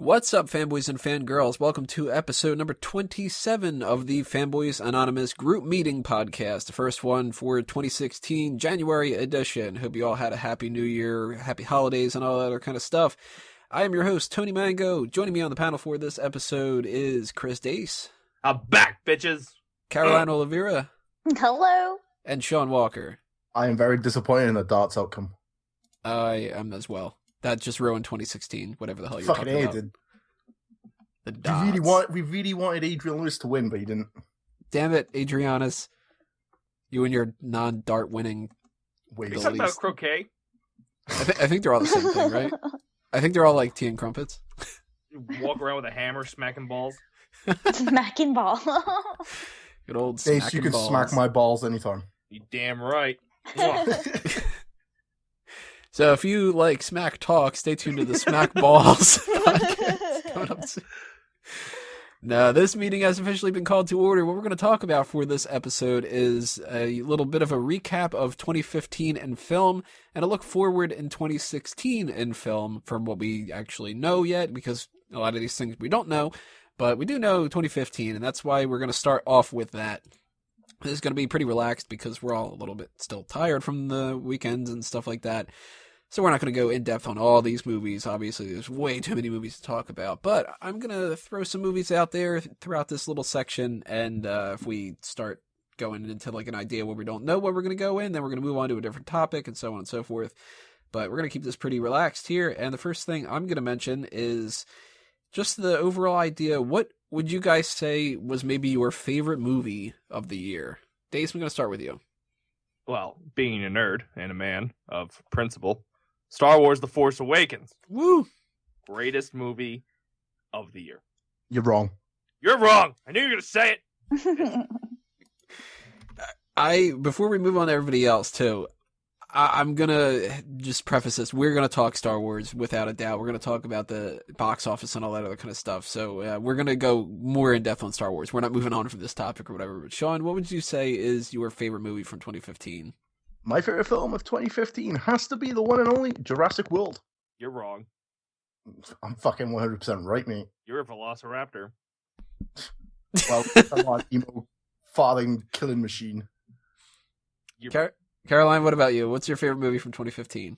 What's up, fanboys and fangirls? Welcome to episode number 27 of the Fanboys Anonymous Group Meeting Podcast, the first one for 2016 January edition. Hope you all had a happy new year, happy holidays, and all that other kind of stuff. I am your host, Tony Mango. Joining me on the panel for this episode is Chris Dace. I'm back, bitches! Caroline Oliveira. Hello. And Sean Walker. I am very disappointed in the darts outcome. I am as well. That just ruined 2016, whatever the hell you're Fucking talking about. hated. The dots. We really wanted Adrian Lewis to win, but he didn't. Damn it, Adrianus. You and your non-dart winning. Wait, Are you talking about croquet? I think they're all the same thing, right? I think they're all like tea and crumpets. You walk around with a hammer smacking balls? Smacking ball. Good old Dace, smacking you can balls. smack my balls anytime. You damn right. So if you like smack talk, stay tuned to the Smack Balls podcast coming up soon. Now, this meeting has officially been called to order. What we're going to talk about for this episode is a little bit of a recap of 2015 in film and a look forward in 2016 in film from what we actually know yet, because a lot of these things we don't know, but we do know 2015, and that's why we're going to start off with that. This is going to be pretty relaxed because we're all a little bit still tired from the weekends and stuff like that. So we're not going to go in depth on all these movies. Obviously, there's way too many movies to talk about. But I'm going to throw some movies out there throughout this little section. And if we start going into like an idea where we don't know where we're going to go in, then we're going to move on to a different topic and so on and so forth. But we're going to keep this pretty relaxed here. And the first thing I'm going to mention is just the overall idea. What would you guys say was maybe your favorite movie of the year? Dace, I'm going to start with you. Well, being a nerd and a man of principle, Star Wars The Force Awakens. Woo! Greatest movie of the year. You're wrong. You're wrong! I knew you were going to say it! Before we move on to everybody else, too, I'm going to just preface this. We're going to talk Star Wars, without a doubt. We're going to talk about the box office and all that other kind of stuff. So we're going to go more in depth on Star Wars. We're not moving on from this topic or whatever. But Sean, what would you say is your favorite movie from 2015? My favorite film of 2015 has to be the one and only Jurassic World. You're wrong. I'm fucking 100% right, mate. You're a velociraptor. Well, I'm on emo farting killing machine. Caroline, what about you? What's your favorite movie from 2015?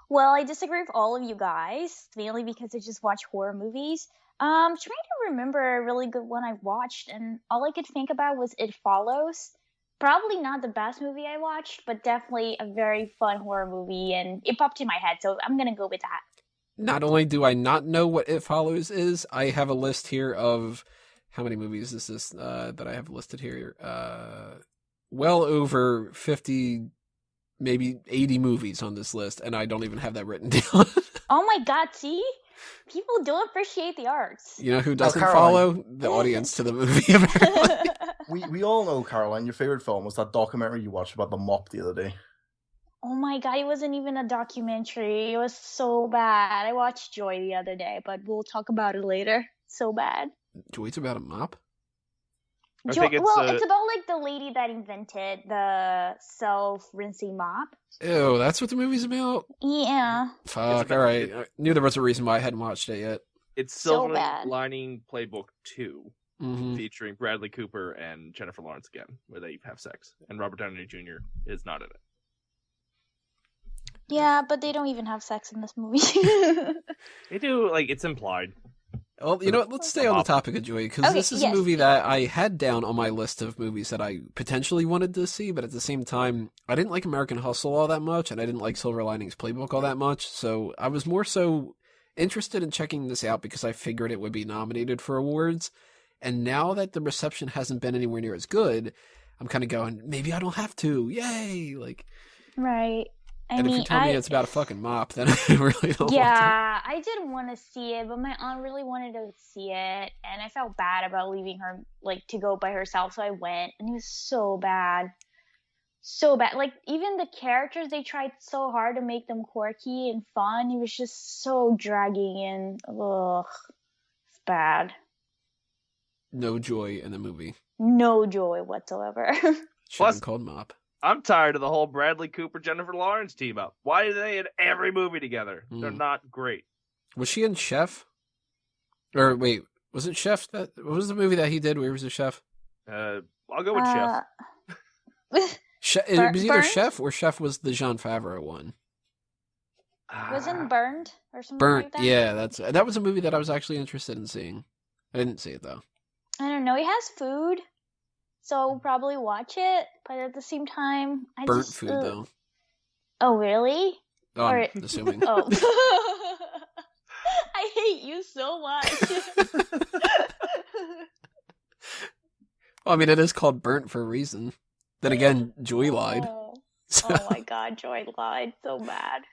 Well, I disagree with all of you guys, mainly because I just watch horror movies. Trying to remember a really good one I watched, and all I could think about was It Follows. Probably not the best movie I watched, but definitely a very fun horror movie, and it popped in my head, so I'm gonna go with that. Not only do I not know what It Follows is, I have a list here of how many movies is this that I have listed here. Well over 50, maybe 80 movies on this list, and I don't even have that written down. Oh my god, see? People don't appreciate the arts. You know who doesn't Caroline. follow? The audience to the movie, apparently. We all know, Caroline, your favorite film was that documentary you watched about the mop the other day. Oh my god, it wasn't even a documentary. It was so bad. I watched Joy the other day, but we'll talk about it later. So bad. Joy's about a mop? I think it's, it's about like the lady that invented the self-rinsing mop. Ew, that's what the movie's about? Yeah. Fuck, alright. I knew there was a reason why I hadn't watched it yet. It's So Silver bad. Lining Playbook 2, Mm-hmm. featuring Bradley Cooper and Jennifer Lawrence again, where they have sex. And Robert Downey Jr. is not in it. Yeah, but they don't even have sex in this movie. They do, like, it's implied. Well, you know what? Let's stay on the topic of Joy, because Okay, this is yes. a movie that I had down on my list of movies that I potentially wanted to see, but at the same time, I didn't like American Hustle all that much, and I didn't like Silver Linings Playbook all that much, so I was more so interested in checking this out because I figured it would be nominated for awards, and now that the reception hasn't been anywhere near as good, I'm kind of going, maybe I don't have to, yay! Like, Right. if you tell me it's about a fucking mop, then I really don't want to. Yeah, I didn't want to see it, but my aunt really wanted to see it, and I felt bad about leaving her, like, to go by herself, so I went, and it was so bad. So bad. Like, even the characters, they tried so hard to make them quirky and fun. It was just so dragging, and, ugh, it's bad. No joy in the movie. No joy whatsoever. Should have Plus- been called Mop. I'm tired of the whole Bradley Cooper, Jennifer Lawrence team up. Why are they in every movie together? They're Mm. not great. Was she in Chef? Or wait, was it Chef? What was the movie that he did where he was a chef? I'll go with Chef. It was either Burned? Chef or Chef was the Jon Favreau one. Wasn't Burned or something Burnt, like that? yeah, that was a movie that I was actually interested in seeing. I didn't see it though. I don't know. It has food, so I'll probably watch it. But at the same time, Burnt food though. Oh, really? Oh, I'm assuming. Oh. I hate you so much. Well, I mean, it is called Burnt for a reason. Then again, Joy lied. Oh. So, Oh my god, Joy lied so bad.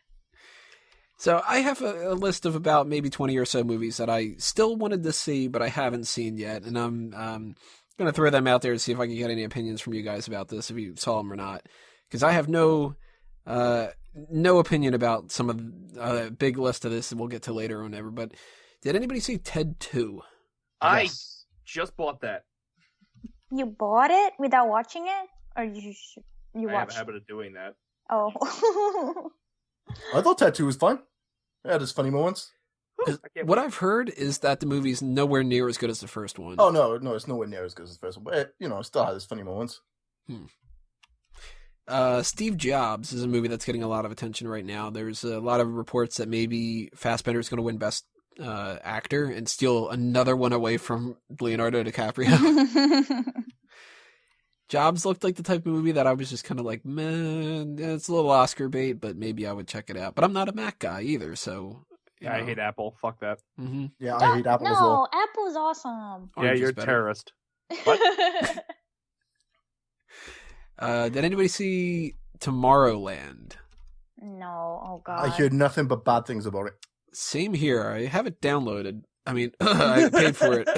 so I have a list of about maybe 20 or so movies that I still wanted to see, but I haven't seen yet. And I'm going to throw them out there to see if I can get any opinions from you guys about this, if you saw them or not. Because I have no opinion about some of the big list of this, and we'll get to later or whenever. But did anybody see Ted 2? I just bought that. You bought it without watching it, or you I have a watched? habit of doing that. Oh. I thought Tattoo was fine. It had its funny moments. 'Cause what I've heard is that the movie's nowhere near as good as the first one. Oh no, it's nowhere near as good as the first one, but it still has its funny moments. Steve Jobs is a movie that's getting a lot of attention right now. There's a lot of reports that maybe Fassbender is going to win Best Actor and steal another one away from Leonardo DiCaprio. Jobs looked like the type of movie that I was just kind of like, man, it's a little Oscar bait, but maybe I would check it out. But I'm not a Mac guy either, so... Yeah, I hate Apple. Fuck that. Mm-hmm. Yeah, I hate Apple as well. No, Apple's awesome. Yeah, you're a terrorist. Did anybody see Tomorrowland? No, oh I god. heard nothing but bad things about it. Same here. I have it downloaded. I mean, I paid for it.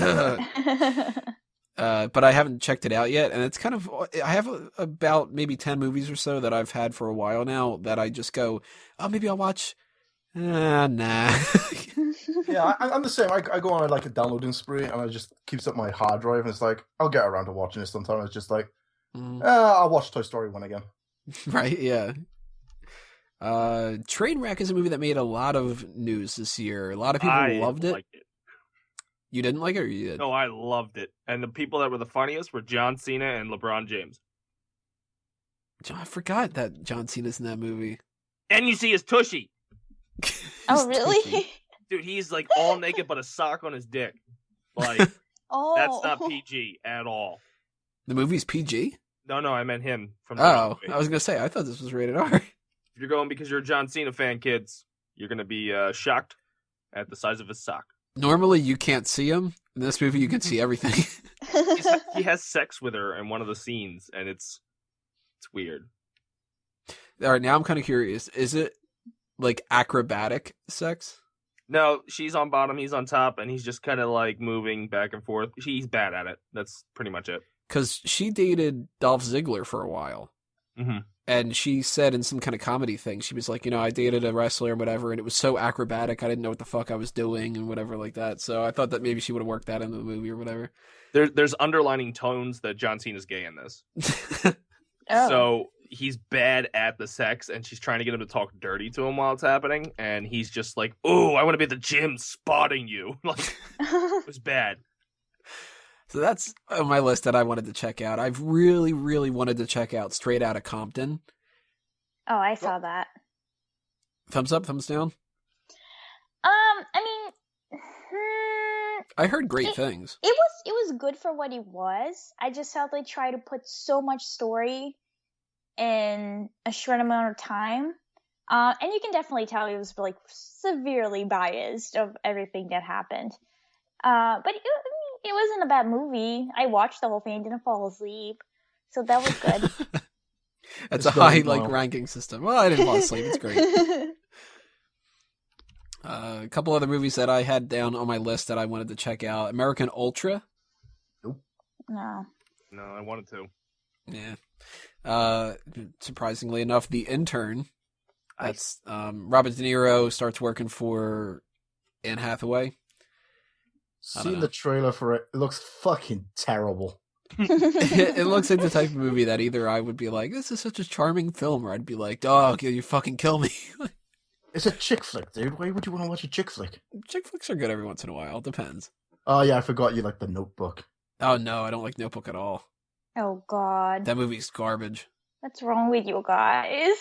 But I haven't checked it out yet. And it's kind of, I have about maybe 10 movies or so that I've had for a while now that I just go, oh, maybe I'll watch. Nah. Yeah, I'm the same. I go on like a downloading spree, and I just keeps up my hard drive, and it's like I'll get around to watching it sometime. It's just like I'll watch Toy Story 1 again. Right? Yeah. Trainwreck is a movie that made a lot of news this year. A lot of people loved it. Liked it. You didn't like it, or you did? No, I loved it. And the people that were the funniest were John Cena and LeBron James. I forgot that John Cena's in that movie. And you see his tushy. Oh, really? Dude, he's like all naked but a sock on his dick. Like, Oh. that's not PG at all. The movie's PG? No, I meant him from the Oh, movie. I was going to say, I thought this was rated R. If you're going because you're a John Cena fan, kids, you're going to be shocked at the size of his sock. Normally, you can't see him. In this movie, you can see everything. He has sex with her in one of the scenes, and it's weird. All right, now I'm kind of curious. Is it like acrobatic sex? No, she's on bottom, he's on top, and he's just kind of like moving back and forth. He's bad at it. That's pretty much it. Because she dated Dolph Ziggler for a while. Mm-hmm. And she said in some kind of comedy thing, she was like, I dated a wrestler and whatever, and it was so acrobatic, I didn't know what the fuck I was doing and whatever like that. So I thought that maybe she would have worked that into the movie or whatever. There's underlining tones that John Cena's gay in this. Oh. So he's bad at the sex, and she's trying to get him to talk dirty to him while it's happening, and he's just like, "Oh, I want to be at the gym spotting you." Like, it was bad. So that's on my list that I wanted to check out. I've really, really wanted to check out Straight Outta Compton. Oh, I saw that. Thumbs up, thumbs down? I mean, I heard great things. it was good for what it was. I just felt they tried to put so much story in a short amount of time. And you can definitely tell it was like severely biased of everything that happened. But it wasn't a bad movie. I watched the whole thing, didn't fall asleep. So that was good. That's It's a high going well. ranking system. Well, I didn't fall asleep. It's great. A couple other movies that I had down on my list that I wanted to check out. American Ultra. No. No, I wanted to. Yeah. Surprisingly enough, The Intern. That's Robert De Niro starts working for Anne Hathaway. Seen the trailer for it. It looks fucking terrible. It looks like the type of movie that either I would be like, this is such a charming film, or I'd be like, dog, you fucking kill me. It's a chick flick, dude. Why would you want to watch a chick flick? Chick flicks are good every once in a while. Depends. Oh yeah, I forgot you like The Notebook. Oh no, I don't like Notebook at all. Oh God. That movie's garbage. What's wrong with you guys?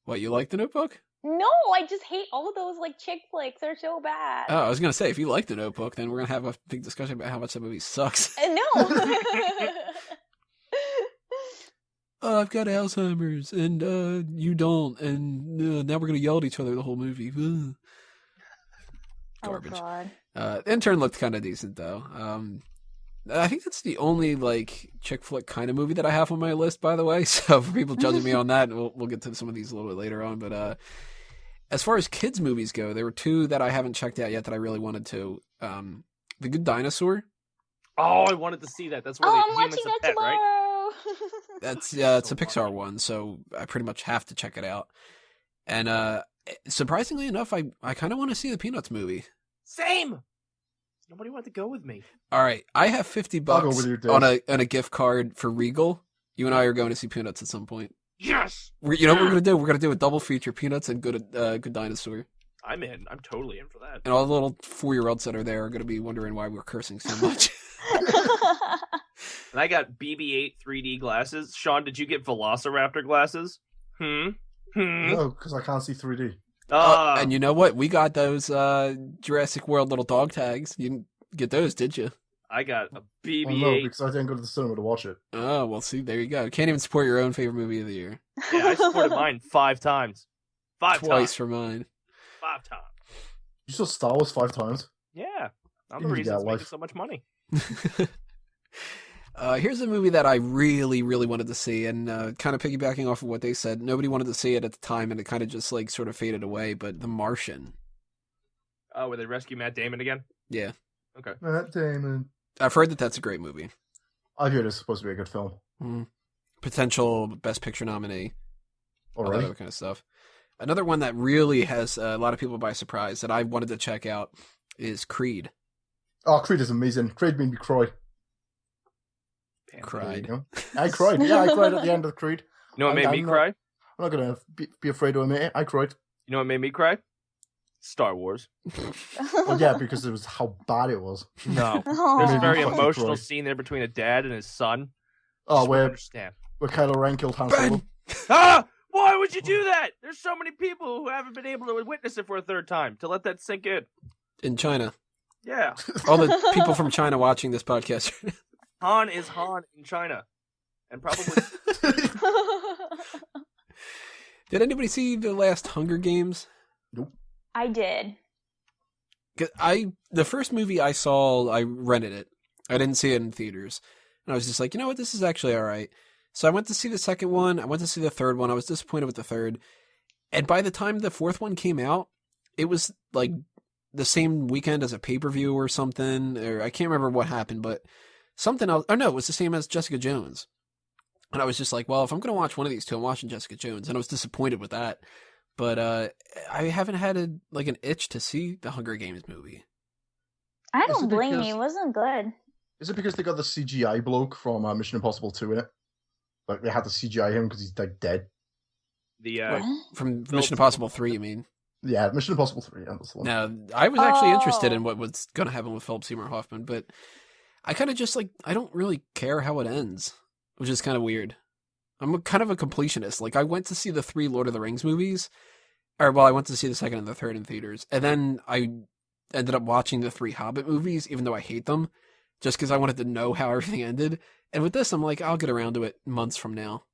What, you like The Notebook? No, I just hate all those like chick flicks. They're so bad. Oh, I was gonna say, if you like The Notebook, then we're gonna have a big discussion about how much that movie sucks. No. I've got Alzheimer's, and you don't, and now we're gonna yell at each other the whole movie. Ugh. Garbage. Oh God. Intern looked kind of decent though. I think that's the only like chick flick kind of movie that I have on my list, by the way. So for people judging me on that, we'll get to some of these a little bit later on. But as far as kids movies go, there were two that I haven't checked out yet that I really wanted to. The Good Dinosaur. Oh, I wanted to see that. That's where I'm the humans watching a that pet, right? tomorrow. That's it's a Pixar one, so I pretty much have to check it out. And surprisingly enough, I kind of want to see the Peanuts movie. Same. Nobody wanted to go with me. All right, I have $50 I'll go with you, Dave. on a gift card for Regal. You and I are going to see Peanuts at some point. Yes. You know what we're gonna do? We're gonna do a double feature: Peanuts and Good Dinosaur. I'm in. I'm totally in for that. And all the little 4-year-olds that are there are gonna be wondering why we're cursing so much. And I got BB-8 3D glasses. Sean, did you get Velociraptor glasses? No, because I can't see 3D. And you know what? We got those Jurassic World little dog tags. You didn't get those, did you? I got a Oh BB-8. no, because I didn't go to the cinema to watch it. Oh, well, see, there you go. Can't even support your own favorite movie of the year. Yeah, I supported mine 5 times. Twice times. for mine. 5 times. You saw Star Wars 5 times? Yeah. I'm You the need reason that it's making life. so much money. Here's a movie that I really, really wanted to see, and kind of piggybacking off of what they said, nobody wanted to see it at the time, and it kind of just like sort of faded away. But The Martian, Oh, where they rescue Matt Damon again? yeah, Okay. Matt Damon. I've heard that that's a great movie. I heard it's supposed to be a good film. Potential Best Picture nominee, all that Alright. other kind of stuff. Another one that really has a lot of people by surprise that I wanted to check out is Creed. Oh, Creed is amazing. Creed made me cry. Cried. You know? I cried. Yeah, I cried at the end of Creed. You know what made I'm me not- cry? I'm not going to be afraid to admit it. I cried. You know what made me cry? Star Wars. Well, yeah, because it was how bad it was. No. Oh. There's a Made me very fucking emotional cry. scene there between a dad and his son. Oh, Just don't where understand. Kylo Ren killed Han Solo. Ben! Ah! Why would you do that? There's so many people who haven't been able to witness it for a third time to let that sink in. In China. Yeah. All the people from China watching this podcast. Han is Han in China. And probably Did anybody see the last Hunger Games? I did. 'Cause the first movie I saw, I rented it. I didn't see it in theaters. And I was just like, you know what, this is actually all right. So I went to see the second one. I went to see the third one. I was disappointed with the third. And by the time the fourth one came out, it was like the same weekend as a pay-per-view or something. Or I can't remember what happened, but something else. Oh, no, it was the same as Jessica Jones. And I was just like, well, if I'm going to watch one of these two, I'm watching Jessica Jones. And I was disappointed with that. But I haven't had an itch to see the Hunger Games movie. I Is don't it blame because- you. It wasn't good. Is it because they got the CGI bloke from Mission Impossible 2 in it? Like, they had to CGI him because he's, like, dead? the What? From Phil- Mission Impossible 3, you mean? Yeah, Mission Impossible 3, yeah, that's the one. Now, I was actually interested Oh. in what was going to happen with Philip Seymour Hoffman, but I kind of just like, I don't really care how it ends, which is kind of weird. I'm kind of a completionist. Like, I went to see the 3 Lord of the Rings movies, or, well, I went to see the second and the third in theaters, and then I ended up watching the 3 Hobbit movies, even though I hate them, just because I wanted to know how everything ended. And with this, I'm like, I'll get around to it months from now.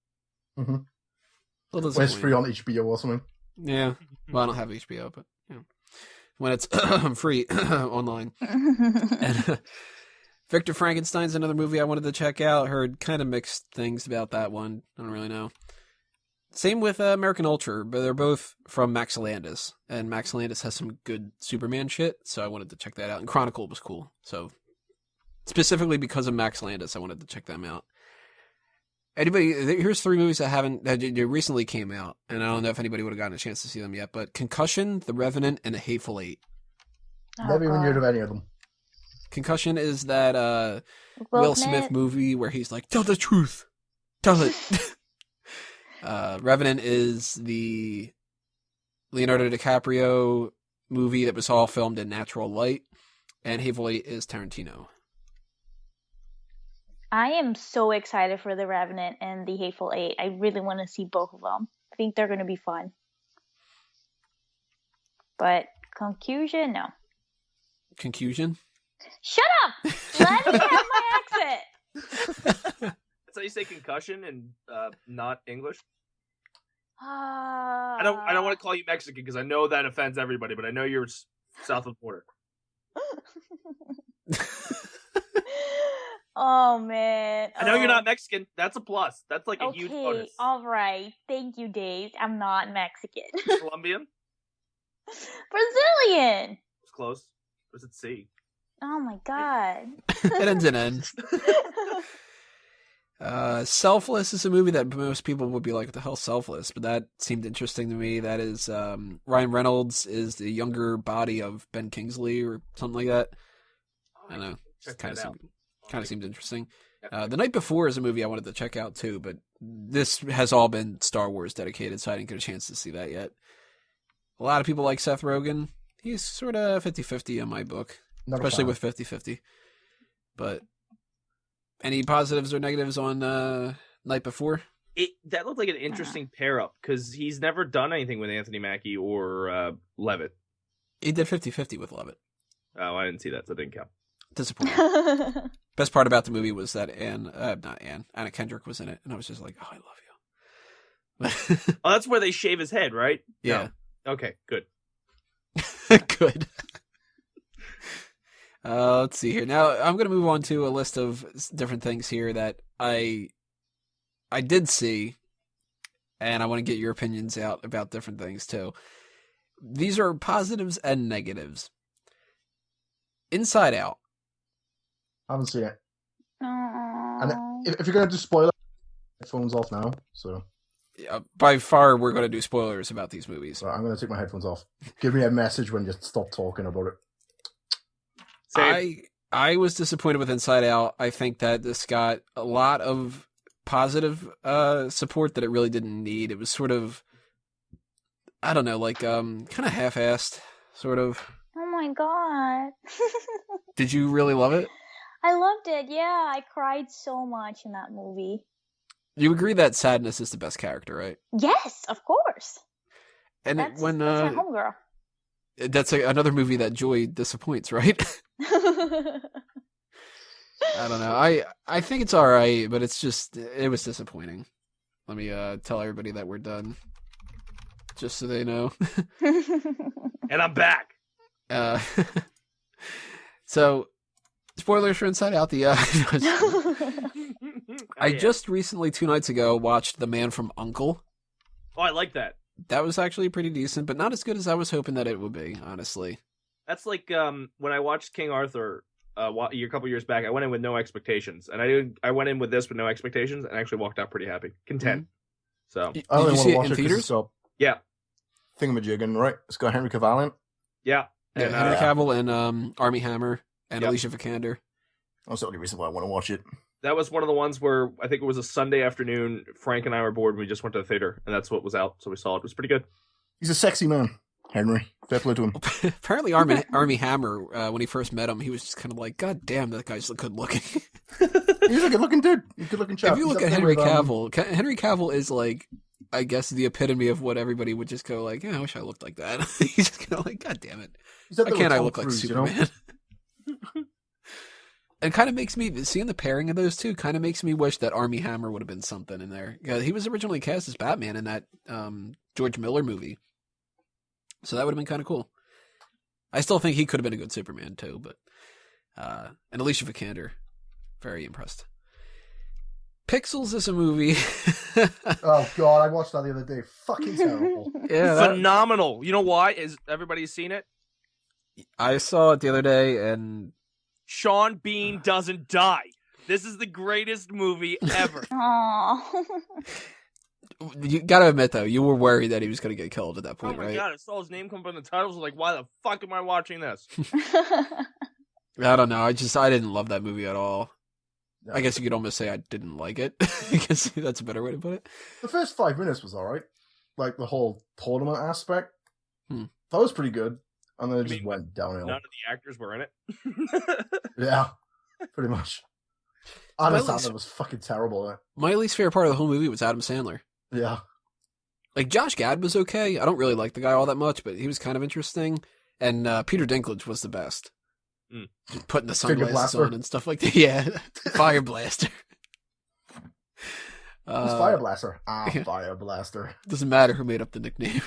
Mm-hmm. A little When it's disappointed. free on HBO or something. Yeah. Well, I don't have HBO, but you know, when it's free online. And Victor Frankenstein's another movie I wanted to check out. Heard kind of mixed things about that one. I don't really know. Same with American Ultra, but they're both from Max Landis, and Max Landis has some good Superman shit, so I wanted to check that out. And Chronicle was cool, so specifically because of Max Landis, I wanted to check them out. Anybody? Here's 3 movies that recently came out, and I don't know if anybody would have gotten a chance to see them yet. But Concussion, The Revenant, and The Hateful Eight. Oh, Never even God. heard of any of them. Concussion is that Will Smith movie where he's like, "Tell the truth, tell it." Revenant is the Leonardo DiCaprio movie that was all filmed in natural light. and Hateful Eight is Tarantino. I am so excited for The Revenant and The Hateful Eight. I really want to see both of them. I think they're going to be fun. But conclusion, no. Conclusion? Shut up! Let me have my exit! That's how you say concussion and not English? I I don't want to call you Mexican because I know that offends everybody, but I know you're south of the border. Oh, man. I know you're not Mexican. That's a plus. That's like a huge Okay, bonus. all right. Thank you, Dave. I'm not Mexican. Colombian? Brazilian! It's close. Was it C? Oh, my God. It ends in N. Selfless is a movie that most people would be like, what the hell, Selfless? But that seemed interesting to me. That is, Ryan Reynolds is the younger body of Ben Kingsley or something like that. I don't know. Check Kind that out. of seemed interesting. Yep. The Night Before is a movie I wanted to check out too, but this has all been Star Wars dedicated, so I didn't get a chance to see that yet. A lot of people like Seth Rogen. He's sort of 50-50 in my book, especially with 50-50. But any positives or negatives on Night Before? That looked like an interesting pair up because he's never done anything with Anthony Mackie or Levitt. He did 50-50 with Levitt. Oh, I didn't see that, so it didn't count. Disappointing. Best part about the movie was that Anna Kendrick was in it, and I was just like, oh, I love you. Oh, that's where they shave his head, right? Yeah. No. Okay, good. Good. Let's see here. Now, I'm going to move on to a list of different things here that I did see, and I want to get your opinions out about different things, too. These are positives and negatives. Inside Out. I haven't seen it. Aww. And if you're going to do spoilers, headphones off now. So By far, we're going to do spoilers about these movies. I'm going to take my headphones off. Give me a message when you stop talking about it. Same. I was disappointed with Inside Out. I think that this got a lot of positive support that it really didn't need. It was sort of, I don't know, like kind of half-assed, sort of. Oh my God. Did you really love it? I loved it. Yeah, I cried so much in that movie. You agree that sadness is the best character, right? Yes, of course. And That's when my homegirl. that's another movie that Joy disappoints, right? I don't know. I think it's all right, but it was disappointing. Let me tell everybody that we're done, just so they know. And I'm back. So, spoilers for Inside Out. I just recently, 2 nights ago, watched The Man from U.N.C.L.E. Oh, I like that. That was actually pretty decent, but not as good as I was hoping that it would be, honestly. That's like when I watched King Arthur a couple years back. I went in with no expectations, and I went in with this with no expectations, and actually walked out pretty happy, content. Mm-hmm. So Did you see it in theaters? Yeah, Thingamajiggin, right? It's got Henry Cavill in it. yeah. Yeah, And, Henry Cavill and Armie Hammer and Yep. Alicia Vikander. That's the only reason why I want to watch it. That was one of the ones where I think it was a Sunday afternoon. Frank and I were bored, and we just went to the theater, and that's what was out. So we saw it. It was pretty good. He's a sexy man, Henry. Fair play to him. Apparently, Armie Hammer, when he first met him, he was just kind of like, God damn, that guy's good looking. He's a good looking dude. He's a good looking chap. If you He's look up at there Henry with, Cavill, Henry Cavill is like, I guess, the epitome of what everybody would just go like, yeah, I wish I looked like that. He's just kind of like, God damn it. he's up Why there can't with I Tom look like Cruise, Superman? And kind of makes me, seeing the pairing of those two, kind of makes me wish that Armie Hammer would have been something in there. Yeah, he was originally cast as Batman in that George Miller movie. So that would have been kind of cool. I still think he could have been a good Superman too, but and Alicia Vikander, very impressed. Pixels is a movie. Oh god, I watched that the other day. Fucking terrible. Yeah, Phenomenal. You know why? Is everybody seen it? I saw it the other day, and Sean Bean doesn't die. This is the greatest movie ever. Aww. you gotta admit though, you were worried that he was gonna get killed at that Oh point, my right? god, I saw his name come up in the titles. I was like, why the fuck am I watching this? I don't know. I didn't love that movie at all. Yeah. I guess you could almost say I didn't like it. I guess that's a better way to put it. The first 5 minutes was alright. Like the whole tournament aspect. Hmm. That was pretty good. and then it You just mean went downhill. None of the actors were in it. Yeah, pretty much. Adam Sandler was fucking terrible in it. My least favorite part of the whole movie was Adam Sandler. Yeah. Like, Josh Gad was okay. I don't really like the guy all that much, but he was kind of interesting. And Peter Dinklage was the best. Just putting the sunglasses on and stuff like that. Yeah, Fire Blaster. Who's Fire Blaster? Fire Blaster. Doesn't matter who made up the nickname.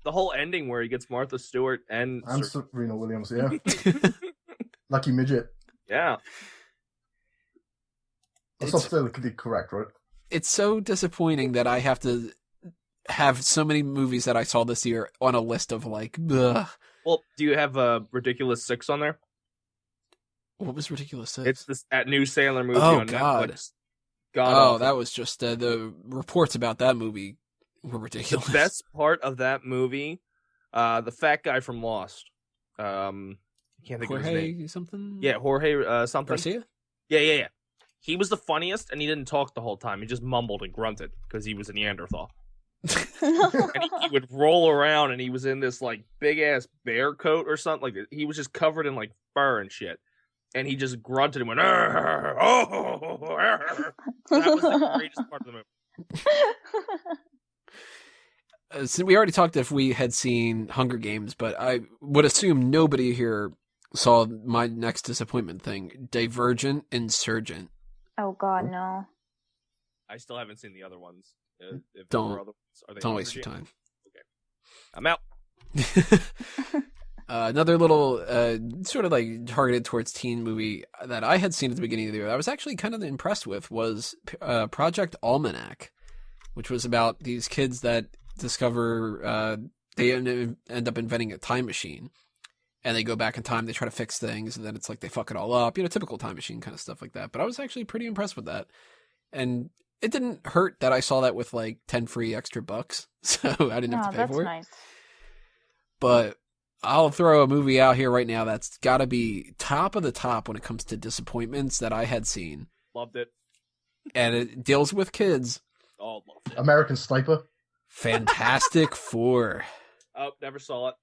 The whole ending where he gets Martha Stewart and Serena Williams, yeah. Lucky Midget. Yeah. That's not still correct, right? It's so disappointing that I have to have so many movies that I saw this year on a list of like, ugh. Well, do you have a Ridiculous 6 on there? What was Ridiculous 6? It's this that new Sandler movie Oh, on God. Netflix. That was just the reports about that movie were ridiculous. The best part of that movie, the fat guy from Lost. I can't think of his name. Jorge something? Yeah, Jorge something. Garcia? Yeah. He was the funniest, and he didn't talk the whole time. He just mumbled and grunted because he was a Neanderthal. And he would roll around, and he was in this like big ass bear coat or something. Like he was just covered in like fur and shit. And he just grunted and went, "Arr, oh, arr." That was the greatest part of the movie. So we already talked if we had seen Hunger Games, but I would assume nobody here saw my next disappointment thing: Divergent, Insurgent. Oh God, no. I still haven't seen the other ones. If Don't- there were other ones, are they Don't Hunger waste your Games? time. Okay, I'm out. Another little sort of like targeted towards teen movie that I had seen at the beginning of the year that I was actually kind of impressed with was Project Almanac, which was about these kids that discover they end up inventing a time machine, and they go back in time, they try to fix things, and then it's like they fuck it all up, typical time machine kind of stuff like that. But I was actually pretty impressed with that, and it didn't hurt that I saw that with like 10 free extra bucks, so I didn't have to pay for it. Nice. But I'll throw a movie out here right now that's got to be top of the top when it comes to disappointments that I had seen. Loved it. And it deals with kids. Oh, loved it. American Sniper. Fantastic Four. Oh, never saw it.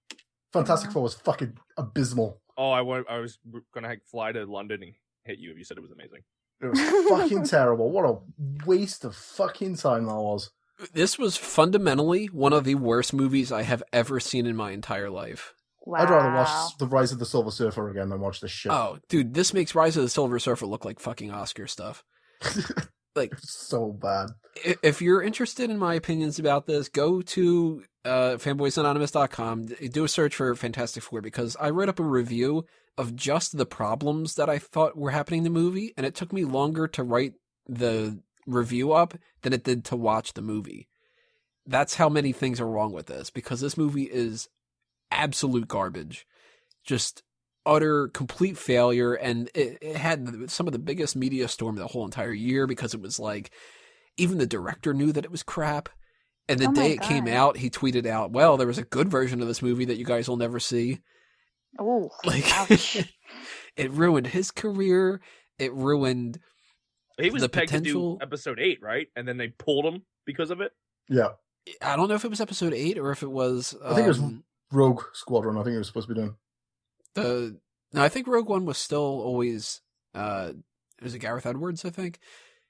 Fantastic Four was fucking abysmal. Oh, I was gonna fly to London and hit you if you said it was amazing. It was fucking terrible. What a waste of fucking time that was. This was fundamentally one of the worst movies I have ever seen in my entire life. Wow. I'd rather watch The Rise of the Silver Surfer again than watch this shit. Oh, dude, this makes Rise of the Silver Surfer look like fucking Oscar stuff. Like, It's so bad. if you're interested in my opinions about this, go to fanboysanonymous.com, do a search for Fantastic Four, because I wrote up a review of just the problems that I thought were happening in the movie, and it took me longer to write the review up than it did to watch the movie. That's how many things are wrong with this, because this movie is absolute garbage. Just utter, complete failure, and it had some of the biggest media storm the whole entire year, because it was like, even the director knew that it was crap, and the day it came out, he tweeted out, well, there was a good version of this movie that you guys will never see. Oh, Like, ouch. it ruined his career, it ruined He was the pegged potential. to do episode 8, right? And then they pulled him because of it. Yeah. I don't know if it was episode 8 or if it was I think it was Rogue Squadron. I think it was supposed to be doing. No, I think Rogue One was still always it was Gareth Edwards, I think.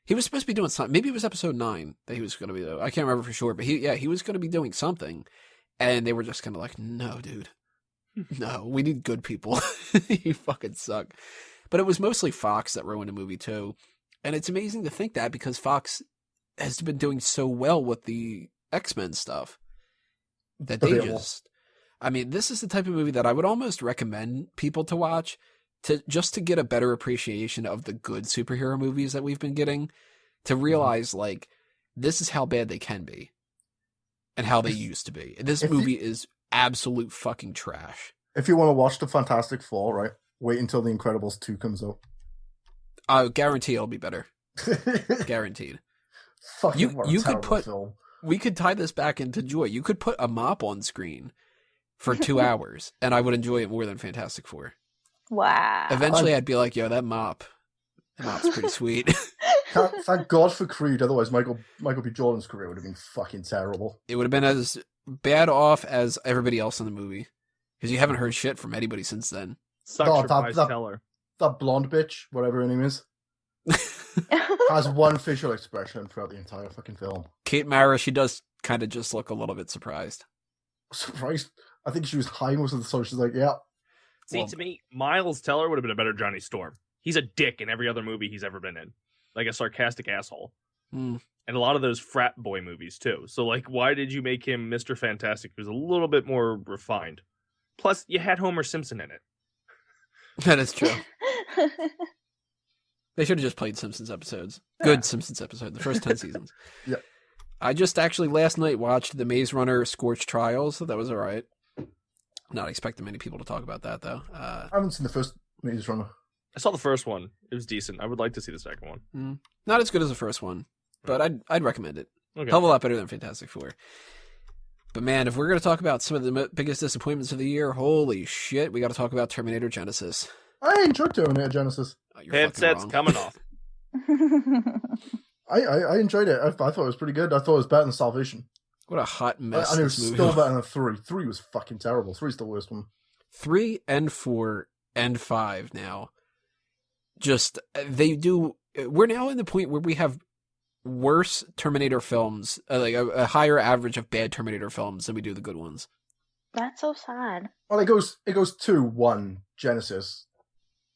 He was supposed to be doing something. Maybe it was episode 9 that he was going to be. I can't remember for sure, but he was going to be doing something, and they were just kind of like, "No, dude, no, we need good people. You fucking suck." But it was mostly Fox that ruined the movie too, and it's amazing to think that, because Fox has been doing so well with the X-Men stuff that they just. I mean, this is the type of movie that I would almost recommend people to watch to get a better appreciation of the good superhero movies that we've been getting, to realize like this is how bad they can be and how they used to be. And this movie is absolute fucking trash. If you want to watch the Fantastic Four, right, wait until The Incredibles 2 comes out. I guarantee it'll be better. Guaranteed. Fucking you could put film. We could tie this back into Joy. You could put a mop on screen for 2 hours, and I would enjoy it more than Fantastic Four. Wow. Eventually, I'd be like, yo, that mop's pretty sweet. Thank God for Creed, otherwise Michael B. Jordan's career would have been fucking terrible. It would have been as bad off as everybody else in the movie. Because you haven't heard shit from anybody since then. Such No, a Bryce Teller. That blonde bitch, whatever her name is, has one facial expression throughout the entire fucking film. Kate Mara, she does kind of just look a little bit surprised. Surprised. I think she was high most of the time. She's like, yeah. See, to me, Miles Teller would have been a better Johnny Storm. He's a dick in every other movie he's ever been in. Like a sarcastic asshole. Mm. And a lot of those frat boy movies, too. So, like, why did you make him Mr. Fantastic, who's a little bit more refined? Plus, you had Homer Simpson in it. That is true. They should have just played Simpsons episodes. Good Simpsons episode, the first 10 seasons. Yep. I just actually last night watched the Maze Runner Scorched Trials, so that was all right. Not expecting many people to talk about that, though. I haven't seen the first Maze Runner. I saw the first one. It was decent. I would like to see the second one. Not as good as the first one, but I'd recommend it. Okay. Hell of a lot better than Fantastic Four. But man, if we're going to talk about some of the biggest disappointments of the year, holy shit, we got to talk about Terminator Genesis. I enjoyed Terminator Genesis. Oh, Headset's coming off. I enjoyed it. I thought it was pretty good. I thought it was better than Salvation. What a hot mess And it was this movie still was. better than 3. 3 was fucking terrible. 3's the worst one. 3 and 4 and 5 now. Just, they do... We're now in the point where we have worse Terminator films, like a higher average of bad Terminator films than we do the good ones. That's so sad. Well, it goes 2, 1, Genesis,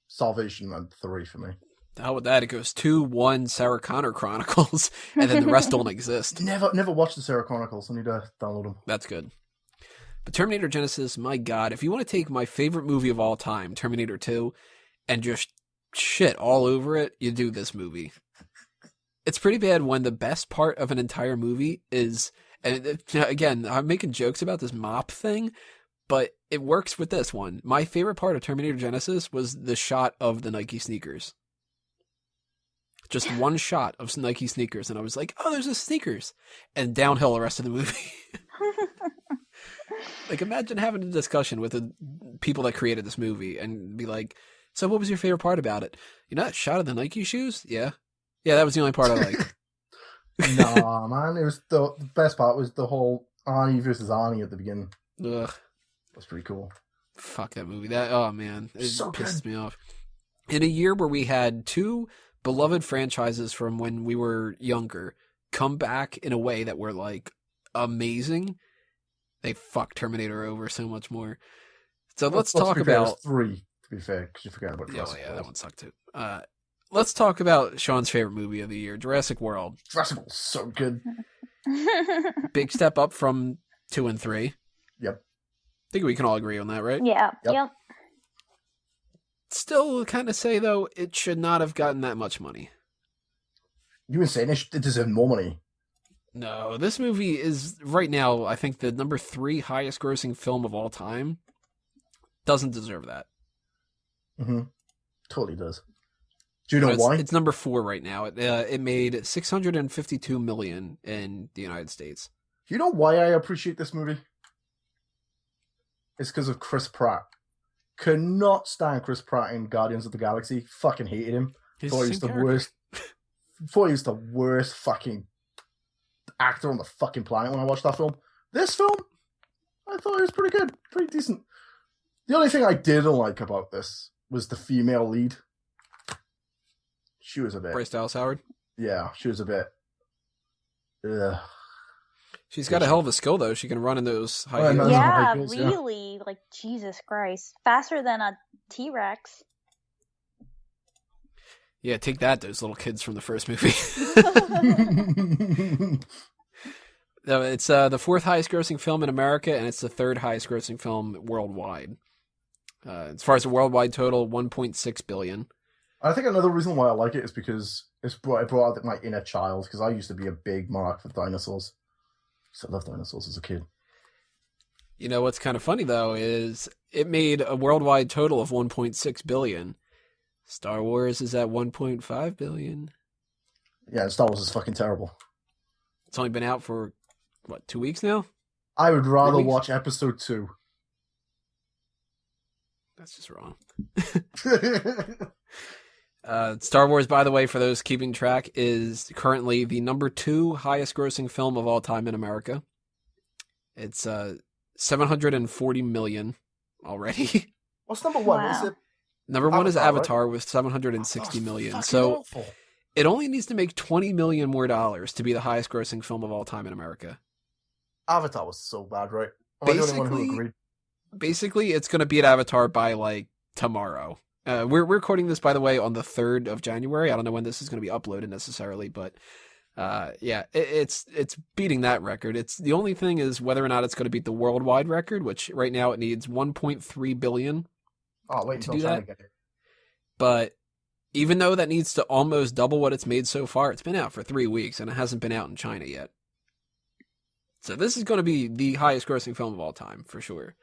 Salvation, and 3 for me. The hell with that, it goes 2, 1, Sarah Connor Chronicles, and then the rest don't exist. Never watched the Sarah Chronicles. I need to download them. That's good. But Terminator Genesis, my god, if you want to take my favorite movie of all time, Terminator 2, and just shit all over it, you do this movie. It's pretty bad when the best part of an entire movie is, and again, I'm making jokes about this mop thing, but it works with this one. My favorite part of Terminator Genesis was the shot of the Nike sneakers. Just one shot of some Nike sneakers, and I was like, oh, there's the sneakers. And downhill the rest of the movie. Like, imagine having a discussion with the people that created this movie and be like, so what was your favorite part about it? You know that shot of the Nike shoes? Yeah. Yeah, that was the only part I liked. Nah, man. It was the best part was the whole Arnie versus Arnie at the beginning. Ugh. That's pretty cool. Fuck that movie. Oh, man. It So pisses good. me off. In a year where we had 2 beloved franchises from when we were younger come back in a way that were, like, amazing, they fucked Terminator over so much more. So let's talk be fair, about... it's 3, to be fair, because you forgot about Oh, Jurassic yeah, World. that one sucked too. Let's talk about Sean's favorite movie of the year, Jurassic World. Jurassic World's so good. Big step up from 2 and 3. Yep. I think we can all agree on that, right? Yeah. Yep. Yep. Still kind of say, though, it should not have gotten that much money. You were saying it deserved more money. No, this movie is, right now, I think the number 3 highest grossing film of all time. Doesn't deserve that. Mm-hmm. Totally does. Do you know why? It's number 4 right now. It made $652 million in the United States. You know why I appreciate this movie? It's because of Chris Pratt. Could not stand Chris Pratt in Guardians of the Galaxy. Fucking hated him. Thought he was the worst. Thought he was the worst fucking actor on the fucking planet when I watched that film. This film, I thought it was pretty good, pretty decent. The only thing I didn't like about this was the female lead. She was a bit. Bryce Dallas Howard. Yeah, she was a bit. Ugh. She's got a hell of a skill, though. She can run in those high Oh, I heels. know. Yeah, high heels, yeah. really. Like, Jesus Christ. Faster than a T-Rex. Yeah, take that, those little kids from the first movie. No, it's the 4th highest grossing film in America, and it's the 3rd highest grossing film worldwide. As far as the worldwide total, $1.6 billion. I think another reason why I like it is because it brought out my inner child, because I used to be a big mark for dinosaurs. I loved dinosaurs as a kid. You know what's kind of funny, though, is it made a worldwide total of $1.6 billion. Star Wars is at $1.5 billion. Yeah, and Star Wars is fucking terrible. It's only been out for, 2 weeks now? I would rather Really? watch episode 2. That's just wrong. Star Wars, by the way, for those keeping track, is currently the number 2 highest grossing film of all time in America. It's $740 million already. What's number one? Wow. Is it Number one is Avatar, Avatar with 760 That's million. fucking So awful. it only needs to make $20 million more to be the highest grossing film of all time in America. Avatar was so bad, right? Am I the only one who agreed? Basically, it's going to beat Avatar by like tomorrow. We're recording this, by the way, on the 3rd of January. I don't know when this is going to be uploaded necessarily, but yeah, it's beating that record. It's the only thing is whether or not it's going to beat the worldwide record, which right now it needs 1.3 billion. Oh, wait to until do China that. get it. But even though that needs to almost double what it's made so far, it's been out for 3 weeks and it hasn't been out in China yet. So this is going to be the highest grossing film of all time for sure.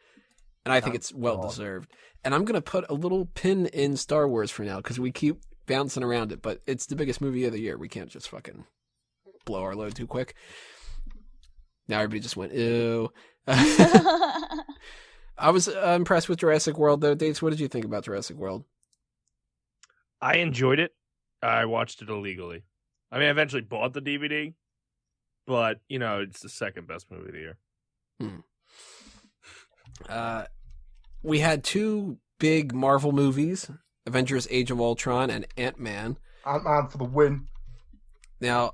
And I think it's well deserved. And I'm going to put a little pin in Star Wars for now because we keep bouncing around it, but it's the biggest movie of the year. We can't just fucking blow our load too quick. Now everybody just went, ew. I was impressed with Jurassic World, though. Dates, what did you think about Jurassic World? I enjoyed it. I watched it illegally. I mean, I eventually bought the DVD, but, you know, it's the second best movie of the year. We had 2 big Marvel movies, Avengers Age of Ultron and Ant-Man. Ant-Man for the win. Now,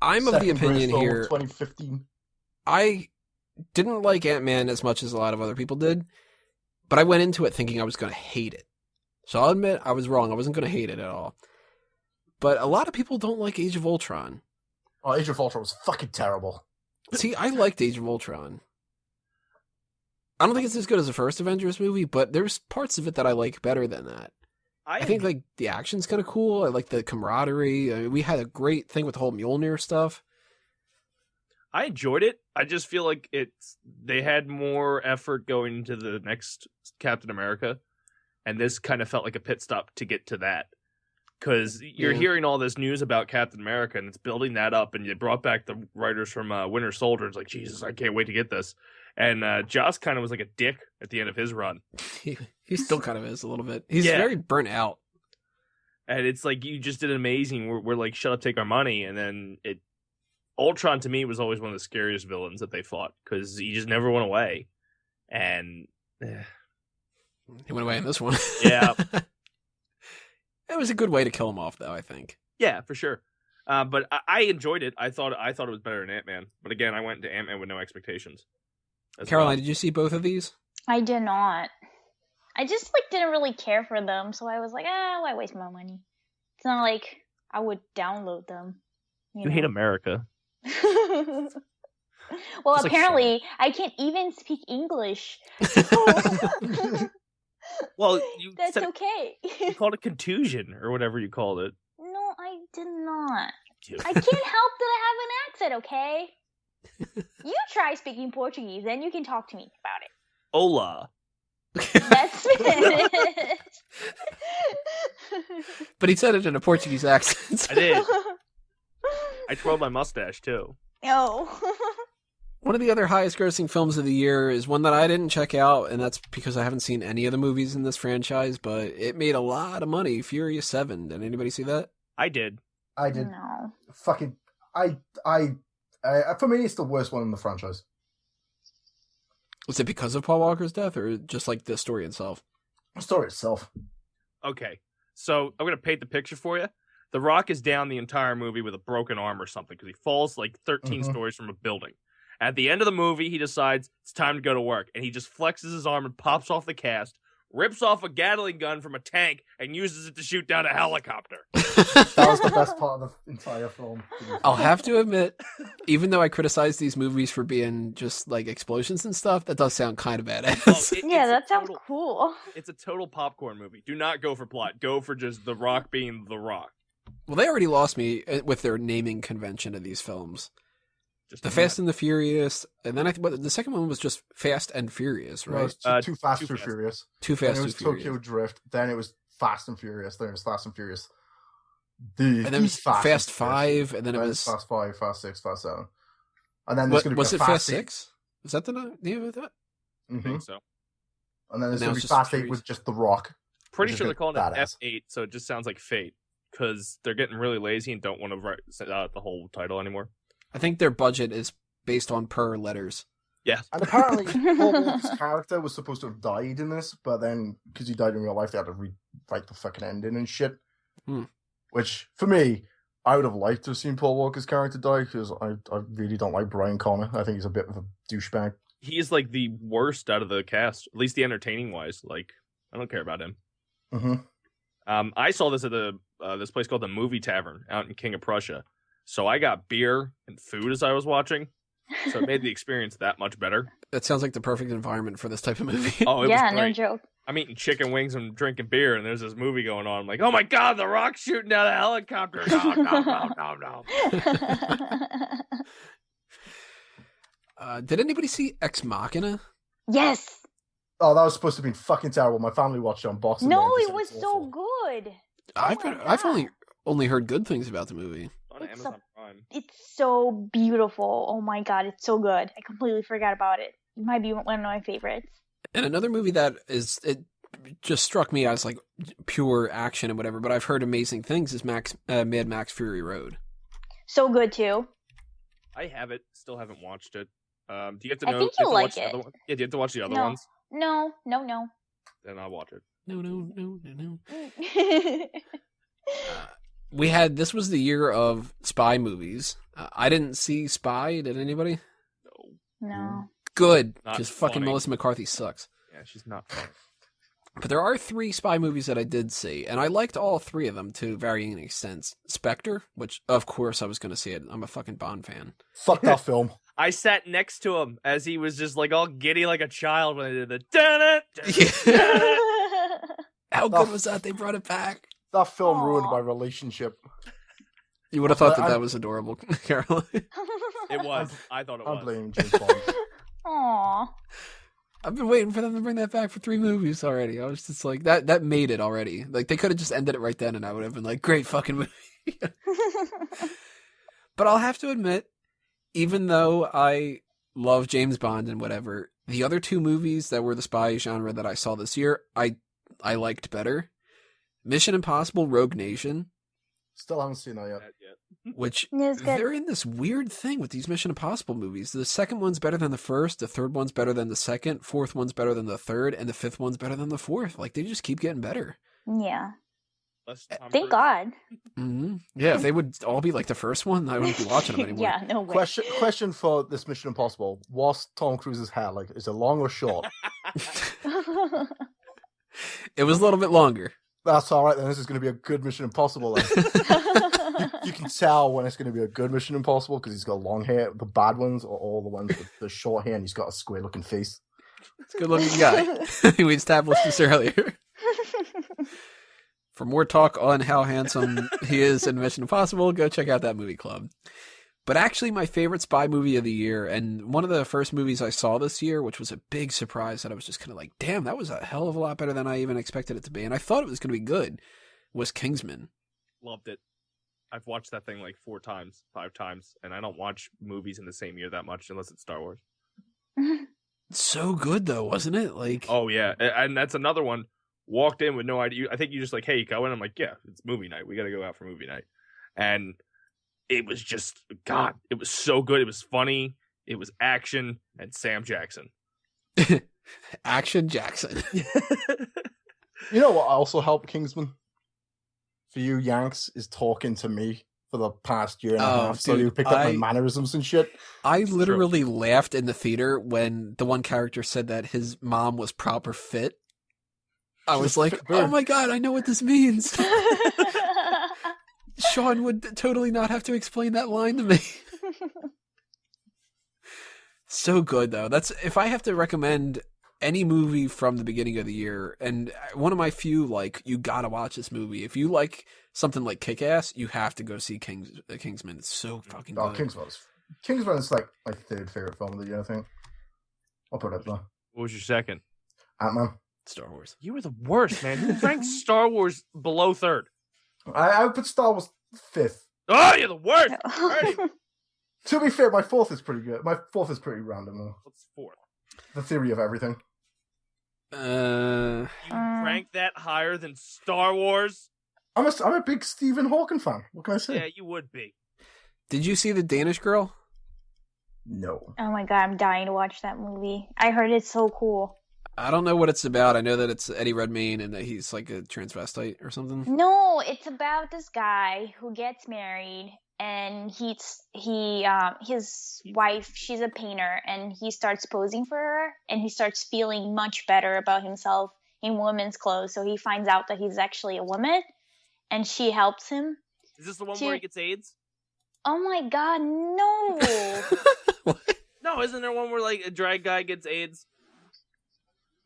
I'm of the opinion here, 2015. I didn't like Ant-Man as much as a lot of other people did, but I went into it thinking I was going to hate it. So I'll admit I was wrong. I wasn't going to hate it at all. But a lot of people don't like Age of Ultron. Oh, Age of Ultron was fucking terrible. See, I liked Age of Ultron. I don't think it's as good as the first Avengers movie, but there's parts of it that I like better than that. I think like the action's kind of cool. I like the camaraderie. I mean, we had a great thing with the whole Mjolnir stuff. I enjoyed it. I just feel like they had more effort going into the next Captain America, and this kind of felt like a pit stop to get to that. Because you're hearing all this news about Captain America, and it's building that up, and you brought back the writers from Winter Soldier. It's like, Jesus, I can't wait to get this. And Joss kind of was like a dick at the end of his run. He still kind of is a little bit. He's very burnt out. And it's like, you just did amazing. We're like, shut up, take our money. And then Ultron, to me, was always one of the scariest villains that they fought, because he just never went away. And he went away in this one. Yeah. It was a good way to kill him off, though, I think. Yeah, for sure. But I enjoyed it. I thought it was better than Ant-Man. But again, I went into Ant-Man with no expectations. Caroline, did you see both of these? I did not. I just didn't really care for them, so I was like, why waste my money? It's not like I would download them. You hate America. Well, Just apparently I can't even speak English. Well, That's okay. You called it contusion or whatever you called it. No, I did not. I can't help that I have an accent, okay? You try speaking Portuguese, then you can talk to me about it. Hola. That's it. But he said it in a Portuguese accent. I did. I twirled my mustache, too. No. One of the other highest grossing films of the year is one that I didn't check out, and that's because I haven't seen any of the movies in this franchise, but it made a lot of money. Furious 7. Did anybody see that? I did. I did. No. Fucking... for me, it's the worst one in the franchise. Was it because of Paul Walker's death, or just like the story itself? The story itself. Okay. So, I'm going to paint the picture for you. The Rock is down the entire movie with a broken arm or something, because he falls 13 stories from a building. At the end of the movie, he decides it's time to go to work, and he just flexes his arm and pops off the cast, rips off a Gatling gun from a tank, and uses it to shoot down a helicopter. That was the best part of the entire film. I'll have to admit, even though I criticize these movies for being just explosions and stuff, that does sound kind of badass. Yeah, that sounds cool. It's a total popcorn movie. Do not go for plot. Go for just The Rock being The Rock. Well, they already lost me with their naming convention of these films. Just the Fast and the Furious, and then the second one was just Fast and Furious, right? No, Too Fast, Too Furious. Too Fast, Then it was Too Furious. Tokyo Drift. Then it was Fast and Furious. Then it was Fast and Furious. And then it was Fast 5, and then it was Fast 5, Fast 6, Fast 7. And then there's going to be was it Fast 6? Is that the name of that? I think so. And then there's now going to it's be just Fast 8 Furious. with just The Rock. Pretty Which sure is they're calling badass. it F8, so it just sounds like Fate, because they're getting really lazy and don't want to write the whole title anymore. I think their budget is based on per letters. Yeah. And apparently, Paul Walker's character was supposed to have died in this, but then, because he died in real life, they had to rewrite the fucking ending and shit. Which, for me, I would have liked to have seen Paul Walker's character die, because I really don't like Brian Connor. I think he's a bit of a douchebag. He is, like, the worst out of the cast, at least the entertaining-wise. Like, I don't care about him. Mm-hmm. I saw this at this place called the Movie Tavern out in King of Prussia. So I got beer and food as I was watching. So it made the experience that much better. That sounds like the perfect environment for this type of movie. Oh, it yeah, was great. no joke. I'm eating chicken wings and drinking beer, and there's this movie going on. I'm like, oh my god, The Rock's shooting down a helicopter. No. Did anybody see Ex Machina? Yes. Oh, that was supposed to be fucking terrible. My family watched it on Boxing Day. No, and it said was it's so awful. good. I've only heard good things about the movie. On It's Amazon Prime. It's so beautiful. Oh my god, it's so good. I completely forgot about it. It might be one of my favorites. And another movie that it just struck me as like pure action and whatever, but I've heard amazing things is Mad Max Fury Road. So good too. I have it. Still haven't watched it. Do you have to I know? think do you you'll have to watch like the it. other one? Yeah, do you have to watch the other No. ones? No. Then I'll watch it. No. This was the year of spy movies. I didn't see Spy. Did anybody? No. Good, Not because fucking funny. Melissa McCarthy sucks. Yeah, she's not fun. But there are 3 spy movies that I did see, and I liked all 3 of them to varying extents. Spectre, which of course I was going to see it. I'm a fucking Bond fan. Fuck that film. I sat next to him as he was just like all giddy like a child when they did the dun How good was that? They brought it back. That film Aw. ruined my relationship. You would have thought that was adorable, Caroline. It was. I thought it I'm was. blaming James Bond. Aw. I've been waiting for them to bring that back for 3 movies already. I was just like, that made it already. Like, they could have just ended it right then, and I would have been like, great fucking movie. But I'll have to admit, even though I love James Bond and whatever, the other 2 movies that were the spy genre that I saw this year, I liked better. Mission Impossible Rogue Nation, Still haven't seen that yet. Not yet. which It was good. they're in this weird thing with these Mission Impossible movies. The second one's better than the first, the third one's better than the second, fourth one's better than the third, and the fifth one's better than the fourth. Like, they just keep getting better. Yeah. Less Tom Thank Cruise. God. Mm-hmm. Yeah, if they would all be like the first one, I wouldn't be watching them anymore. Yeah, no way. Question for this Mission Impossible. What's Tom Cruise's hair like? Is it long or short? It was a little bit longer. That's alright then. This is going to be a good Mission Impossible then. You can tell when it's going to be a good Mission Impossible because he's got long hair. The bad ones are all the ones with the short hair and he's got a square looking face. It's a good looking guy. We established this earlier. For more talk on how handsome he is in Mission Impossible, go check out that movie club. But actually, my favorite spy movie of the year, and one of the first movies I saw this year, which was a big surprise that I was just kind of like, damn, that was a hell of a lot better than I even expected it to be. And I thought it was going to be good, was Kingsman. Loved it. I've watched that thing like 4 times, 5 times, and I don't watch movies in the same year that much unless it's Star Wars. So good, though, wasn't it? Like, Oh, yeah. And that's another one. Walked in with no idea. I think you just like, hey, you going? I'm like, yeah, it's movie night. We got to go out for movie night. And it was just, God, it was so good. It was funny. It was action and Sam Jackson. Action Jackson. You know what also helped Kingsman? For you Yanks is talking to me for the past year and a half. So dude, you picked up my mannerisms and shit. I literally laughed in the theater when the one character said that his mom was proper fit. I was like, oh my God, I know what this means. Sean would totally not have to explain that line to me. So good, though. That's if I have to recommend any movie from the beginning of the year, and one of my few, like, you gotta watch this movie. If you like something like Kick-Ass, you have to go see Kingsman. It's so fucking Oh, good. Kingsman's like my third favorite film of the year, I think. I'll put it up there. What was your second? Ant-Man. Star Wars. You were the worst, man. Who ranked Star Wars below 3rd? I would put Star Wars 5th. Oh, you're the worst. Alrighty. To be fair, my 4th is pretty good. My 4th is pretty random, though. What's 4th? The Theory of Everything. You rank that higher than Star Wars? I'm a big Stephen Hawking fan. What can I say? Yeah, you would be. Did you see The Danish Girl? No. Oh my god, I'm dying to watch that movie. I heard it's so cool. I don't know what it's about. I know that it's Eddie Redmayne and that he's like a transvestite or something. No, it's about this guy who gets married, and his wife, she's a painter, and he starts posing for her, and he starts feeling much better about himself in women's clothes. So he finds out that he's actually a woman, and she helps him. Is this the one where he gets AIDS? Oh my god, no! No, isn't there one where like a drag guy gets AIDS?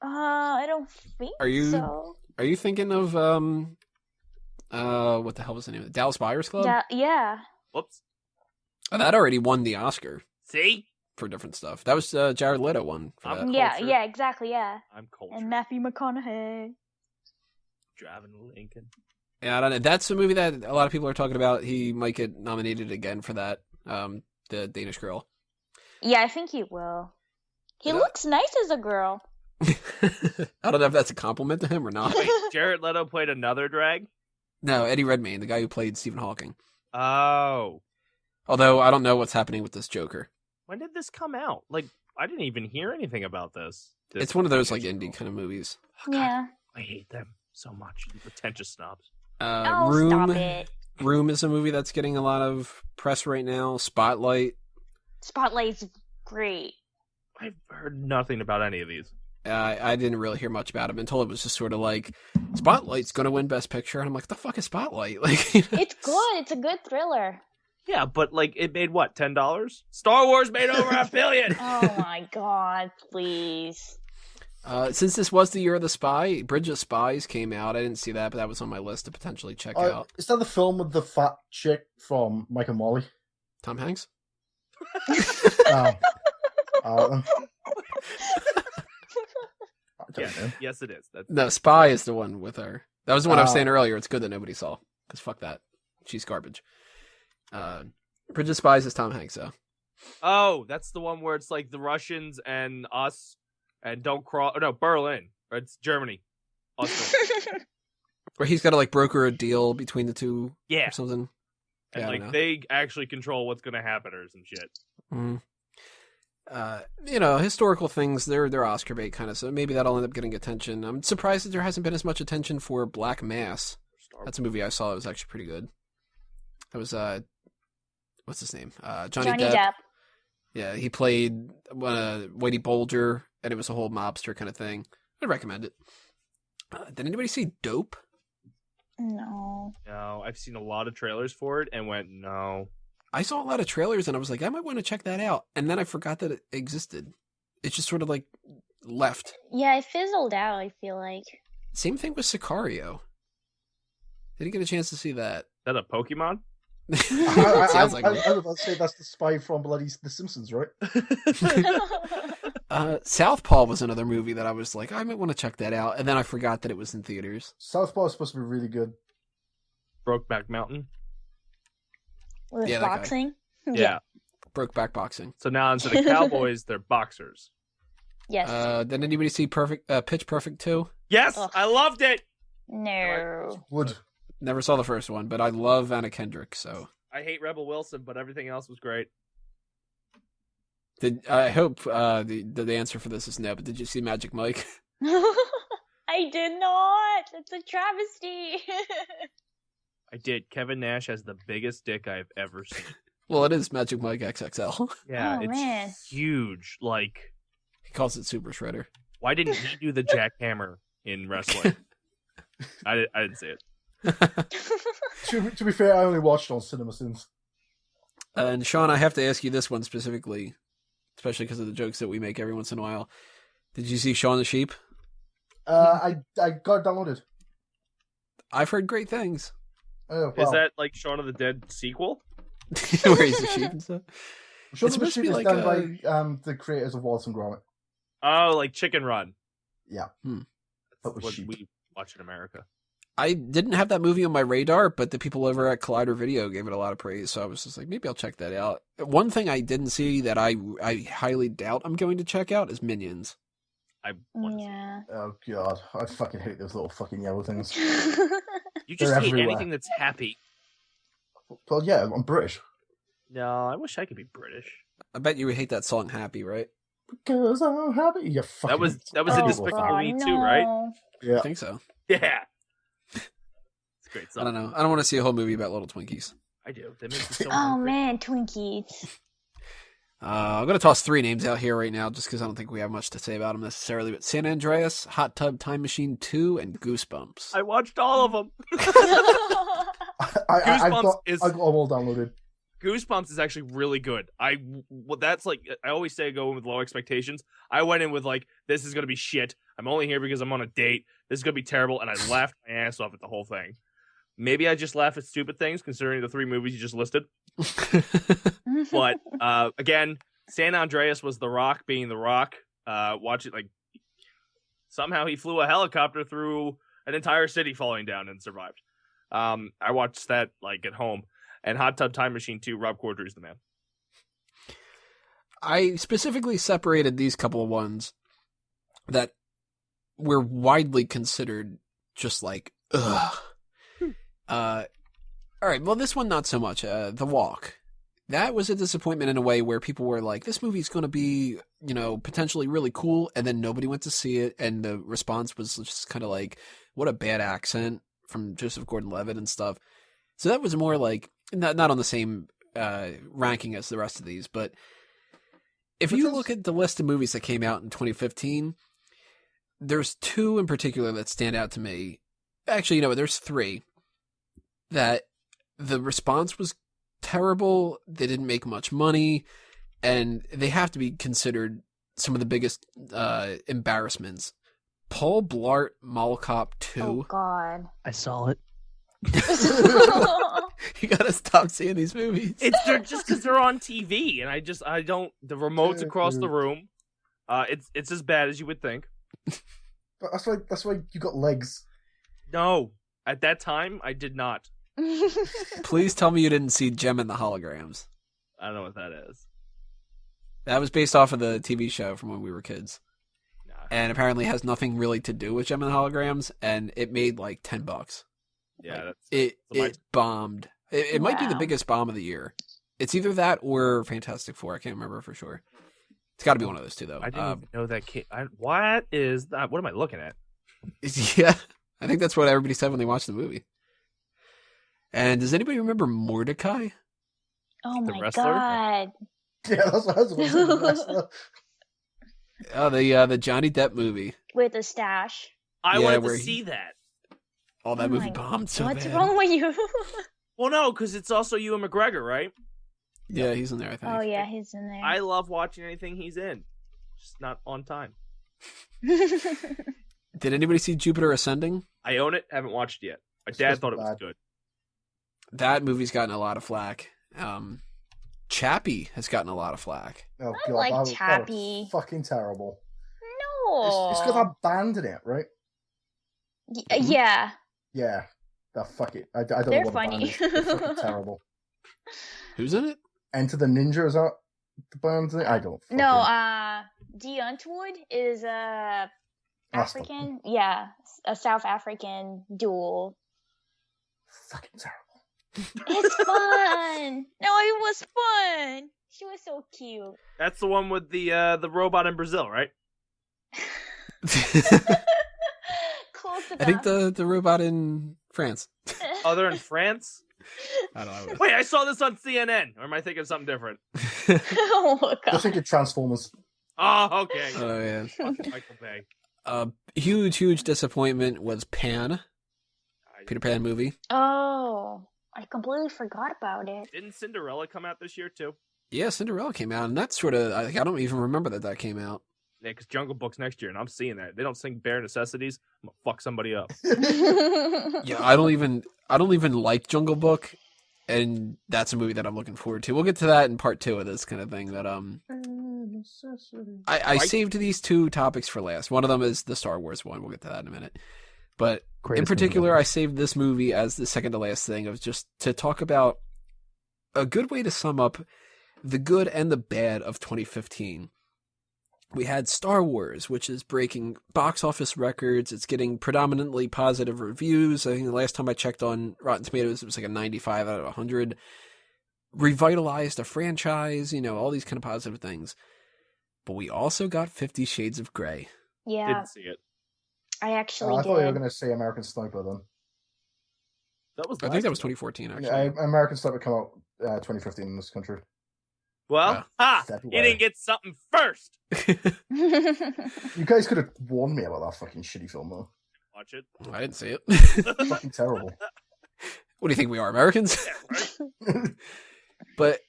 I don't think so. Are you thinking of what the hell was the name of it? Dallas Buyers Club? Yeah. Whoops. Oh, that already won the Oscar. See? For different stuff. That was Jared Leto won for that. Yeah, exactly, yeah. I'm cultured. And Matthew McConaughey. Driving Lincoln. Yeah, I don't know. That's a movie that a lot of people are talking about. He might get nominated again for that. The Danish Girl. Yeah, I think he will. He looks nice as a girl. I don't know if that's a compliment to him or not. Wait, Jared Leto played another drag? No, Eddie Redmayne, the guy who played Stephen Hawking. Oh. Although I don't know what's happening with this Joker. When did this come out? Like, I didn't even hear anything about this. It's one of those like indie kind of movies. Oh, God, yeah. I hate them so much. You pretentious snobs. Room. Stop it. Room is a movie that's getting a lot of press right now. Spotlight's great. I've heard nothing about any of these. I didn't really hear much about him until it was just sort of like, Spotlight's going to win Best Picture. And I'm like, the fuck is Spotlight? Like, you know? It's good. It's a good thriller. Yeah, but like, it made what, $10? Star Wars made over $1 billion! Oh my god, please. Since this was the year of the spy, Bridge of Spies came out. I didn't see that, but that was on my list to potentially check out. Is that the film with the fat chick from Mike and Molly? Tom Hanks? Yes, it is. No, Spy is the one with her. That was the one I was saying earlier. It's good that nobody saw. Because fuck that. She's garbage. Bridge of Spies is Tom Hanks, though. Oh, that's the one where it's like the Russians and us and don't crawl. Oh, no, Berlin. Or it's Germany. Where he's got to like broker a deal between the two or something. And like they actually control what's going to happen or some shit. Mm. Historical things, they're Oscar bait kind of, so maybe that'll end up getting attention. I'm surprised that there hasn't been as much attention for Black Mass. That's a movie I saw that was actually pretty good. That was, what's his name? Johnny Depp. Yeah, he played Whitey Bulger, and it was a whole mobster kind of thing. I'd recommend it. Did anybody see Dope? No. No, I've seen a lot of trailers for it and went, no. I saw a lot of trailers and I was like, I might want to check that out. And then I forgot that it existed. It just sort of like left. Yeah, it fizzled out, I feel like. Same thing with Sicario. Didn't get a chance to see that. Is that a Pokemon? I was about to say that's the spy from bloody The Simpsons, right? Southpaw was another movie that I was like, I might want to check that out. And then I forgot that it was in theaters. Southpaw is supposed to be really good. Brokeback Mountain? With boxing? Yeah. Brokeback Boxing. So now instead of cowboys, they're boxers. Yes. Did anybody see Pitch Perfect 2? Yes! Ugh. I loved it! No. Would. Never saw the first one, but I love Anna Kendrick, so. I hate Rebel Wilson, but everything else was great. I hope the answer for this is no, but did you see Magic Mike? I did not. It's a travesty. I did. Kevin Nash has the biggest dick I've ever seen. Well, it is Magic Mike XXL. Yeah, it's huge. Like, he calls it Super Shredder. Why didn't he do the jackhammer in wrestling? I didn't see it. To be fair, I only watched on CinemaSins. And Sean, I have to ask you this one specifically, especially because of the jokes that we make every once in a while. Did you see Shaun the Sheep? I got it downloaded. I've heard great things. Oh, well. Is that like Shaun of the Dead sequel? Where he's a sheep and stuff? Shaun of the Sheep is like done by the creators of Wallace and Gromit. Oh, like Chicken Run. Yeah. That's what we watch in America. I didn't have that movie on my radar, but the people over at Collider Video gave it a lot of praise, so I was just like, maybe I'll check that out. One thing I didn't see that I highly doubt I'm going to check out is Minions. Yeah. Oh, God. I fucking hate those little fucking yellow things. You just hate anything that's happy. Well, yeah, I'm British. No, I wish I could be British. I bet you would hate that song "Happy," right? Because I'm happy. You fucking. That was in Despicable Me too, right? Yeah. I think so. Yeah. It's a great song. I don't know. I don't want to see a whole movie about little Twinkies. I do. They make me so Oh hungry. man, Twinkies. I'm going to toss 3 names out here right now just because I don't think we have much to say about them necessarily. But San Andreas, Hot Tub Time Machine 2, and Goosebumps. I watched all of them. I Goosebumps got is- them all downloaded. Goosebumps is actually really good. That's like, I always say go in with low expectations. I went in with like, this is going to be shit. I'm only here because I'm on a date. This is going to be terrible. And I laughed my ass off at the whole thing. Maybe I just laugh at stupid things considering the 3 movies you just listed. But again, San Andreas was The Rock being The Rock. Watch it, like, somehow he flew a helicopter through an entire city falling down and survived. I watched that like at home. And Hot Tub Time Machine 2, Rob Corddry's the man. I specifically separated these couple of ones that were widely considered just like, ugh. All right, well, this one not so much. The Walk. That was a disappointment in a way where people were like, this movie's going to be, potentially really cool, and then nobody went to see it, and the response was just kind of like, what a bad accent from Joseph Gordon-Levitt and stuff. So that was more like, not on the same ranking as the rest of these, but if you look at the list of movies that came out in 2015, there's 2 in particular that stand out to me. Actually, there's 3 that the response was terrible. They didn't make much money, and they have to be considered some of the biggest embarrassments. Paul Blart Mall Cop 2. Oh God. I saw it. You gotta stop seeing these movies. They're just because they're on TV, and I don't. The remote's across the room. It's as bad as you would think. But that's why you got legs. No, at that time I did not. Please tell me you didn't see Gem and the Holograms. I don't know what that is. That was based off of the TV show from when we were kids. Nah. And apparently has nothing really to do with Gem and the Holograms, and it made like $10. Yeah, It bombed. It might be the biggest bomb of the year. It's either that or Fantastic Four. I can't remember for sure. It's got to be one of those 2, though. I didn't even know that. What is that? What am I looking at? Yeah, I think that's what everybody said when they watched the movie. And does anybody remember Mordecai? Oh The my wrestler? God. Yeah, that's what I was going to say. Oh, the Johnny Depp movie. With a stash. I Yeah, wanted where to he- see that. Oh, that Oh movie my- bombed so What's bad. wrong with you? Well, no, because it's also Ewan McGregor, right? Yeah, he's in there, I think. Oh yeah, he's in there. I love watching anything he's in. Just not on time. Did anybody see Jupiter Ascending? I own it. Haven't watched it yet. My It's dad just thought it was bad. good. That movie's gotten a lot of flack. Chappie has gotten a lot of flack. Oh, I God, like that was Chappie. fucking terrible. No. It's got that band in it, right? Yeah. Yeah. Fuck it. I don't They're know what the band funny. is. They're fucking terrible. Who's in it? Enter the Ninja, is that the band's name? I don't. No, fucking- Dee Untwood is a That's the- African. Yeah, a South African duel. Fucking terrible. It's fun. No, it was fun. She was so cute. That's the one with the robot in Brazil, right? Close enough. I think the robot in France. Oh, they're in France? I don't know. Wait, I saw this on CNN. Or am I thinking of something different? Oh I God. think it Transformers. Oh, okay. Oh yeah. Fucking Michael Bay. Huge disappointment was Pan, Peter Pan movie. Oh, I completely forgot about it. Didn't Cinderella come out this year, too? Yeah, Cinderella came out, and that's sort of I don't even remember that came out. Yeah, because Jungle Book's next year, and I'm seeing that. They don't sing Bare Necessities. I'm gonna fuck somebody up. Yeah, I don't even like Jungle Book, and that's a movie that I'm looking forward to. We'll get to that in part 2 of this kind of thing. But I saved these 2 topics for last. One of them is the Star Wars one. We'll get to that in a minute. But in particular, I saved this movie as the second to last thing of just to talk about a good way to sum up the good and the bad of 2015. We had Star Wars, which is breaking box office records. It's getting predominantly positive reviews. I think the last time I checked on Rotten Tomatoes, it was like a 95 out of 100. revitalized a franchise, all these kind of positive things. But we also got 50 Shades of Grey. Yeah. Didn't see it. I actually I did. thought you were going to say American Sniper then. I think that was 2014, actually. American Sniper came out 2015 in this country. Well, you didn't get something first. You guys could have warned me about that fucking shitty film, though. Watch it. I didn't see it. Fucking terrible. What do you think we are, Americans? Yeah, right? But,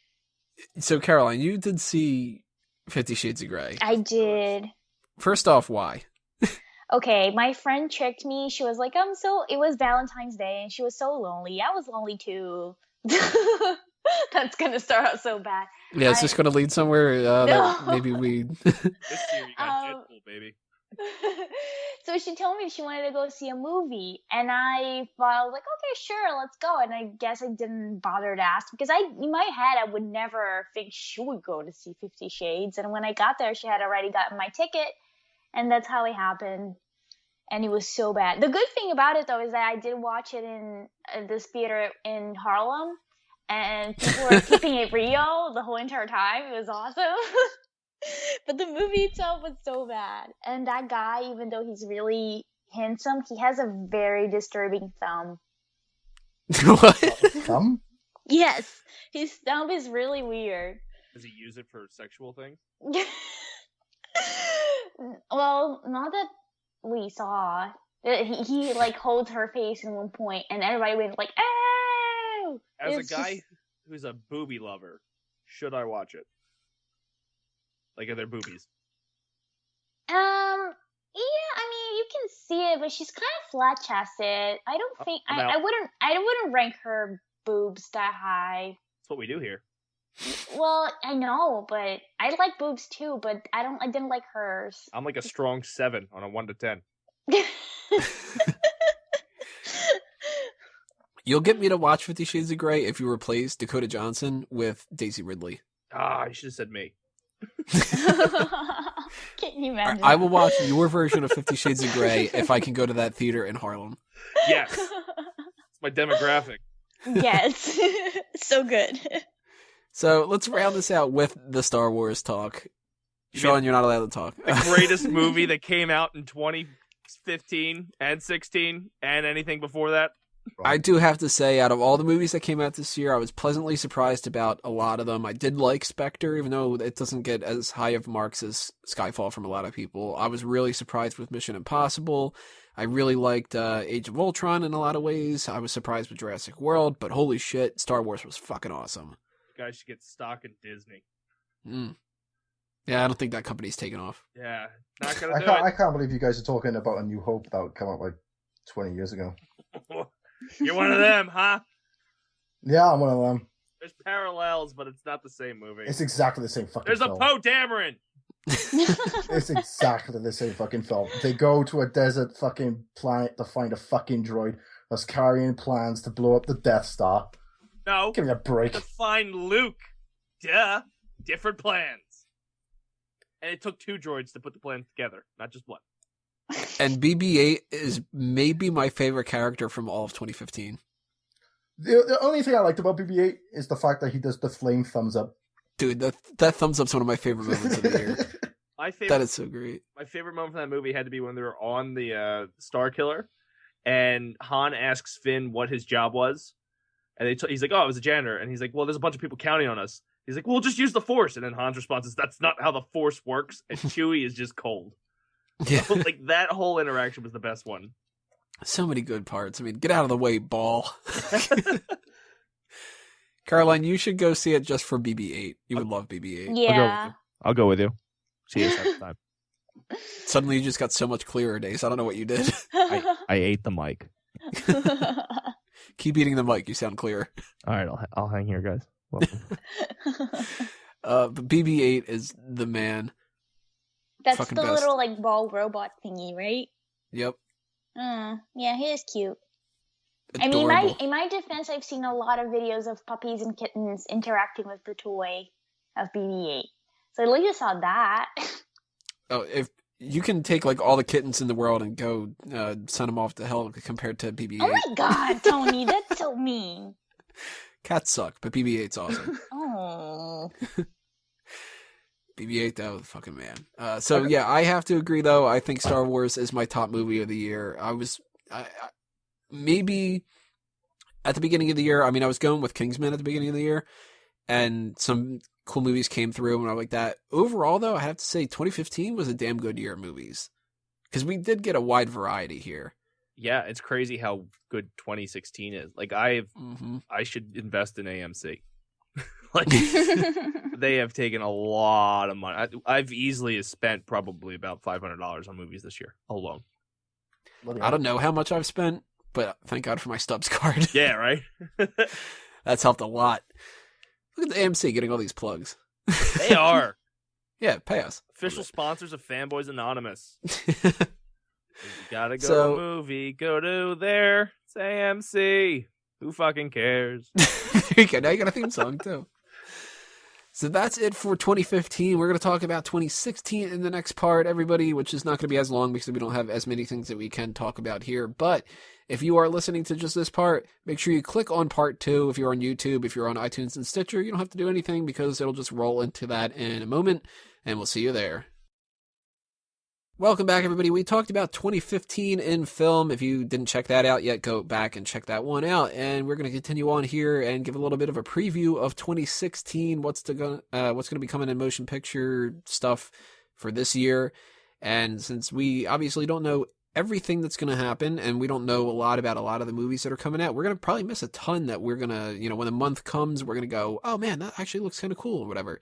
so Caroline, you did see 50 Shades of Grey. I did. First off, why? Okay, my friend tricked me. She was like, it was Valentine's Day and she was so lonely. I was lonely too. That's going to start out so bad. Yeah, it's just going to lead somewhere. That maybe we... This year you got Deadpool, baby. So she told me she wanted to go see a movie, and I thought, like, okay, sure, let's go. And I guess I didn't bother to ask because in my head I would never think she would go to see 50 Shades. And when I got there, she had already gotten my ticket, and that's how it happened. And it was so bad. The good thing about it though is that I did watch it in this theater in Harlem, and people were keeping it real the whole entire time. It was awesome. But the movie itself was so bad. And that guy, even though he's really handsome, he has a very disturbing thumb. What? Thumb? Yes, his thumb is really weird. Does he use it for sexual things? Well, not that we saw. He like holds her face in one point, and everybody went like, "Oh!" As a guy who's a booby lover, should I watch it? Like, are there boobies? Yeah, I mean, you can see it, but she's kind of flat-chested. I don't think I wouldn't rank her boobs that high. That's what we do here. Well, I know, but I like boobs too, but I didn't like hers. I'm like a strong 7 on a 1 to 10. You'll get me to watch 50 Shades of Grey if you replace Dakota Johnson with Daisy Ridley. You should have said me. Can you imagine? I will watch your version of 50 Shades of Grey if I can go to that theater in Harlem. Yes. It's my demographic. Yes. So good. So let's round this out with the Star Wars talk. Sean, you're not allowed to talk. The greatest movie that came out in 2015 and 16 and anything before that. I do have to say, out of all the movies that came out this year, I was pleasantly surprised about a lot of them. I did like Spectre, even though it doesn't get as high of marks as Skyfall from a lot of people. I was really surprised with Mission Impossible. I really liked Age of Ultron in a lot of ways. I was surprised with Jurassic World, but holy shit, Star Wars was fucking awesome. You guys should get stock in Disney. Yeah, I don't think that company's taken off. Yeah, not gonna do it. I can't believe you guys are talking about A New Hope that would come out like 20 years ago. You're one of them, huh? Yeah, I'm one of them. There's parallels, but it's not the same movie. It's exactly the same fucking There's film. a Poe Dameron! It's exactly the same fucking film. They go to a desert fucking planet to find a fucking droid that's carrying plans to blow up the Death Star. No. Give me a break. To find Luke. Duh. Different plans. And it took 2 droids to put the plans together, not just one. And BB-8 is maybe my favorite character from all of 2015. The only thing I liked about BB-8 is the fact that he does the flame thumbs up. Dude, that thumbs up's one of my favorite moments of the year. That is so great. My favorite moment from that movie had to be when they were on the Star Killer, and Han asks Finn what his job was, and he's like, "Oh, I was a janitor," and he's like, "Well, there's a bunch of people counting on us." He's like, "Well, just use the Force," and then Han's response is, "That's not how the Force works," and Chewie is just cold. Yeah. So, like, that whole interaction was the best one. So many good parts. I mean, get out of the way, ball. Caroline, you should go see it just for BB-8. You would love BB-8. Yeah. I'll go with you. See you next time. Suddenly you just got so much clearer, Days. I don't know what you did. I ate the mic. Keep eating the mic. You sound clearer. All right, I'll hang here, guys. Welcome. But BB-8 is the man. That's Fucking the best. little like ball robot thingy, right? Yep. Yeah, he is cute. Adorable. I mean, in my defense, I've seen a lot of videos of puppies and kittens interacting with the toy of BB-8. So at least I saw that. Oh, if you can take like all the kittens in the world and go send them off to hell compared to BB-8. Oh my god, Tony, that's so mean. Cats suck, but BB-8's awesome. Oh. BB-8 though, fucking man. So yeah, I have to agree though. I think Star Wars is my top movie of the year. Maybe at the beginning of the year. I mean, I was going with Kingsman at the beginning of the year, and some cool movies came through, and I like that. Overall, though, I have to say 2015 was a damn good year of movies because we did get a wide variety here. Yeah, it's crazy how good 2016 is. Like I should invest in AMC. Like they have taken a lot of money. I've easily spent probably about $500 on movies this year alone. I don't know how much I've spent, but thank God for my Stubbs card. Yeah, right. That's helped a lot. Look at the AMC getting all these plugs. They are. Yeah, pay us. Official sponsors of Fanboys Anonymous. You gotta go to a movie, go to there. It's AMC. Who fucking cares? There you go. Now you got a theme song, too. So that's it for 2015. We're going to talk about 2016 in the next part, everybody, which is not going to be as long because we don't have as many things that we can talk about here. But if you are listening to just this part, make sure you click on part 2. If you're on YouTube, if you're on iTunes and Stitcher, you don't have to do anything because it'll just roll into that in a moment, and we'll see you there. Welcome back, everybody. We talked about 2015 in film. If you didn't check that out yet, go back and check that one out. And we're going to continue on here and give a little bit of a preview of 2016, what's going to be coming in motion picture stuff for this year. And since we obviously don't know everything that's going to happen, and we don't know a lot about a lot of the movies that are coming out, we're going to probably miss a ton that we're going to, when the month comes, we're going to go, oh man, that actually looks kind of cool or whatever.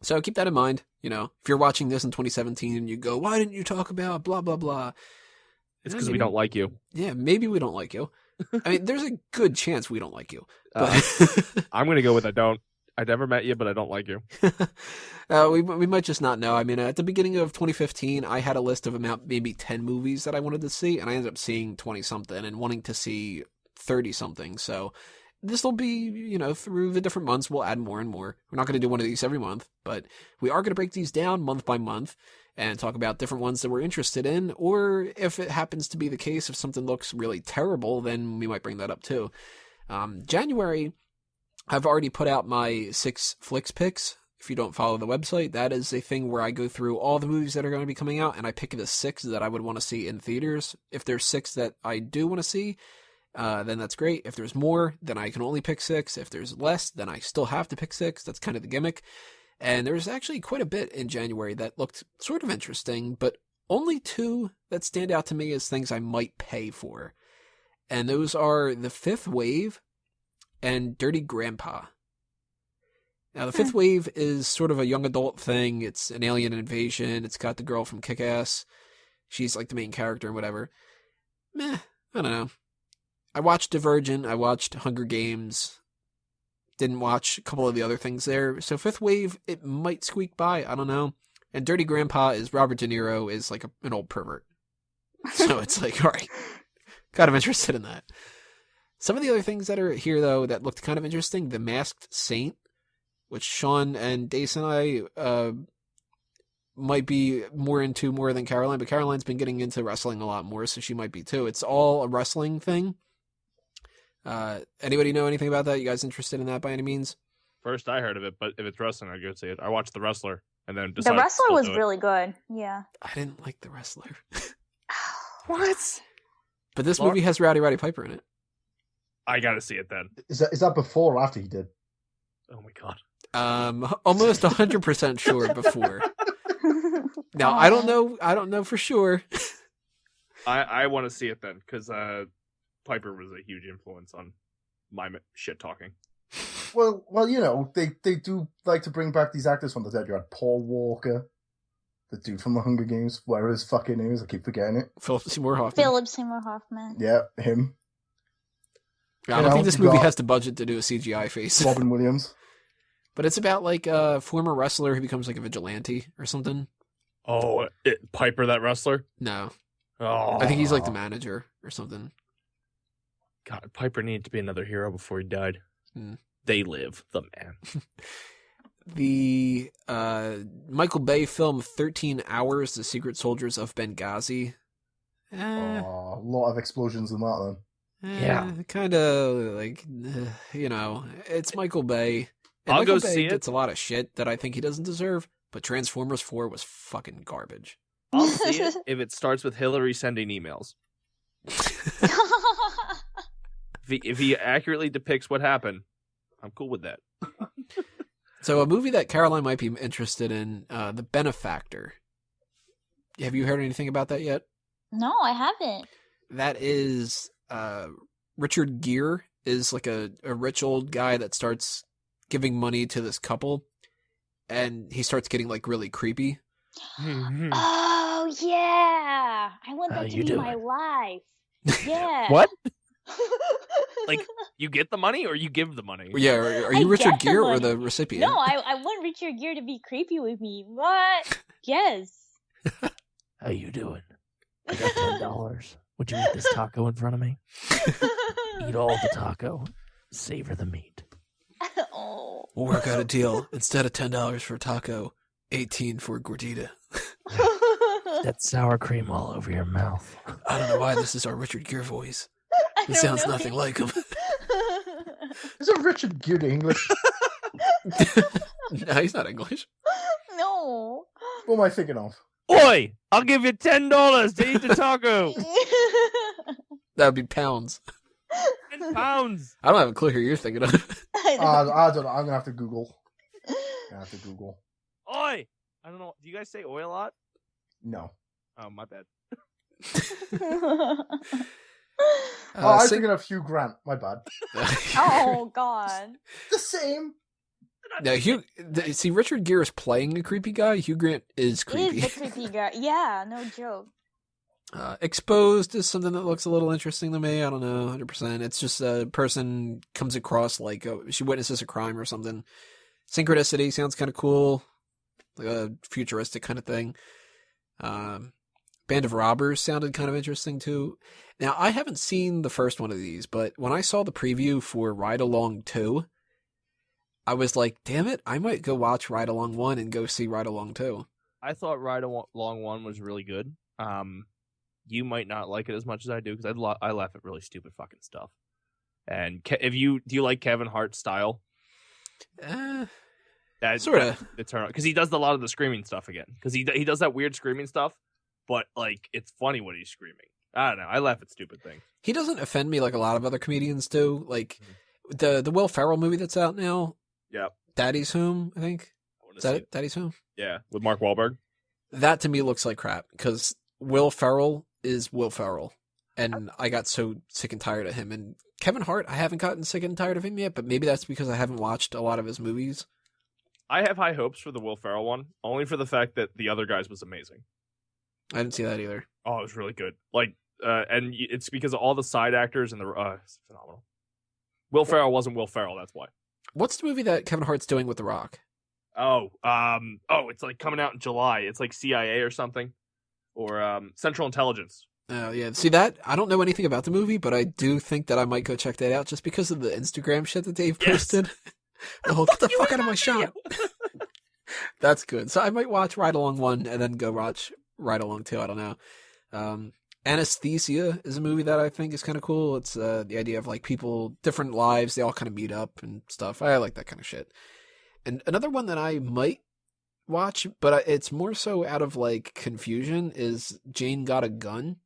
So keep that in mind. If you're watching this in 2017 and you go, why didn't you talk about blah, blah, blah? It's because we don't like you. Yeah, maybe we don't like you. I mean, there's a good chance we don't like you. But I'm going to go with I don't. I never met you, but I don't like you. We might just not know. I mean, at the beginning of 2015, I had a list of about maybe 10 movies that I wanted to see, and I ended up seeing 20-something and wanting to see 30-something. So this will be, through the different months, we'll add more and more. We're not going to do one of these every month, but we are going to break these down month by month and talk about different ones that we're interested in. Or if it happens to be the case, if something looks really terrible, then we might bring that up too. January, I've already put out my 6 flicks picks. If you don't follow the website, that is a thing where I go through all the movies that are going to be coming out and I pick the 6 that I would want to see in theaters. If there's 6 that I do want to see, then that's great. If there's more, then I can only pick 6. If there's less, then I still have to pick 6. That's kind of the gimmick. And there's actually quite a bit in January that looked sort of interesting, but only 2 that stand out to me as things I might pay for. And those are The Fifth Wave and Dirty Grandpa. Now, The Fifth Wave is sort of a young adult thing. It's an alien invasion. It's got the girl from Kick-Ass. She's like the main character and whatever. I don't know. I watched Divergent, I watched Hunger Games, didn't watch a couple of the other things there. So Fifth Wave, it might squeak by, I don't know. And Dirty Grandpa is Robert De Niro is like an old pervert. So it's like, all right, kind of interested in that. Some of the other things that are here, though, that looked kind of interesting, The Masked Saint, which Sean and Dace and I might be more into more than Caroline, but Caroline's been getting into wrestling a lot more, so she might be too. It's all a wrestling thing. Anybody know anything about that? You guys interested in that by any means? First I heard of it, but if it's wrestling, I'd go see it. I watched The Wrestler and then decided The Wrestler was really good. Yeah. I didn't like The Wrestler. What? But this movie has Rowdy Piper in it. I gotta see it then. Is that before or after he did? Oh my god. Almost 100% sure before. Now I don't know for sure. I want to see it then because Piper was a huge influence on my shit talking. Well, they do like to bring back these actors from the dead. You had Paul Walker, the dude from the Hunger Games, whatever his fucking name is, I keep forgetting it. Philip Seymour Hoffman. Yeah, him. I don't think this movie has the budget to do a CGI face. Robin Williams. But it's about like a former wrestler who becomes like a vigilante or something. Oh, Piper, that wrestler? No. Oh, I think he's like the manager or something. God, Piper needed to be another hero before he died. They live, the man. The Michael Bay film 13 Hours, The Secret Soldiers of Benghazi. A lot of explosions in that then. Yeah. Kind of like, it's Michael Bay. And I'll Michael go Bay see it. gets a lot of shit that I think he doesn't deserve, but Transformers 4 was fucking garbage. I'll see it if it starts with Hillary sending emails. If he accurately depicts what happened, I'm cool with that. So a movie that Caroline might be interested in, The Benefactor. Have you heard anything about that yet? No, I haven't. That is Richard Gere is like a rich old guy that starts giving money to this couple, and he starts getting like really creepy. Oh yeah, I want that to be my life. Yeah. What? Like, you get the money or you give the money? Yeah, are you Richard Gere or the recipient? No, I want Richard Gere to be creepy with me. What? Yes. How you doing? I got $10. Would you eat this taco in front of me? Eat all the taco. Savor the meat. Oh. We'll work out a deal. Instead of $10 for a taco, $18 for a gordita. That sour cream all over your mouth. I don't know why this is our Richard Gere voice. It sounds nothing like him. Is it Richard Gere English? No, he's not English. No. What am I thinking of? Oi! I'll give you $10 to eat the taco. That would be pounds. 10 pounds. I don't have a clue who you're thinking of. I don't know. I'm gonna have to Google. Oi! I don't know. Do you guys say oi a lot? No. Oh, my bad. I was thinking of Hugh Grant. My bad. Oh God. The same. No, see, Richard Gere is playing a creepy guy. Hugh Grant is creepy. He's the creepy guy. Yeah, no joke. Exposed is something that looks a little interesting to me. I don't know, 100%. It's just a person comes across like she witnesses a crime or something. Synchronicity sounds kind of cool, like a futuristic kind of thing. Band of Robbers sounded kind of interesting too. Now, I haven't seen the first one of these, but when I saw the preview for Ride Along 2, I was like, damn it, I might go watch Ride Along 1 and go see Ride Along 2. I thought Ride Along 1 was really good. You might not like it as much as I do, because I laugh at really stupid fucking stuff. And do you like Kevin Hart's style? Sort of. Because he does a lot of the screaming stuff again. Because he does that weird screaming stuff, but like it's funny when he's screaming. I don't know. I laugh at stupid things. He doesn't offend me like a lot of other comedians do. Like the Will Ferrell movie that's out now. Yeah. Daddy's Home, I think. Is that it? Daddy's Home? Yeah, with Mark Wahlberg. That to me looks like crap because Will Ferrell is Will Ferrell. And I got so sick and tired of him. And Kevin Hart, I haven't gotten sick and tired of him yet, but maybe that's because I haven't watched a lot of his movies. I have high hopes for the Will Ferrell one, only for the fact that the other guys was amazing. I didn't see that either. Oh, it was really good. Like, and it's because of all the side actors and it's phenomenal. Will Ferrell wasn't Will Ferrell, that's why. What's the movie that Kevin Hart's doing with The Rock? It's like coming out in July. It's like CIA or something, or Central Intelligence. Oh, yeah. See that? I don't know anything about the movie, but I do think that I might go check that out just because of the Instagram shit that Dave posted. Oh, get the fuck out of my shot. That's good. So I might watch Ride Along 1 and then go watch Ride Along 2. I don't know. Anesthesia is a movie that I think is kind of cool. It's the idea of like people, different lives, they all kind of meet up and stuff. I like that kind of shit. And another one that I might watch, but it's more so out of like confusion, is Jane Got a Gun.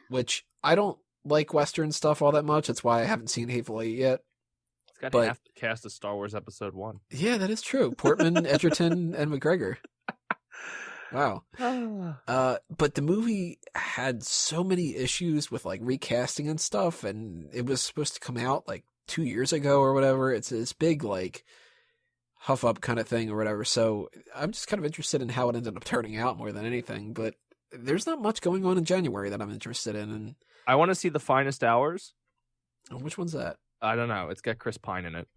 Which I don't like Western stuff all that much. That's why I haven't seen Hateful Eight yet. It's got half the cast of Star Wars Episode 1. Yeah, that is true. Portman, Edgerton, and McGregor. Wow. But the movie had so many issues with like recasting and stuff, and it was supposed to come out like 2 years ago or whatever. It's this big like huff up kind of thing or whatever. So I'm just kind of interested in how it ended up turning out more than anything. But there's not much going on in January that I'm interested in. And I want to see The Finest Hours. Which one's that? I don't know. It's got Chris Pine in it.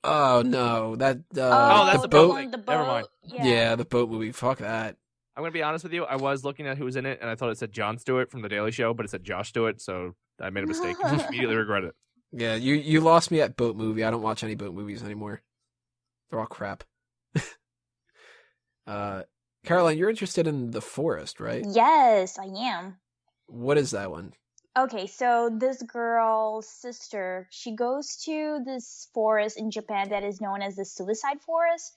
Oh no, that's the boat. Never mind. Yeah, the boat movie. Fuck that. I'm gonna be honest with you. I was looking at who was in it, and I thought it said Jon Stewart from The Daily Show, but it said Josh Stewart, so I made a mistake. Immediately regret it. Yeah, you lost me at boat movie. I don't watch any boat movies anymore. They're all crap. Caroline, you're interested in The Forest, right? Yes, I am. What is that one? Okay, so this girl's sister, she goes to this forest in Japan that is known as the suicide forest,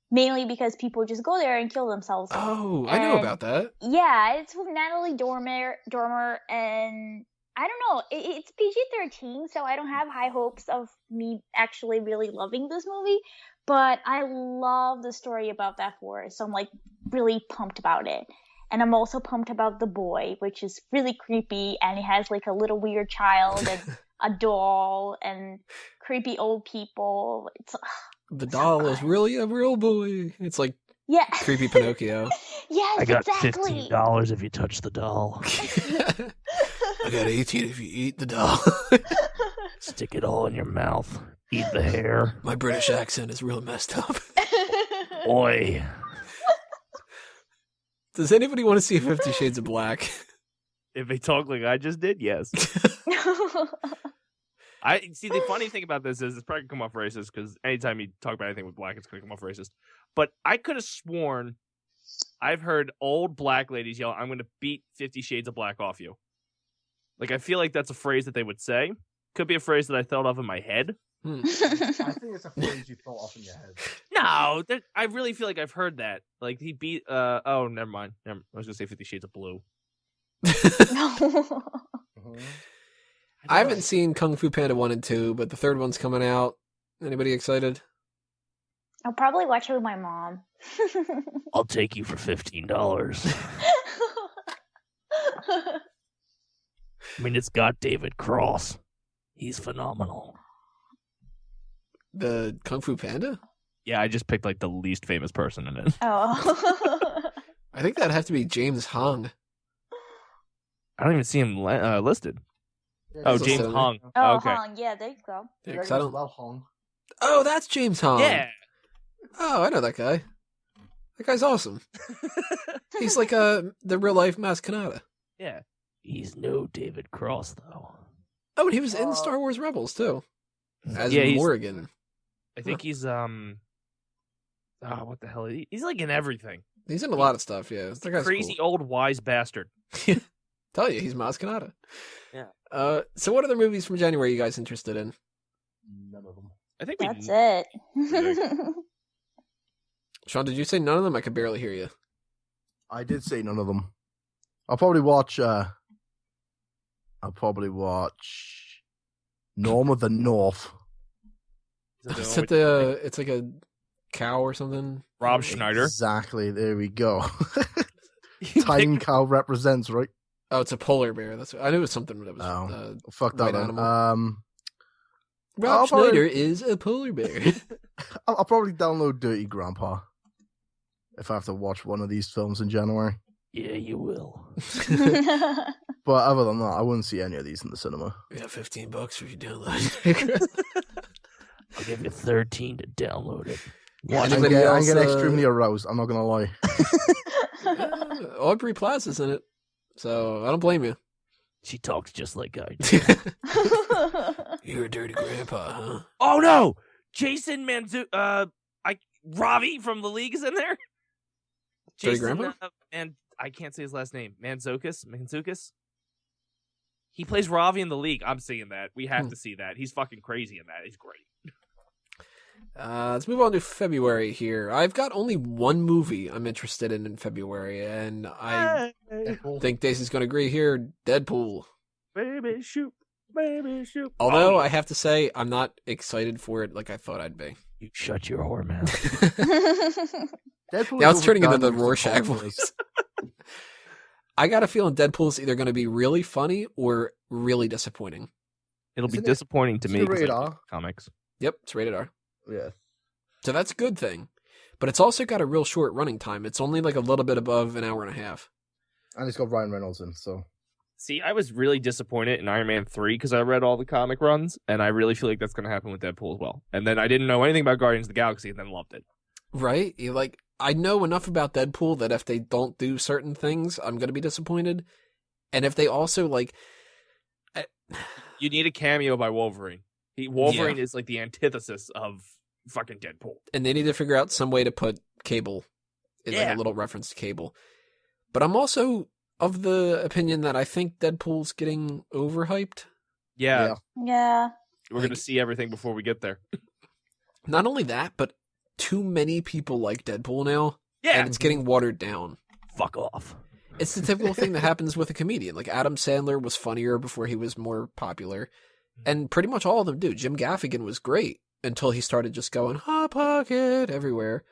mainly because people just go there and kill themselves. Oh, I know about that. Yeah, it's with Natalie Dormer, and I don't know, it's PG-13, so I don't have high hopes of me actually really loving this movie, but I love the story about that forest, so I'm like really pumped about it. And I'm also pumped about The Boy, which is really creepy, and it has like a little weird child and a doll and creepy old people. It's the doll is really a real boy. It's like creepy Pinocchio. Yes, I got exactly. $15 if you touch the doll. I got 18 if you eat the doll. Stick it all in your mouth. Eat the hair. My British accent is real messed up. Oi. Does anybody want to see 50 Shades of Black? If they talk like I just did, yes. I see. The funny thing about this is it's probably gonna come off racist because anytime you talk about anything with black, it's gonna come off racist. But I could have sworn I've heard old black ladies yell, "I'm gonna beat 50 Shades of Black off you." Like I feel like that's a phrase that they would say. Could be a phrase that I thought of in my head. I think it's a phrase you thought off in your head. No, I really feel like I've heard that. Like he beat. Oh, never mind. I was gonna say 50 Shades of Blue. I haven't seen Kung Fu Panda 1 and 2, but the third one's coming out. Anybody excited? I'll probably watch it with my mom. I'll take you for $15. I mean, it's got David Cross. He's phenomenal. The Kung Fu Panda? Yeah, I just picked like the least famous person in it. Oh. I think that'd have to be James Hong. I don't even see him listed. Yeah, Oh, He's James listed. Hong. Oh, Okay. Hong. Yeah, there you go. Yeah, 'cause I don't... Well, Hong. Oh, that's James Hong. Yeah. Oh, I know that guy. That guy's awesome. He's like the real life Mascanata. Yeah. He's no David Cross, though. Oh, and he was in Star Wars Rebels too, as Yeah, he's- Morgan. I think he's what the hell? He's like in everything. He's in a lot of stuff. Yeah, that guy's Crazy cool. old wise bastard. Tell you, he's Mascanata. Yeah. So what other movies from January are you guys interested in? None of them. I think we. That's it. Sean, did you say none of them? I could barely hear you. I did say none of them. I'll probably watch. Norm of the North. Is it the? It's like a cow or something. Rob Schneider. Exactly. There we go. Time cow represents, right? Oh, it's a polar bear. That's I knew it was something that was. Oh, fuck that. white Then. animal. Rob I'll Schneider probably- is a polar bear. I'll probably download Dirty Grandpa if I have to watch one of these films in January. Yeah, you will. But other than that, I wouldn't see any of these in the cinema. We got $15 if you download. I'll give you 13 to download it. I'm Anybody getting else, extremely aroused. I'm not gonna lie. Aubrey Plaza's in it, so I don't blame you. She talks just like I do. You're a dirty grandpa, huh? Oh no, Jason Ravi from The League is in there. Dirty Grandpa? And I can't say his last name. Mantzoukas. He plays Ravi in The League. I'm seeing that. We have to see that. He's fucking crazy in that. He's great. Let's move on to February here. I've got only one movie I'm interested in February, and I think Daisy's going to agree here. Deadpool. Baby shoot. Although I have to say, I'm not excited for it like I thought I'd be. You shut your whore mouth. Deadpool Now is it's turning into the overdone with Rorschach performance. voice. I got a feeling Deadpool's either going to be really funny or really disappointing. It'll be Isn't it- disappointing to isn't me it 'cause I rated like R? comics. Yep, it's rated R. Yeah. So that's a good thing. But it's also got a real short running time. It's only like a little bit above an hour and a half. And it's got Ryan Reynolds in, so. See, I was really disappointed in Iron Man 3 because I read all the comic runs, and I really feel like that's going to happen with Deadpool as well. And then I didn't know anything about Guardians of the Galaxy and then loved it. Right? I know enough about Deadpool that if they don't do certain things, I'm going to be disappointed. And if they also, You need a cameo by Wolverine. Wolverine is like the antithesis of fucking Deadpool. And they need to figure out some way to put Cable in like a little reference to Cable. But I'm also of the opinion that I think Deadpool's getting overhyped. Yeah. Yeah. We're going to see everything before we get there. Not only that, but too many people like Deadpool now, and it's getting watered down. Fuck off. It's the typical thing that happens with a comedian. Like Adam Sandler was funnier before he was more popular, and pretty much all of them do. Jim Gaffigan was great until he started just going Hot Pocket everywhere.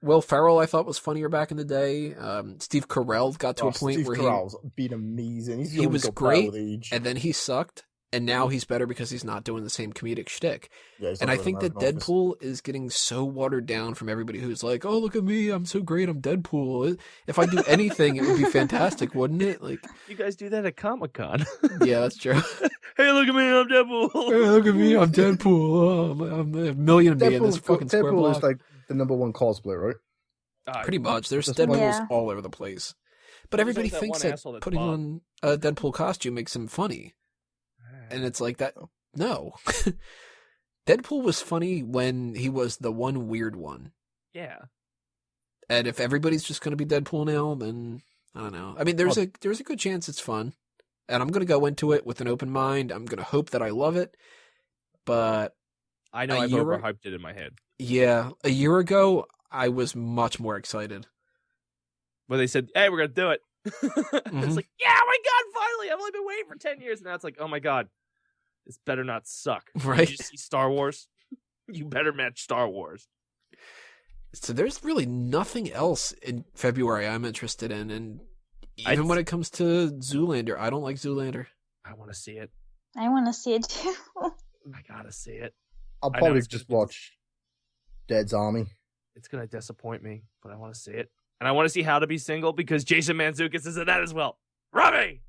Will Ferrell, I thought, was funnier back in the day. Steve Carell got to a point Steve where Carell's been amazing. he was great, and then he sucked, and now he's better because he's not doing the same comedic shtick. Yeah, and I think that Deadpool is getting so watered down from everybody who's like, "Oh, look at me, I'm so great, I'm Deadpool. If I do anything, it would be fantastic, wouldn't it?" Like, you guys do that at Comic-Con. Yeah, that's true. Hey, look at me, I'm Deadpool. Hey, look at me, I'm Deadpool. Oh, I'm a million of me in this fucking square Deadpool block. is like the #1 cosplay, right? Pretty much. There's Just Deadpools all over the place. But everybody that thinks one that asshole that's putting Bob. on a Deadpool costume makes him funny. And it's like that. No. Deadpool was funny when he was the one weird one. Yeah. And if everybody's just going to be Deadpool now, then I don't know. I mean, there's a good chance it's fun. And I'm going to go into it with an open mind. I'm going to hope that I love it. But I know I've overhyped it in my head. Yeah. A year ago, I was much more excited. Where they said, hey, we're going to do it. It's like, yeah, oh my God, finally. I've only been waiting for 10 years. And now it's like, oh my God, this better not suck. Right? Did you see Star Wars? You better match Star Wars. So there's really nothing else in February I'm interested in. And even when it comes to Zoolander, I don't like Zoolander. I want to see it. I want to see it too. I got to see it. I'll probably just watch Dead's Army. It's going to disappoint me, but I want to see it. And I want to see How to Be Single because Jason Mantzoukas is in that as well. Robbie!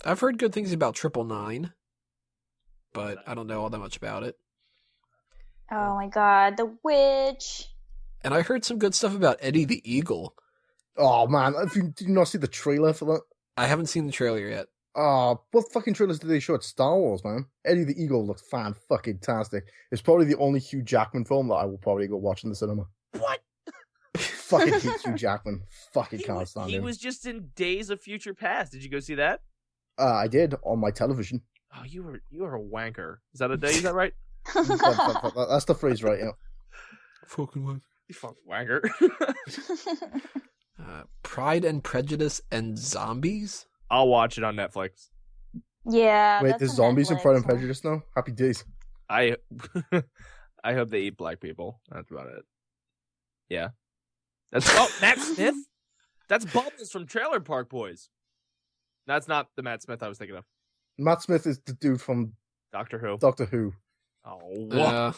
I've heard good things about 999, but I don't know all that much about it. Oh my God, The Witch. And I heard some good stuff about Eddie the Eagle. Oh man, did you not see the trailer for that? I haven't seen the trailer yet. Oh, what fucking trailers did they show at Star Wars, man? Eddie the Eagle looks fan-fucking-tastic. It's probably the only Hugh Jackman film that I will probably go watch in the cinema. What? Fucking hate Hugh Jackman. Fucking can't stand him. He was just in Days of Future Past. Did you go see that? I did, on my television. Oh, you were a wanker. Is that a day? Is that right? That's the phrase, right? Yeah. Fucking wanker. You fucking wanker. Pride and Prejudice and Zombies? I'll watch it on Netflix. Yeah. Wait, there's zombies in Pride and Prejudice now? Happy days. I hope they eat black people. That's about it. Yeah. That's Matt Smith? That's Bubbles from Trailer Park Boys. That's not the Matt Smith I was thinking of. Matt Smith is the dude from Doctor Who. Doctor Who. Oh, what?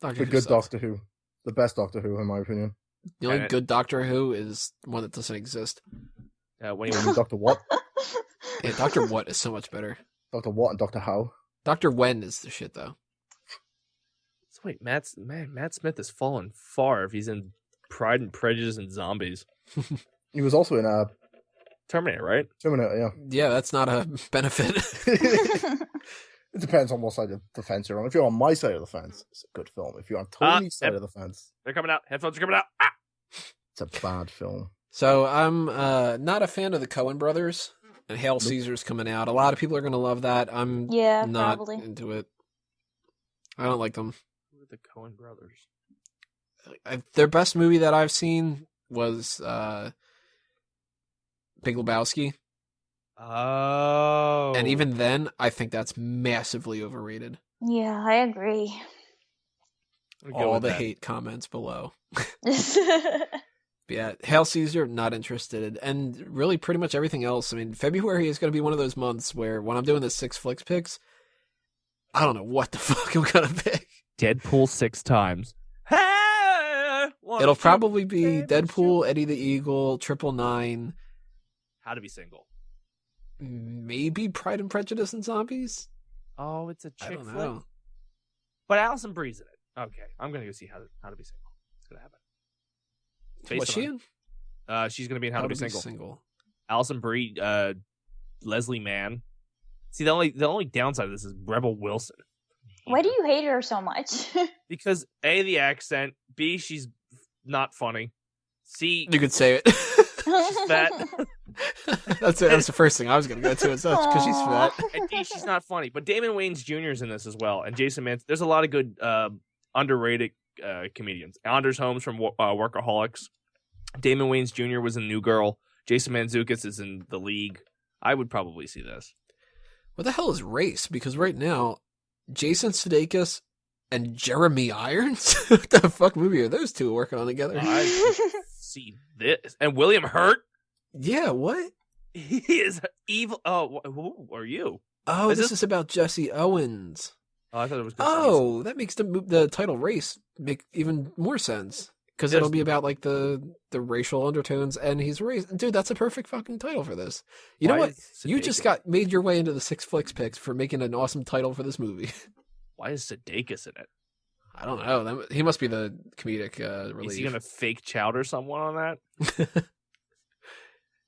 Doctor The good Doctor Who. The best Doctor Who, in my opinion. The only good Doctor Who is one that doesn't exist. When you Doctor What? Yeah, Doctor What is so much better. Dr. What and Dr. How? Dr. When is the shit, though. So wait, Matt Smith has fallen far if he's in Pride and Prejudice and Zombies. He was also in Terminator, right? Terminator, yeah. Yeah, that's not a benefit. It depends on what side of the fence you're on. If you're on my side of the fence, it's a good film. If you're on Tony's side of the fence, they're coming out. Headphones are coming out. Ah! it's a bad film. So I'm not a fan of the Coen brothers, and Hail Caesar's coming out. A lot of people are going to love that. I'm not probably into it. I don't like them. Who are the Coen brothers? Their best movie that I've seen was Big Lebowski. Oh. And even then, I think that's massively overrated. Yeah, I agree. All the hate comments below. Yeah, Hail Caesar, not interested. And really pretty much everything else. I mean, February is going to be one of those months where when I'm doing the 6 flicks picks, I don't know what the fuck I'm going to pick. Deadpool 6 times. It'll probably be Deadpool, Eddie the Eagle, 999. How to Be Single. Maybe Pride and Prejudice and Zombies? Oh, it's a chick I don't flick. know. But Allison Brie's in it. Okay, I'm going to go see How to Be Single. It's going to happen. What's she in? She's going to be in How to Be Single. Allison Brie, Leslie Mann. See, the only downside of this is Rebel Wilson. Why do you hate her so much? Because A, the accent. B, she's not funny. C, You could say it. she's fat. That's the first thing I was going to go to. It's because she's fat. And D, she's not funny, but Damon Wayans Jr. is in this as well, and Jason Mantzoukas. There's a lot of good underrated comedians. Anders Holmes from Workaholics. Damon Wayans Jr. was in New Girl. Jason Mantzoukas is in The League. I would probably see this. What the hell is race? Because right now, Jason Sudeikis and Jeremy Irons? What the fuck movie are those two working on together? I see this. And William Hurt? Yeah, what? He is evil. Oh, who are you? Oh, this is about Jesse Owens. Oh, I thought it was. Oh, that makes the title race make even more sense. Because it'll be about like the racial undertones, and he's race. Dude, that's a perfect fucking title for this. You know what? You just made your way into the Six Flicks picks for making an awesome title for this movie. Why is Sudeikis in it? I don't know. He must be the comedic relief. Is he gonna fake chowder someone on that?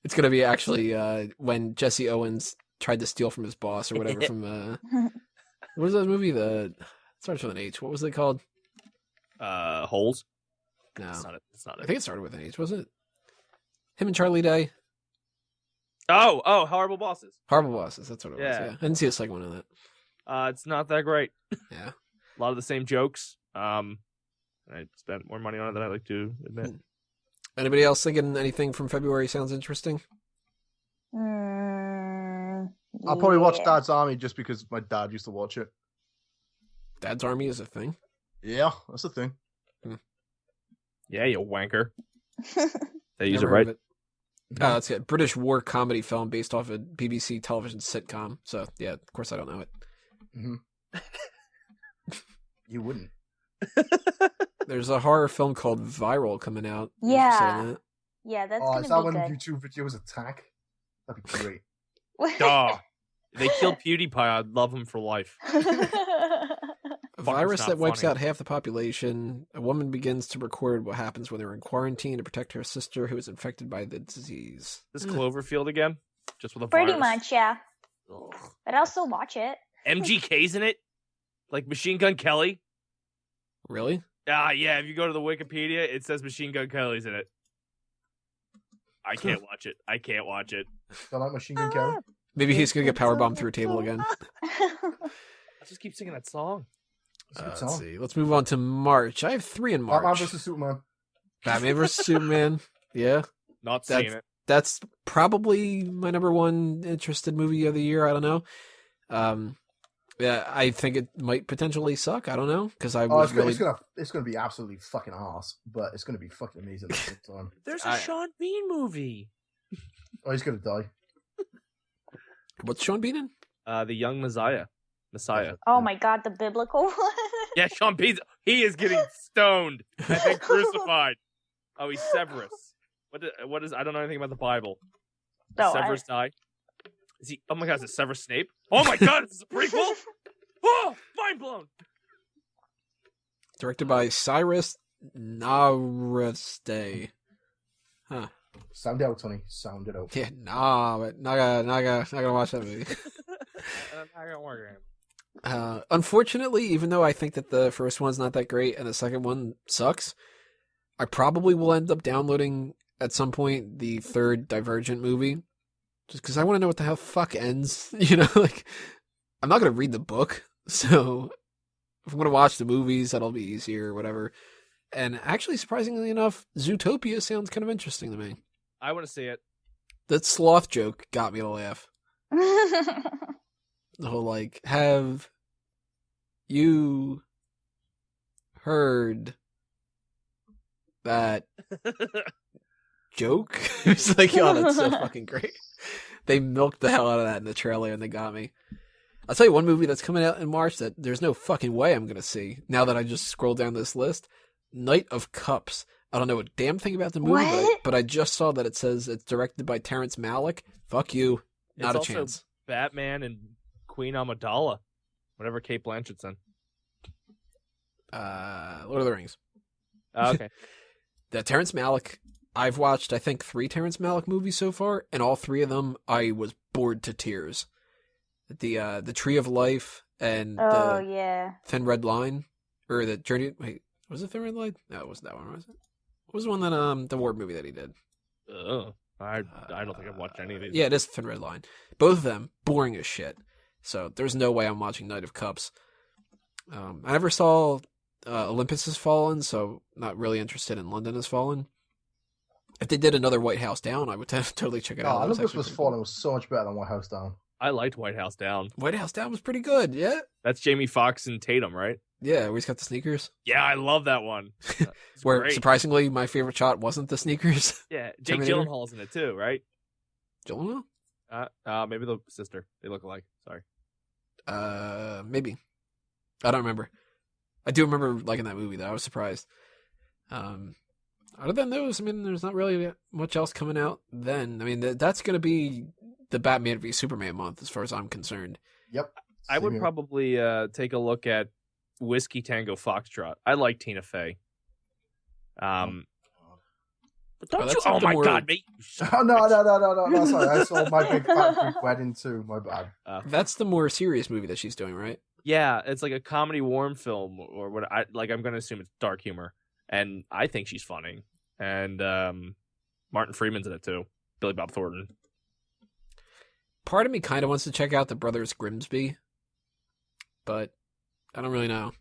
It's gonna be actually when Jesse Owens tried to steal from his boss or whatever from what was that movie? It starts with an H. What was it called? Holes. No, it's not it. I think it started with an H. Was it him and Charlie Day? Oh, Horrible Bosses. Horrible Bosses. That's what it was. Yeah, I didn't see a second one of that. It's not that great. Yeah, a lot of the same jokes. I spent more money on it than I like to admit. Anybody else thinking anything from February sounds interesting? I'll probably watch Dad's Army just because my dad used to watch it. Dad's Army is a thing? Yeah, that's a thing. Yeah, you wanker. They use Never it right. it. Oh, that's it. British war comedy film based off a BBC television sitcom. So, yeah, of course I don't know it. Mm-hmm. You wouldn't. There's a horror film called Viral coming out. Yeah. Yeah, that's gonna be good. Oh, is that when YouTube videos attack? That'd be great. Duh. They killed PewDiePie. I'd love him for life. A virus that wipes out half the population. A woman begins to record what happens when they're in quarantine to protect her sister who is infected by the disease. This Cloverfield again? Just with a Pretty virus? much, yeah. Ugh. But I'll still watch it. MGK's in it? Like Machine Gun Kelly? Really? Yeah, if you go to the Wikipedia, it says Machine Gun Kelly's in it. I can't watch it. I like Machine Gun Kelly? Maybe he's going to get powerbombed through a table again. I just keep singing that song. Let's see. Let's move on to March. I have 3 in March. Batman vs. Superman. Batman vs. Superman. Yeah. Not seeing it. That's probably my number one interested movie of the year. I don't know. Yeah, I think it might potentially suck. I don't know because it's gonna be absolutely fucking arse, but it's gonna be fucking amazing at the same time. There's a Sean Bean movie. Oh, he's gonna die. What's Sean Bean in? The Young Messiah. Oh my god, the biblical one. Yeah, Sean Bean. He is getting stoned and then crucified. Oh, he's Severus. What is? I don't know anything about the Bible. Does Severus die? Is he? Oh my god, is it Severus Snape? Oh my god, is this a prequel? Oh, mind blown. Directed by Cyrus Nowrasteh. Huh. Sound it out, Tony. Sound it out. Yeah, but not gonna watch that movie. I'm not gonna work him. Unfortunately, even though I think that the first one's not that great and the second one sucks, I probably will end up downloading at some point the third Divergent movie, just because I want to know what the hell fuck ends. You know, like I'm not gonna read the book, so if I'm gonna watch the movies, that'll be easier or whatever. And actually, surprisingly enough, Zootopia sounds kind of interesting to me. I want to see it. That sloth joke got me to laugh. The whole like, have you heard that joke? It's like, oh, that's so fucking great. They milked the hell out of that in the trailer and they got me. I'll tell you one movie that's coming out in March that there's no fucking way I'm going to see now that I just scrolled down this list. Knight of Cups. I don't know a damn thing about the movie, but I just saw that it says it's directed by Terrence Malick. Fuck you. Not it's a chance. Also Batman and Queen Amidala. Whatever Kate Blanchett's in. Lord of the Rings. Okay. The Terrence Malick, I've watched, I think, 3 Terrence Malick movies so far, and all 3 of them I was bored to tears. The Tree of Life and the Thin Red Line, or the Journey. Wait, was it Thin Red Line? No, it wasn't that one, was it? What was the one that the war movie that he did? I I don't think I've watched any of these. Yeah, it is Thin Red Line. Both of them boring as shit. So there's no way I'm watching Knight of Cups. I never saw Olympus Has Fallen, so not really interested in London Has Fallen. If they did another White House Down, I would totally check it out. Olympus Was Fallen was so much better than White House Down. I liked White House Down. White House Down was pretty good, yeah? That's Jamie Foxx and Tatum, right? Yeah, where he's got the sneakers. Yeah, I love that one. Where, great. surprisingly, my favorite shot wasn't the sneakers. Yeah, Jake Terminator. Gyllenhaal's in it too, right? Gyllenhaal? Maybe the sister. They look alike. Sorry. Maybe. I don't remember. I do remember liking that movie, though. I was surprised. Other than those, I mean, there's not really much else coming out then. I mean, that's going to be the Batman v Superman month, as far as I'm concerned. Yep. I would probably take a look at Whiskey Tango Foxtrot. I like Tina Fey. But don't you? Oh my God, mate! Oh, no. Sorry, I saw My Big Fat Greek Wedding too. My bad. That's the more serious movie that she's doing, right? Yeah, it's like a comedy warm film, or what? I'm going to assume it's dark humor, and I think she's funny. And Martin Freeman's in it too. Billy Bob Thornton. Part of me kind of wants to check out the Brothers Grimsby, but I don't really know.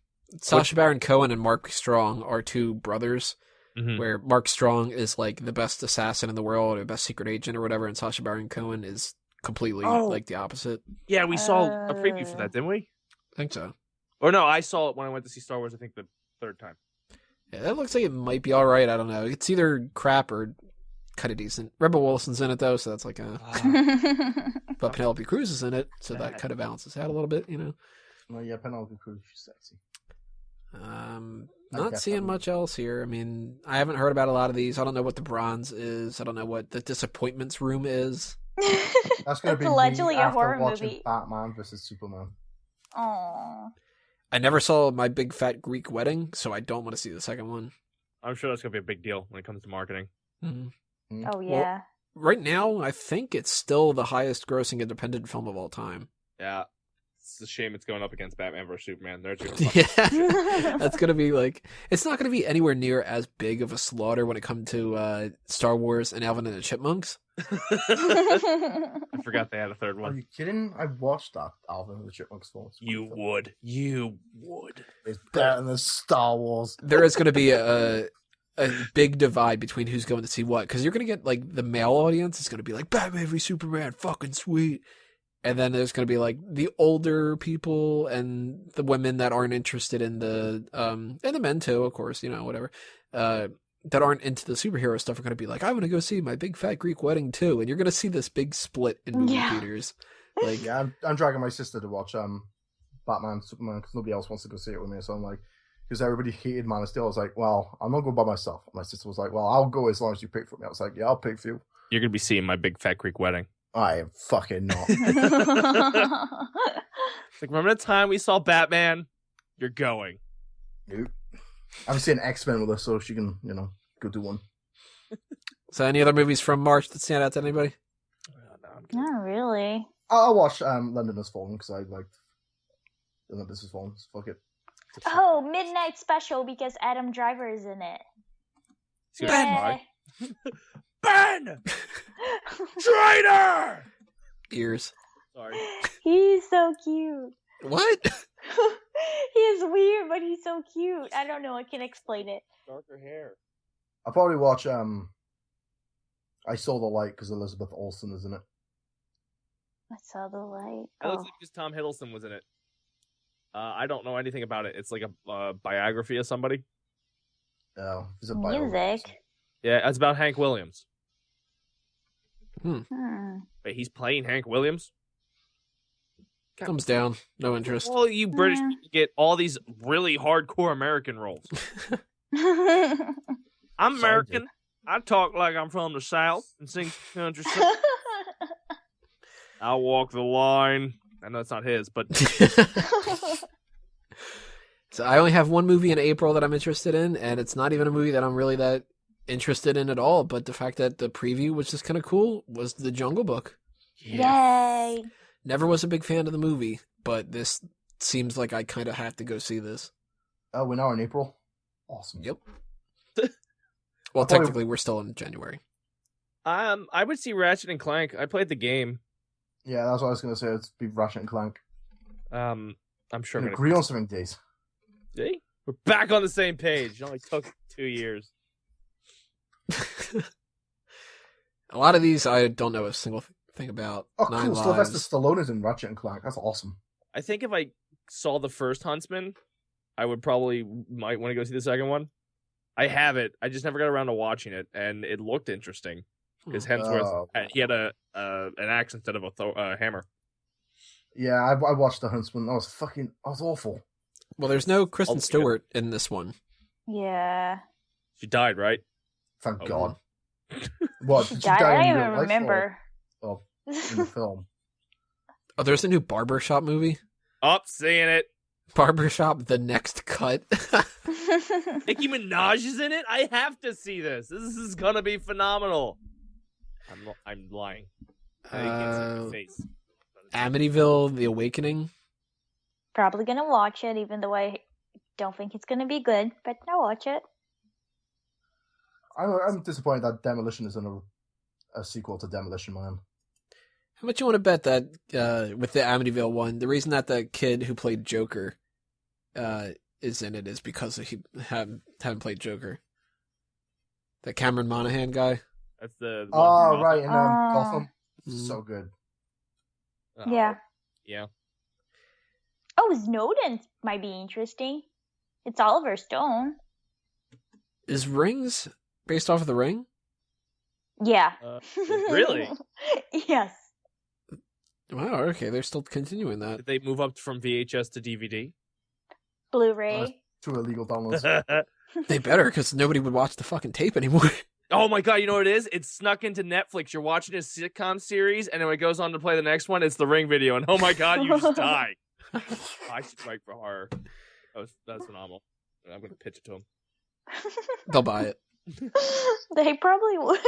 Sacha Baron Cohen and Mark Strong are two brothers, where Mark Strong is like the best assassin in the world or best secret agent or whatever, and Sacha Baron Cohen is completely like the opposite. Yeah, we saw a preview for that, didn't we? I think so. Or no, I saw it when I went to see Star Wars, I think the third time. Yeah, that looks like it might be all right. I don't know. It's either crap or kind of decent. Rebel Wilson's in it, though, so that's like a... But Penelope Cruz is in it, so that kind of balances out a little bit, you know? Well, yeah, Penelope Cruz, she's sexy. Not seeing much else here. I mean, I haven't heard about a lot of these. I don't know what the Bronze is. I don't know what the Disappointments Room is. That's going to be allegedly me a after horror watching movie. Batman vs Superman. Aww. I never saw My Big Fat Greek Wedding, so I don't want to see the second one. I'm sure that's going to be a big deal when it comes to marketing. Mm-hmm. Oh, yeah. Well, right now, I think it's still the highest grossing independent film of all time. Yeah. It's a shame it's going up against Batman vs Superman. They're two. Yeah. That's going to be like... It's not going to be anywhere near as big of a slaughter when it comes to Star Wars and Alvin and the Chipmunks. I forgot they had a third Are one. you kidding? I watched that Alvin and the Chipmunks film. You would. It's better than Star Wars. There is going to be a big divide between who's going to see what, because you're going to get like the male audience is going to be like Batman v Superman, fucking sweet, and then there's going to be like the older people and the women that aren't interested in the and the men too, of course, you know, whatever, that aren't into the superhero stuff are going to be like, I want to go see My Big Fat Greek Wedding too, and you're going to see this big split in movie theaters. Like, yeah, I'm dragging my sister to watch Batman Superman because nobody else wants to go see it with me, so I'm like. Because everybody hated Man of Steel. I was like, well, I'm not going by myself. My sister was like, well, I'll go as long as you pick for me. I was like, yeah, I'll pick for you. You're going to be seeing My Big Fat Greek Wedding. I am fucking not. Like, remember the time we saw Batman? You're going. Nope. I'm seeing X-Men with her, so she can, you know, go do one. So any other movies from March that stand out to anybody? Not really. I'll watch London Has Fallen because I liked Olympus Has Fallen. So fuck it. Oh, Midnight Special because Adam Driver is in it. Ben! Ben! Traitor! Ears. Sorry. He's so cute. What? He is weird, but he's so cute. I don't know. I can explain it. Darker hair. I'll probably watch I Saw the Light because Elizabeth Olsen is in it. I saw the light. It looks like just Tom Hiddleston was in it. I don't know anything about it. It's like a biography of somebody. Oh, is it Music. Yeah, it's about Hank Williams. Hmm. Wait, he's playing Hank Williams? Thumbs down. No interest. Well, you British people get all these really hardcore American roles. I'm American. I talk like I'm from the South and sing country songs. I'll walk the line. I know it's not his, but... So I only have one movie in April that I'm interested in, and it's not even a movie that I'm really that interested in at all, but the fact that the preview was just kind of cool was The Jungle Book. Yeah. Yay. Never was a big fan of the movie, but this seems like I kind of have to go see this. Oh, we're now in April? Awesome. Yep. Well, technically, we're still in January. I would see Ratchet and Clank. I played the game. Yeah, that's what I was going to say. It'd be Ratchet and Clank. I'm sure. We agree on something, Days. See, we're back on the same page. It only took 2 years. A lot of these I don't know a single thing about. Oh, Nine cool. Sylvester Lives. Stallone is in Ratchet and Clank. That's awesome. I think if I saw the first Huntsman, I would probably might want to go see the second one. I have it. I just never got around to watching it, and it looked interesting because Hemsworth he had an axe instead of a hammer. Yeah, I watched The Huntsman. That was awful. Well, there's no Kristen Stewart in this one. Yeah. She died, right? Thank Oh. God. What? She Did died. die I in don't real even life remember. or in the film? Oh, there's a new Barbershop movie. Up, seeing it. Barbershop: The Next Cut. Nicki Minaj is in it. I have to see this. This is gonna be phenomenal. I'm lying. I can't see my face. Amityville: The Awakening. Probably gonna watch it, even though I don't think it's gonna be good, but I'll watch it. I'm disappointed that Demolition is in a sequel to Demolition Man. How much you want to bet that with the Amityville one, the reason that the kid who played Joker is in it is because he haven't played Joker. That Cameron Monaghan guy. That's the one Oh, from right, in Ah. Gotham. Mhm. So good. Gotham. Yeah. Yeah. Oh, Snowden might be interesting. It's Oliver Stone. Is Rings based off of The Ring? Yeah. Really? Yes. Wow, okay, they're still continuing that. Did they move up from VHS to DVD? Blu-ray. Two illegal downloads. They better, because nobody would watch the fucking tape anymore. Oh my god, you know what it is? It's snuck into Netflix. You're watching a sitcom series, and when it goes on to play the next one, it's the Ring video, and oh my god, you just die. I should write for horror. That's phenomenal. I'm gonna pitch it to them. They'll buy it. They probably would.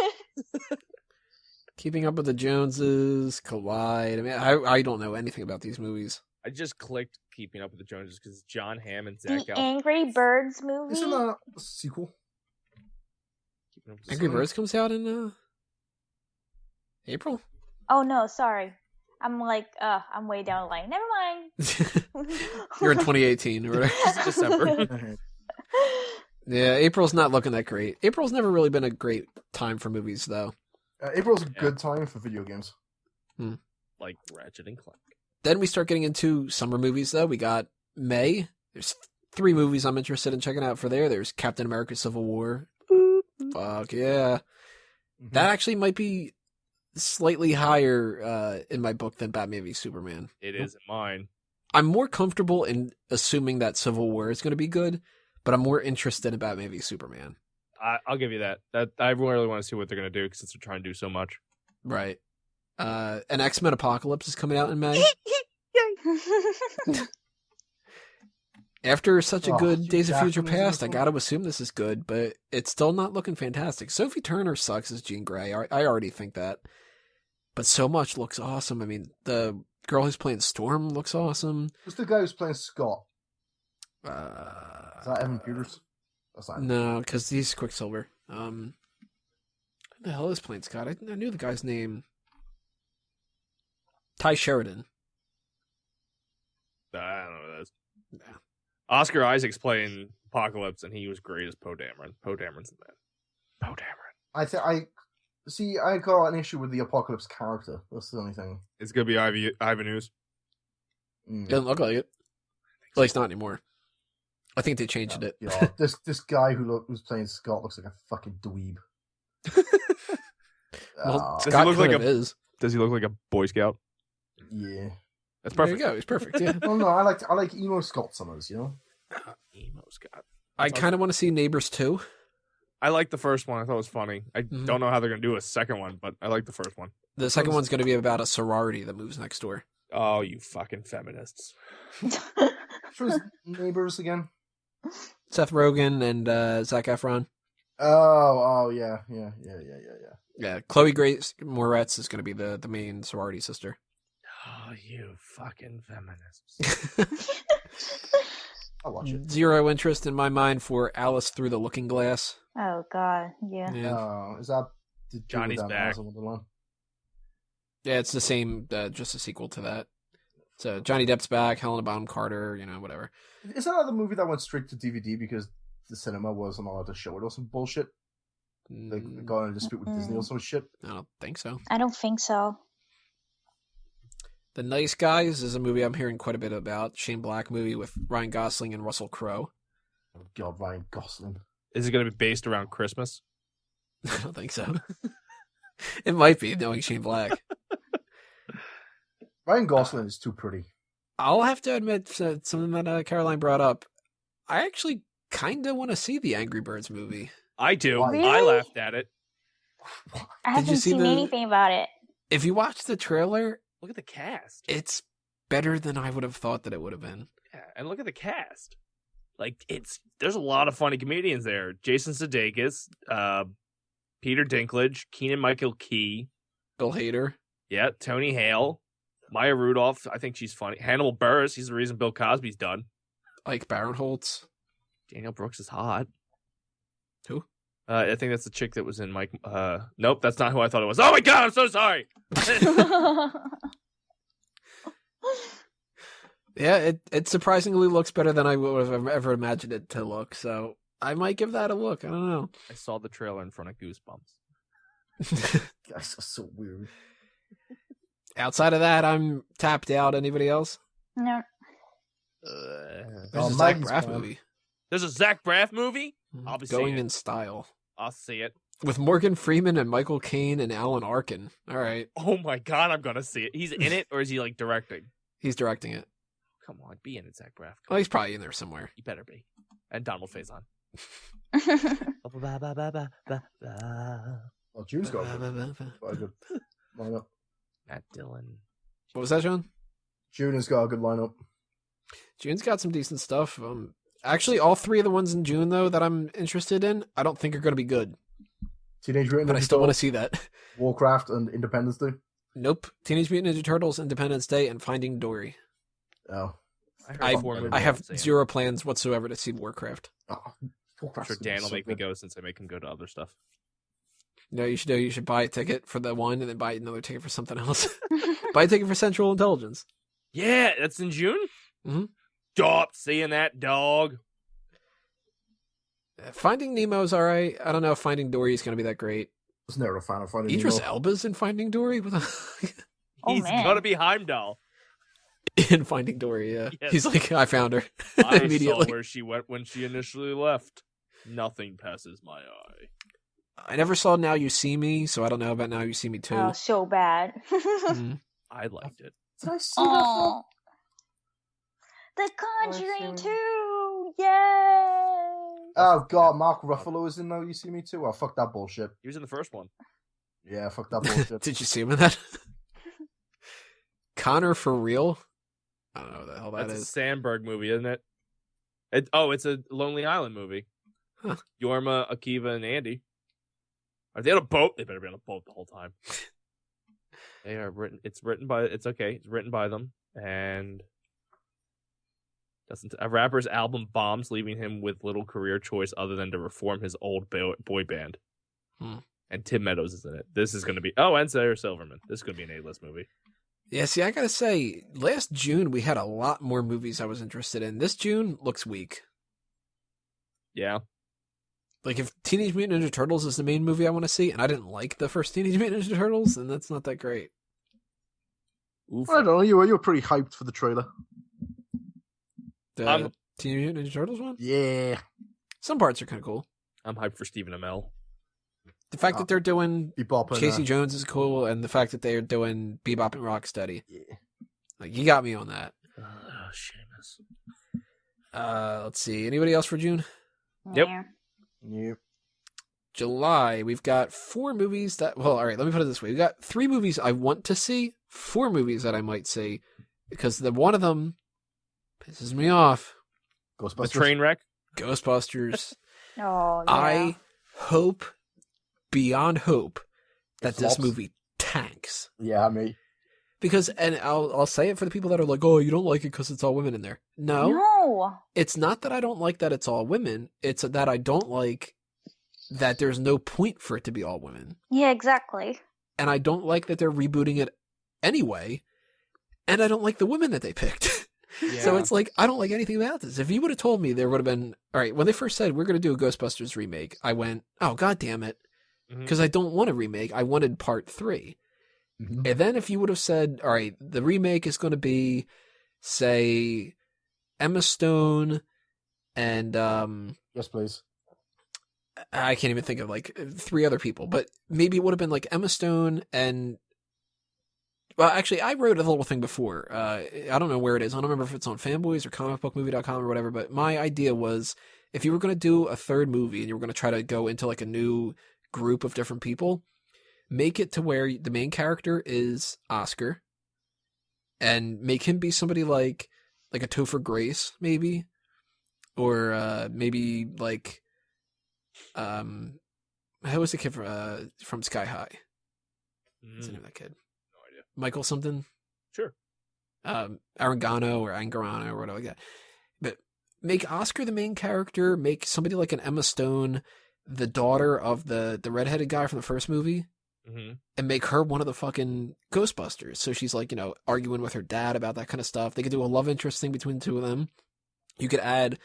Keeping Up with the Joneses, Collide. I mean, I don't know anything about these movies. I just clicked Keeping Up with the Joneses because John Hamm and The Zach Galifianakis. Angry Birds movie. Isn't that a sequel? Keeping Up with the Angry Joneses. Birds comes out in April? Oh no, sorry. I'm like, I'm way down the line. Never mind. You're in 2018 or whatever. It's December. Yeah, April's not looking that great. April's never really been a great time for movies, though. April's a good time for video games. Like Ratchet and Clank. Then we start getting into summer movies, though. We got May. There's 3 movies I'm interested in checking out for there. There's Captain America Civil War. Fuck, yeah. That actually might be slightly higher in my book than Batman v Superman. It is in mine. I'm more comfortable in assuming that Civil War is going to be good, but I'm more interested in Batman v Superman. I'll give you that. That I really want to see what they're gonna do since they're trying to do so much. Right. An X-Men Apocalypse is coming out in May. After such a good Hugh Days of Future Jackman is in Past, this I one? gotta assume this is good, but it's still not looking fantastic. Sophie Turner sucks as Jean Grey. I already think that. But so much looks awesome. I mean, the girl who's playing Storm looks awesome. Who's the guy who's playing Scott? Is Uh, that Evan Peters? That's not no, because he's Quicksilver. Who the hell is playing Scott? I knew the guy's name. Ty Sheridan. I don't know what that is. No. Oscar Isaac's playing Apocalypse, and he was great as Poe Dameron. Poe Dameron's in that. Poe Dameron. I got an issue with the Apocalypse character. That's the only thing. It's gonna be Ivan Ooze. Doesn't look like it. At least not anymore. I think they changed it. Yeah, this guy who's playing Scott looks like a fucking dweeb. Well, Does he Scott look like kind of is. Does he look like a Boy Scout? Yeah. That's There you perfect. go. He's perfect. Yeah. Well, no, I like emo Scott Summers. You know. Emo Scott. I kind of want to see Neighbors 2. I like the first one. I thought it was funny. I Mhm. don't know how they're gonna do a second one, but I like the first one. The second one's going to be about a sorority that moves next door. Oh, you fucking feminists! Which was Neighbors again? Seth Rogen and Zac Efron. Oh, yeah. Yeah, Chloe Grace Moretz is going to be the main sorority sister. Oh, you fucking feminists! I'll watch it. Zero interest in my mind for Alice Through the Looking Glass. Oh god, yeah. Yeah. Is that Johnny's back. Yeah, it's the same, just a sequel to that. So Johnny Depp's back, Helena Bonham Carter, whatever. Is that the movie that went straight to DVD because the cinema wasn't allowed to show it or some bullshit? They got in a dispute with Disney or some shit? I don't think so. I don't think so. The Nice Guys is a movie I'm hearing quite a bit about. Shane Black movie with Ryan Gosling and Russell Crowe. Oh God, Ryan Gosling. Is it going to be based around Christmas? I don't think so. It might be, knowing Shane Black. Ryan Gosling is too pretty. I'll have to admit something that Caroline brought up. I actually kind of want to see the Angry Birds movie. I do. Really? I laughed at it. I haven't seen anything about it. If you watch the trailer, Look at the cast. it's better than I would have thought that it would have been. Yeah, and look at the cast. Like, there's a lot of funny comedians there. Jason Sudeikis, Peter Dinklage, Keegan-Michael Key, Bill Hader. yeah, Tony Hale, Maya Rudolph. I think she's funny. Hannibal Buress. He's the reason Bill Cosby's done. Ike Barinholtz. Daniel Brooks is hot. Who? I think that's the chick that was in Mike. Nope, that's not who I thought it was. Oh my God, I'm so sorry. Yeah, it surprisingly looks better than I would have ever imagined it to look. So I might give that a look. I don't know. I saw the trailer in front of Goosebumps. Guys are so weird. Outside of that, I'm tapped out. Anybody else? No. There's a Zach Maggie's Braff fine. movie. There's a Zach Braff movie? I'll be Going seeing it. in Style. I'll see it. With Morgan Freeman and Michael Caine and Alan Arkin. All right. Oh my God, I'm gonna see it. He's in it, or is he like directing? He's directing it. Come on, be in it, Zach Braff. Well, he's probably in there somewhere. You better be. And Donald Faison. Well, June's got a good lineup. Matt Dillon. What was that, John? June has got a good lineup. June's got some decent stuff. Actually, all three of the ones in June, though, that I'm interested in, I don't think are going to be good. Teenage Mutant But I Ninja still want to Turtles, see that. Warcraft, and Independence Day. Nope. Teenage Mutant Ninja Turtles, Independence Day, and Finding Dory. Oh. I movies have I'm seeing. zero plans whatsoever to see Warcraft. Oh, I'm Warcraft's sure gonna be Dan will so make me good. go since I make him go to other stuff. No, you should do. You should buy a ticket for the one and then buy another ticket for something else. Buy a ticket for Central Intelligence. Yeah, that's in June? Mhm. Stop seeing that dog. Finding Nemo's all right. I don't know if Finding Dory is going to be that great. I was never a fan of Finding Idris Nemo. Elba's in Finding Dory? What the... Oh, He's man. gonna be Heimdall. in Finding Dory, yeah. Yes. He's like, I found her. I Immediately. saw where she went when she initially left. Nothing passes my eye. I never saw Now You See Me, so I don't know about Now You See Me too. Oh, so bad. Mhm. I liked it. Did I see that film? Oh. The Conjuring 2! Yay! Oh God, Mark Ruffalo is in Now You See Me Too. Oh, fuck that bullshit. He was in the first one. Yeah, fuck that bullshit. Did you see him in that? Connor for real? I don't know what the hell that That's a is. Sandberg movie, isn't it? It's a Lonely Island movie. Huh. Yorma, Akiva, and Andy. Are they on a boat? They better be on a boat the whole time. They are written. It's written by. It's okay. It's written by them, and doesn't a rapper's album bombs, leaving him with little career choice other than to reform his old boy band. Hmm. And Tim Meadows is in it. This is going to be. Oh, and Sarah Silverman. This is going to be an A-list movie. Yeah, see, I gotta say, last June we had a lot more movies I was interested in. This June looks weak. Yeah. Like, if Teenage Mutant Ninja Turtles is the main movie I want to see, and I didn't like the first Teenage Mutant Ninja Turtles, then that's not that great. Oof. I don't know. You were pretty hyped for the trailer. The Teenage Mutant Ninja Turtles one? Yeah. Some parts are kind of cool. I'm hyped for Stephen Amell. The fact that they're doing Bebop and, Casey Jones is cool, and the fact that they're doing Bebop and Rocksteady. Yeah. Like, you got me on that. Oh, Seamus. Let's see. Anybody else for June? Yep. Yeah. Yep. July, we've got 4 movies that... Well, all right, let me put it this way. We've got 3 movies I want to see, 4 movies that I might see, because one of them pisses me off. Ghostbusters. The train wreck? Ghostbusters. Oh, yeah. I hope, beyond hope, that this flops. movie tanks. Yeah, me. Because, and I'll say it for the people that are like, oh, you don't like it because it's all women in there. No, No. it's not that I don't like that it's all women. It's that I don't like that there's no point for it to be all women. Yeah, exactly. And I don't like that they're rebooting it anyway. And I don't like the women that they picked. Yeah. So it's like, I don't like anything about this. If you would have told me there would have been, all right, when they first said we're going to do a Ghostbusters remake, I went, oh, God damn it. Because I don't want a remake. I wanted part 3. Mm-hmm. And then if you would have said, all right, the remake is going to be, say, Emma Stone and yes, please. I can't even think of like 3 other people, but maybe it would have been like Emma Stone and, well, actually, I wrote a little thing before. I don't know where it is. I don't remember if it's on Fanboys or comicbookmovie.com or whatever, but my idea was if you were going to do a third movie and you were going to try to go into like a new group of different people, make it to where the main character is Oscar and make him be somebody like a Topher Grace, maybe, or maybe like, who was the kid from Sky High? What's the name of that kid? No idea. Michael something? Sure. Arangano or Angarano or whatever like that. But make Oscar the main character, make somebody like an Emma Stone the daughter of the redheaded guy from the first movie, and make her one of the fucking Ghostbusters. So she's like, arguing with her dad about that kind of stuff. They could do a love interest thing between the two of them. You could add,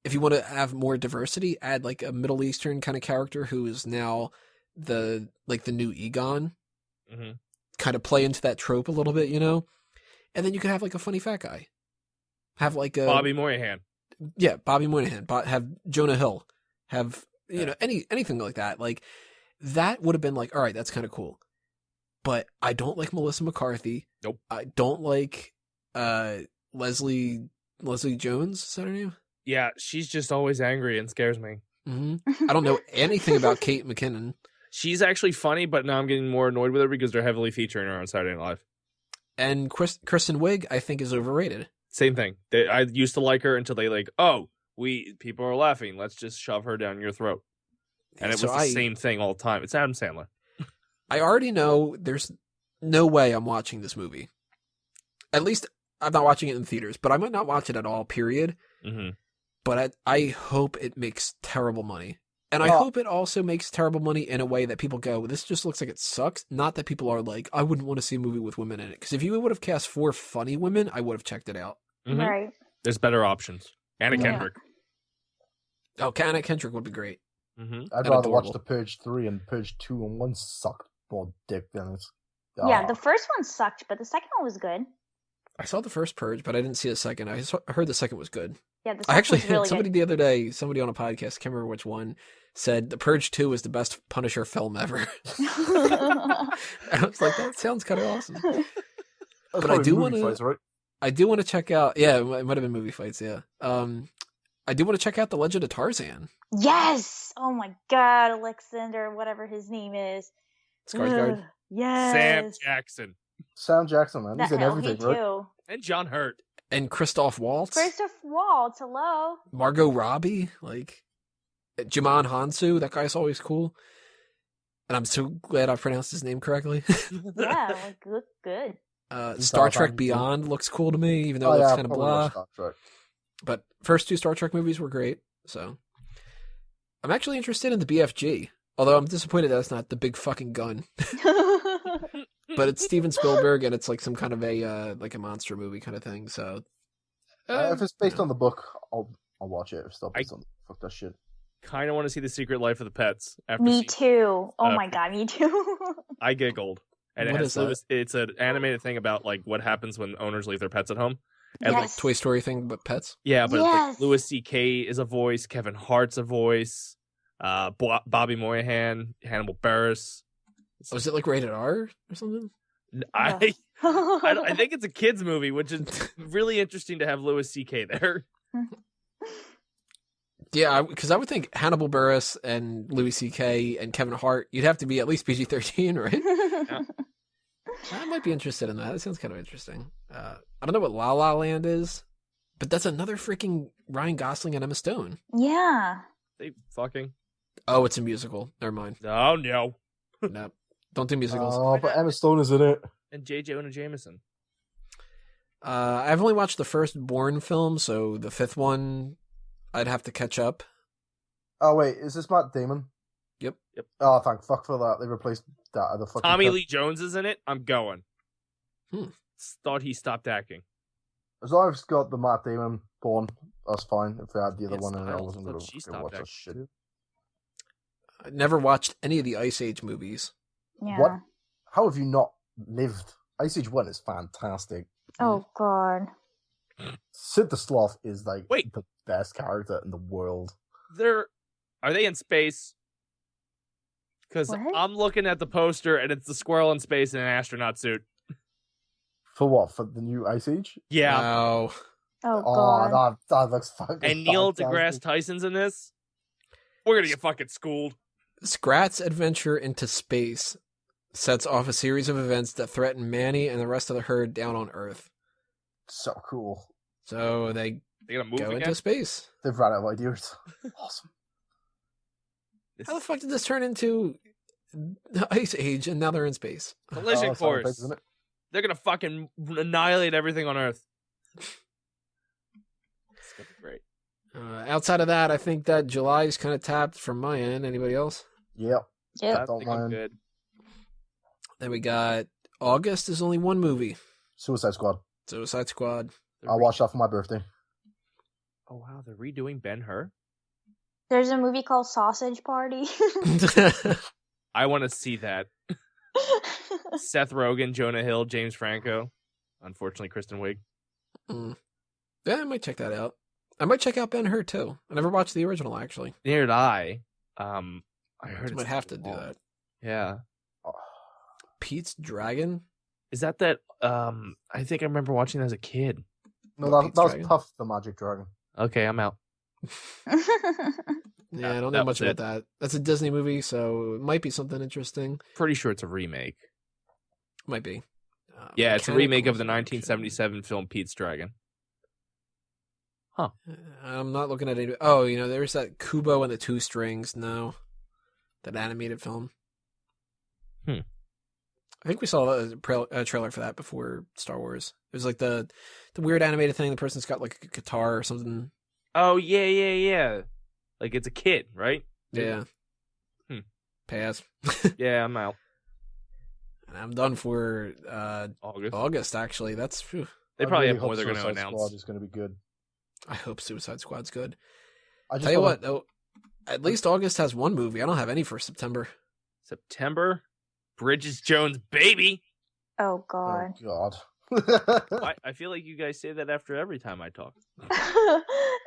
if you want to have more diversity, add like a Middle Eastern kind of character who is now the new Egon. Kind of play into that trope a little bit, and then you could have like a funny fat guy. Have like a Bobby Moynihan. Yeah, Bobby Moynihan. Have Jonah Hill. Have anything like that. Like that would have been like, all right, that's kind of cool. But I don't like Melissa McCarthy. Nope. I don't like Leslie Jones. Is that her name? Yeah, she's just always angry and scares me. I don't know anything about Kate McKinnon. She's actually funny, but now I'm getting more annoyed with her because they're heavily featuring her on Saturday Night Live. And Kristen Wiig, I think, is overrated. Same thing. I used to like her until they people are laughing. Let's just shove her down your throat. And it was the same thing all the time. It's Adam Sandler. I already know there's no way I'm watching this movie. At least I'm not watching it in theaters, but I might not watch it at all, period. But I hope it makes terrible money. And I hope it also makes terrible money in a way that people go, this just looks like it sucks. Not that people are like, I wouldn't want to see a movie with women in it. Because if you would have cast 4 funny women, I would have checked it out. Right. There's better options. Anna Kendrick. Oh, Anna Kendrick would be great. I'd rather watch The Purge 3 and Purge 2 and 1 sucked more dick than it. Yeah, the first one sucked, but the second one was good. I saw the first Purge, but I didn't see the second. I heard the second was good. Yeah, the second I actually was really somebody good. the other day, somebody on a podcast, can't remember which one, said The Purge 2 is the best Punisher film ever. And I was like, that sounds kind of awesome. But I do want to. Right? I do want to check out. Yeah, it might have been movie fights. Yeah. I do want to check out The Legend of Tarzan. Yes. Oh my God, Alexander, whatever his name is. Skarsgård. Yes. Sam Jackson. Sam Jackson, man. He's in everything, right? Too. And John Hurt. And Christoph Waltz. Christoph Waltz, hello. Margot Robbie, like Jimon Hansu. That guy's always cool. And I'm so glad I pronounced his name correctly. Yeah, look good. Star Trek Beyond looks cool to me, even though it looks kind of blah. But first 2 Star Trek movies were great. So I'm actually interested in the BFG. Although I'm disappointed that it's not the big fucking gun. But it's Steven Spielberg, and it's like some kind of a monster movie kind of thing. So if it's based on the book, I'll watch it. If it's not based on fuck that shit. Kind of want to see The Secret Life of the Pets. Me too. Oh my God, me too. I giggled. And it's an animated thing about like what happens when owners leave their pets at home. And like Toy Story thing, but pets. Yeah, but like Louis C.K. is a voice, Kevin Hart's a voice, Bobby Moynihan, Hannibal Buress. Was it like rated R or something? I think it's a kids movie, which is really interesting to have Louis C.K. there. Yeah, because I would think Hannibal Buress and Louis C.K. and Kevin Hart, you'd have to be at least PG-13, right? Yeah. I might be interested in that. It sounds kind of interesting. I don't know what La La Land is, but that's another freaking Ryan Gosling and Emma Stone. Yeah. They fucking. Oh, it's a musical. Never mind. Oh, no. No. Don't do musicals. Oh, but Emma Stone is in it. And J. Jonah Jameson. I've only watched the first Bourne film, so the 5th one, I'd have to catch up. Oh, wait. Is this Matt Damon? Oh, thank fuck for that. They replaced that other fucking. Tommy Lee Jones is in it. I'm going. Hmm. Thought he stopped acting. As long as it's got the Matt Damon porn, that's fine. If they had the other It's one, and I Styles. wasn't Thought going she to stopped watch that acting shit. too. I never watched any of the Ice Age movies. Yeah. What? How have you not lived? Ice Age 1 is fantastic. Oh God. Sid the Sloth is like Wait. the best character in the world. Are they in space? Because What? I'm looking at the poster and it's the squirrel in space in an astronaut suit. For what? For the new Ice Age? Yeah. Wow. Oh God. that looks fucking And Neil fantastic. deGrasse Tyson's in this. We're gonna get fucking schooled. Scrat's adventure into space sets off a series of events that threaten Manny and the rest of the herd down on Earth. So cool. So they They gonna move go again? into space. They've run out of ideas. Awesome. How the fuck did this turn into the Ice Age and now they're in space? Collision That's how it course. is, isn't it? They're gonna fucking annihilate everything on Earth. It's gonna be great. Outside of that, I think that July is kind of tapped from my end. Anybody else? Yep. Yep. I don't think I'm mind. good. Then we got August is only one movie. Suicide Squad. Suicide Squad. They're I'll watch that for my birthday. Oh wow, they're redoing Ben-Hur? There's a movie called Sausage Party. I want to see that. Seth Rogen, Jonah Hill, James Franco. Unfortunately, Kristen Wiig. Yeah, I might check that out. I might check out Ben-Hur too. I never watched the original actually. Neither did I. I heard I might it's have to do long. that. Yeah. Pete's Dragon. Is that? I think I remember watching that as a kid. No, What, that Pete's was Dragon? Puff the Magic Dragon. Okay, I'm out. Yeah, I don't that know much was about that. That's a Disney movie, so it might be something interesting. Pretty sure it's a remake. Might be. Yeah, it's a Mechanic remake of the Resurrection. 1977 film Pete's Dragon. I'm not looking at any. Oh, there's that Kubo and the Two Strings. No, that animated film. I think we saw a trailer for that before Star Wars. It was like the weird animated thing. The person's got like a guitar or something. Oh yeah. Like it's a kid, right? Yeah. Hmm. Pass. Yeah, I'm out. And I'm done for August. August. Actually, that's. Whew. They I probably really have more hope they're going to Suicide announce. Squad is going to be good. I hope Suicide Squad's good. I just Tell you wanna- what, though, at least August has one movie. I don't have any for September. September, Bridges Jones, baby. Oh God. Oh God. I feel like you guys say that after every time I talk.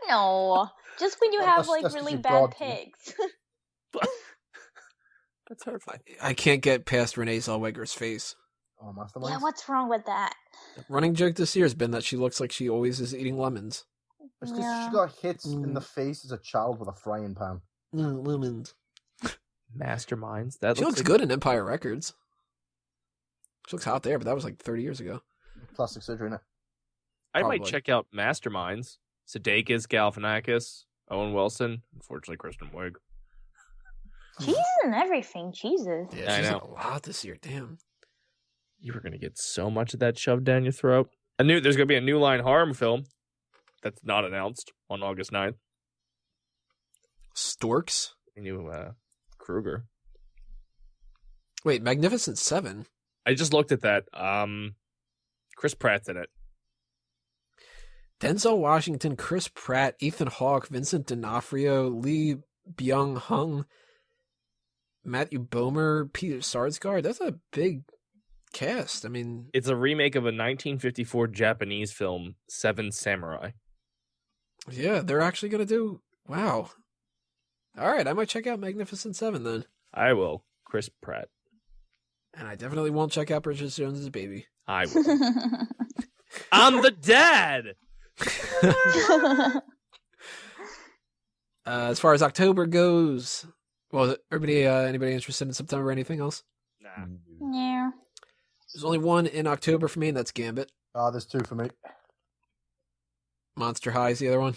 No. Just when you Well, have that's- like that's 'cause really you're bad broad, too. picks. That's hurtful. I can't get past Renee Zellweger's face. Oh, Masterminds. Yeah, what's wrong with that? Running joke this year has been that she looks like she always is eating lemons. It's because Yeah. she got hit in the face as a child with a frying pan. Lemons. Masterminds. That She looks like... good in Empire Records. She looks hot there, but that was like 30 years ago. Plastic surgery in it. I might Probably. check out Masterminds. Sudeikis, Galifianakis, Owen Wilson. Unfortunately, Kristen Wiig. She's in everything. Jesus. Yeah, I she's in know. a lot this year. Damn. You were gonna get so much of that shoved down your throat. There's gonna be a New Line horror film that's not announced on August 9th. Storks? A new Kruger. Wait, Magnificent Seven? I just looked at that. Chris Pratt's in it. Denzel Washington, Chris Pratt, Ethan Hawke, Vincent D'Onofrio, Lee Byung-hun, Matthew Bomer, Peter Sarsgaard. That's a big cast. I mean, It's a remake of a 1954 Japanese film, Seven Samurai. yeah, they're actually going to do... Wow. All right, I might check out Magnificent Seven then. I will. Chris Pratt. And I definitely won't check out Bridget Jones' Baby. I will. I'm the dad! As far as October goes... Well, anybody interested in September or anything else? Nah. Yeah. There's only one in October for me, and that's Gambit. There's two for me. Monster High is the other one.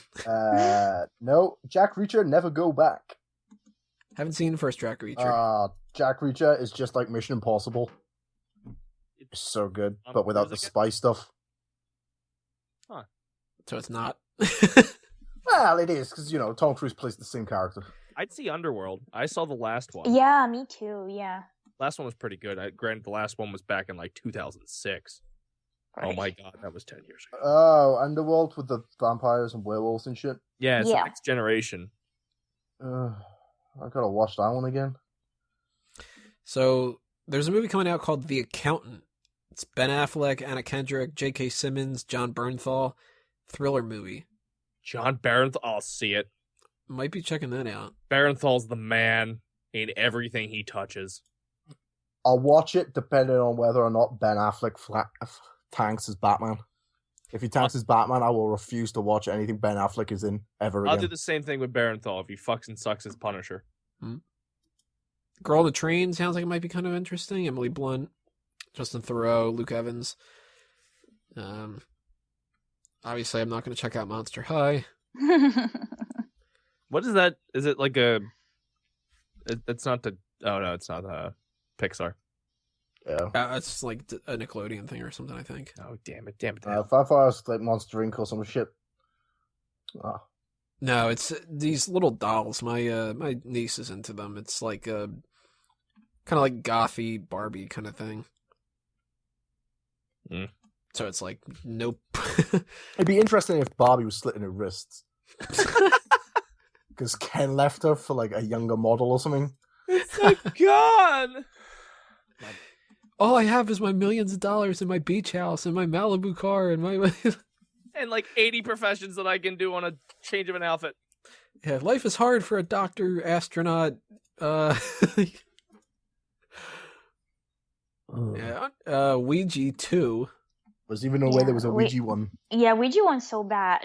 No, Jack Reacher, Never Go Back. Haven't seen the first Jack Reacher. Jack Reacher is just like Mission Impossible. It's so good, On but without the cruise again? spy stuff. So it's not. Well, it is, because, Tom Cruise plays the same character. I'd see Underworld. I saw the last one. Yeah, me too. Yeah. Last one was pretty good. Granted, the last one was back in like 2006. Right. Oh my god, that was 10 years ago. Oh, Underworld with the vampires and werewolves and shit. Yeah, it's the Yeah. next generation. I gotta watch that one again. So there's a movie coming out called The Accountant. It's Ben Affleck, Anna Kendrick, J.K. Simmons, John Bernthal. Thriller movie. John Barenthal, I'll see it. Might be checking that out. Barenthal's the man in everything he touches. I'll watch it depending on whether or not Ben Affleck tanks as Batman. If he tanks as Batman, I will refuse to watch anything Ben Affleck is in ever again. I'll do the same thing with Barenthal if he fucks and sucks as Punisher. Girl on the Train sounds like it might be kind of interesting. Emily Blunt, Justin Theroux, Luke Evans. Obviously, I'm not going to check out Monster High. What is that? Is it like a... It's not the... Oh, no, it's not Pixar. Yeah. It's like a Nickelodeon thing or something, I think. Oh, damn it. Damn it. If I thought it was like Monster Inc. or some shit. Oh. No, it's these little dolls. My niece is into them. It's like a kind of like gothy Barbie kind of thing. So it's like, nope. It'd be interesting if Barbie was slitting her wrists. Because Ken left her for like a younger model or something. It's like gone! All I have is my millions of dollars in my beach house and my Malibu car and my... And like 80 professions that I can do on a change of an outfit. Yeah, life is hard for a doctor, astronaut. Ouija 2. Was even no way there was a Ouija one. Yeah, Ouija one's so bad.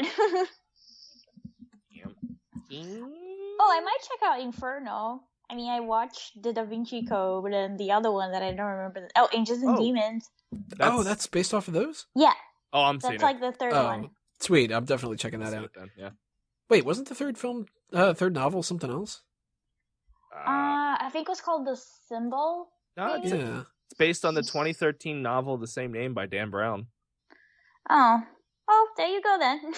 Oh, I might check out Inferno. I mean, I watched the Da Vinci Code and the other one that I don't remember. Angels and Demons. That's based off of those? Yeah. Oh, I'm seeing That's like the third one. Sweet, I'm definitely checking that out. Then, yeah. Wait, wasn't the third novel something else? I think it was called The Symbol. No, Yeah. it's based on the 2013 novel of the same name by Dan Brown. Oh, there you go then.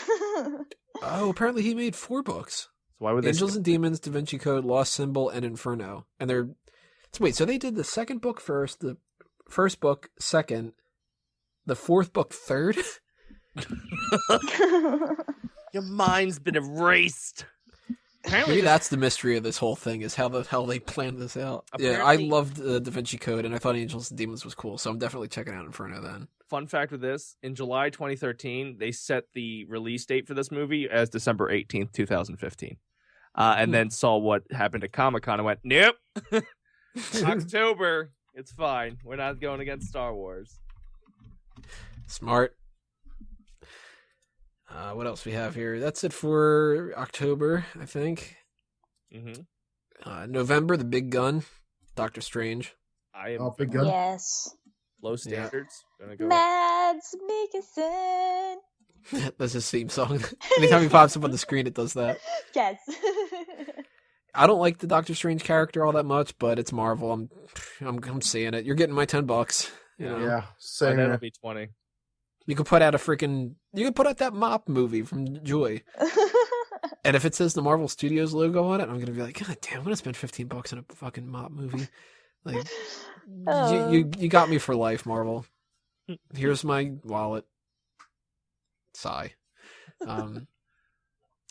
Oh, apparently he made 4 books. So why would they? Angels and Demons, Da Vinci Code, Lost Symbol, and Inferno. And they're... Wait, so they did the second book first, the first book second, the fourth book third? Your mind's been erased. Apparently Maybe that's the mystery of this whole thing, is how the hell they planned this out. Yeah, I loved Da Vinci Code, and I thought Angels and Demons was cool, so I'm definitely checking out Inferno then. Fun fact with this, in July 2013, they set the release date for this movie as December 18th, 2015. And then saw what happened at Comic-Con and went, nope, October, it's fine. We're not going against Star Wars. Smart. What else we have here? That's it for October, I think. November, The Big Gun, Doctor Strange. I am Big Gun. Yes. low standards. Gonna go Mads Mikkelsen. That's his theme song. Anytime he pops up on the screen, it does that. Yes. I don't like the Doctor Strange character all that much, but it's Marvel. I'm seeing it. You're getting my $10. You know? Yeah, same. that'll be 20. You could put out that Mop movie from Joy. And if it says the Marvel Studios logo on it, I'm gonna be like, God damn, I'm gonna spend $15 on a fucking Mop movie. Like, you got me for life, Marvel. Here's my wallet. Sigh.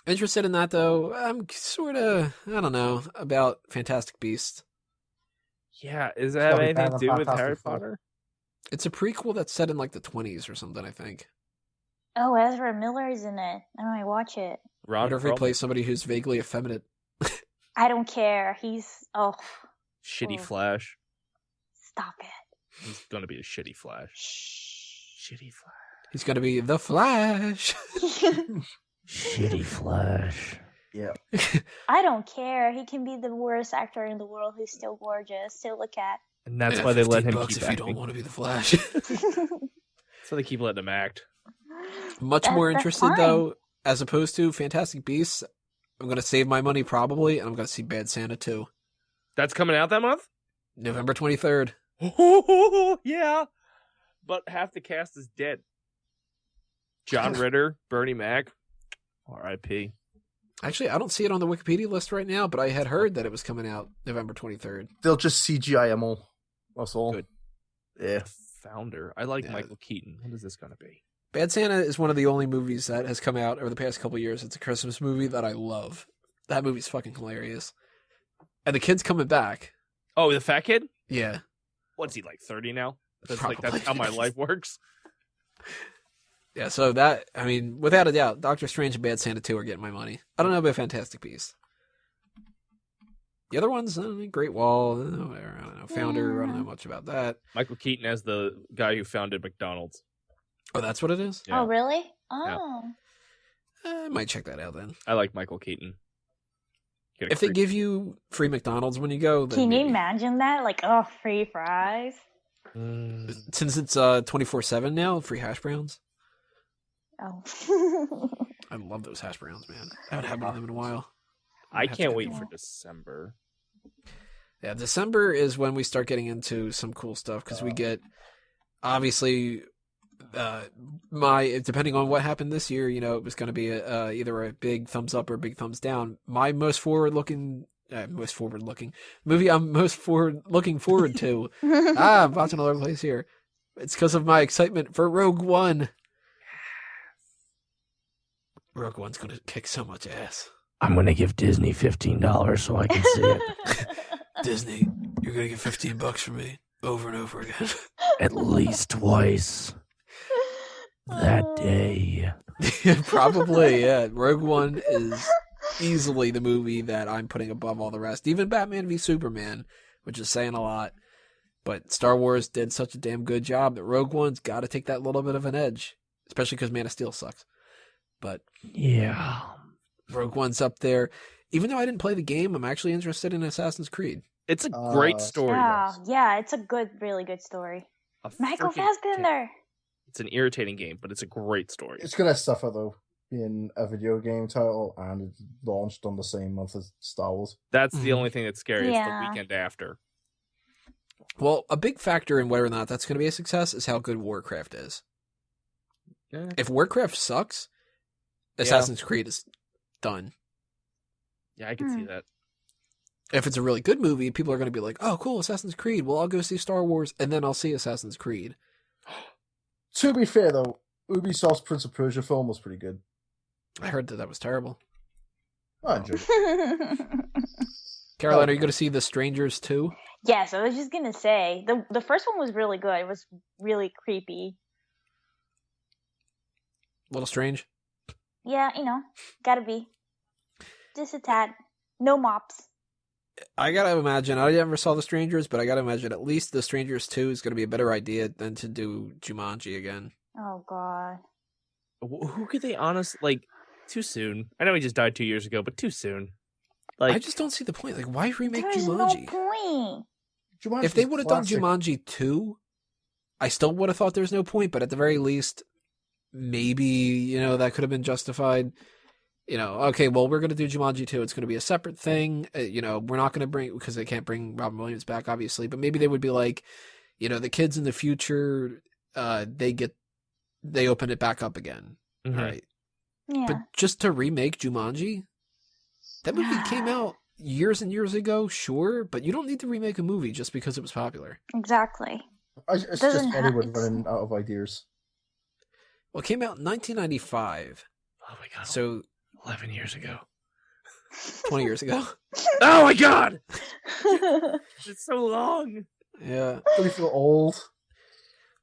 Interested in that though. I'm sort of, I don't know, about Fantastic Beasts. Yeah, does it have anything to do with Harry Fantastic Four. Potter? It's a prequel that's set in like the 20s or something, I think. Oh, Ezra Miller's in it. I might watch it. What if he plays somebody who's vaguely effeminate? I don't care. He's Shitty Oh. Flash. Stop it. He's gonna be a shitty Flash. Shh. Shitty Flash. He's gonna be the Flash. Shitty Flash. Yeah. I don't care. He can be the worst actor in the world who's still gorgeous. Still look at. And that's why they let him $15 keep if you don't acting. want to be the Flash. So they keep letting him act. Much more That's interested fine. though, as opposed to Fantastic Beasts. I'm gonna save my money probably, and I'm gonna see Bad Santa 2. That's coming out that month? November 23rd. Yeah. But half the cast is dead. John Ritter, Bernie Mac, R.I.P. Actually, I don't see it on the Wikipedia list right now, but I had heard that it was coming out November 23rd. They'll just CGI them all. That's all. Good. Yeah. Founder. I like Yeah. Michael Keaton. What is this going to be? Bad Santa is one of the only movies that has come out over the past couple of years. It's a Christmas movie that I love. That movie's fucking hilarious. And the kid's coming back. Oh, the fat kid? Yeah. What's he, like 30 now? That's Probably. how my life works. Yeah, so that, I mean, without a doubt, Doctor Strange and Bad Santa 2 are getting my money. I don't know about Fantastic Beasts. The other ones, Great Wall, whatever, I don't know. Founder, I don't know much about that. Michael Keaton as the guy who founded McDonald's. Oh, that's what it is? Yeah. Oh, really? Oh. I might check that out then. I like Michael Keaton. If they give you free McDonald's when you go, then Can you maybe. imagine that? Like, oh, free fries. Since it's 24/7 now, free hash browns. Oh. I love those hash browns, man. I haven't had one of them in a while. I have to can't get wait them. for December. Yeah, December is when we start getting into some cool stuff because we get, obviously, depending on what happened this year, you know, it was going to be either a big thumbs up or a big thumbs down. My most forward-looking movie I'm looking forward to. I'm watching all over the place here. It's because of my excitement for Rogue One. Rogue One's going to kick so much ass. I'm going to give Disney $15 so I can see it. Disney, you're going to get $15 from me over and over again. At least twice that day. Probably, yeah. Rogue One is easily the movie that I'm putting above all the rest. Even Batman v Superman, which is saying a lot. But Star Wars did such a damn good job that Rogue One's got to take that little bit of an edge. Especially because Man of Steel sucks. But Yeah. Rogue One's up there. Even though I didn't play the game, I'm actually interested in Assassin's Creed. It's a great story. Yeah, it's a really good story. Michael Fassbender. It's an irritating game, but it's a great story. It's gonna suffer though, being a video game title and it's launched on the same month as Star Wars. That's the only thing that's scary. It's the Yeah. weekend after. Well, a big factor in whether or not that's going to be a success is how good Warcraft is. Yeah. If Warcraft sucks, Assassin's Creed is done. Yeah, I can see that. If it's a really good movie, people are going to be like, oh, cool, Assassin's Creed. Well, I'll go see Star Wars, and then I'll see Assassin's Creed. To be fair though, Ubisoft's Prince of Persia film was pretty good. I heard that was terrible. I enjoyed it. Caroline, are you going to see The Strangers too? Yes, I was just gonna say the first one was really good. It was really creepy. A little strange? Yeah, gotta be just a tad. No mops. I got to imagine, I never saw The Strangers, but I got to imagine at least The Strangers 2 is going to be a better idea than to do Jumanji again. Oh God. Who could they like, too soon? I know he just died 2 years ago, but too soon. Like, I just don't see the point. Like, why remake There's Jumanji? no point. Jumanji's If they would have done classic. Jumanji 2, I still would have thought there's no point, but at the very least, maybe, that could have been justified. Okay, well, we're going to do Jumanji 2. It's going to be a separate thing. We're not going to bring, because they can't bring Robin Williams back, obviously, but maybe they would be like, the kids in the future, they open it back up again. Mhm. Right. Yeah. But just to remake Jumanji, that movie came out years and years ago, sure, but you don't need to remake a movie just because it was popular. Exactly. It's just doesn't Hollywood have- running out of ideas. Well, it came out in 1995, oh my god, so 11 years ago. 20 years ago. Oh my god! It's so long. Yeah. Do we feel old?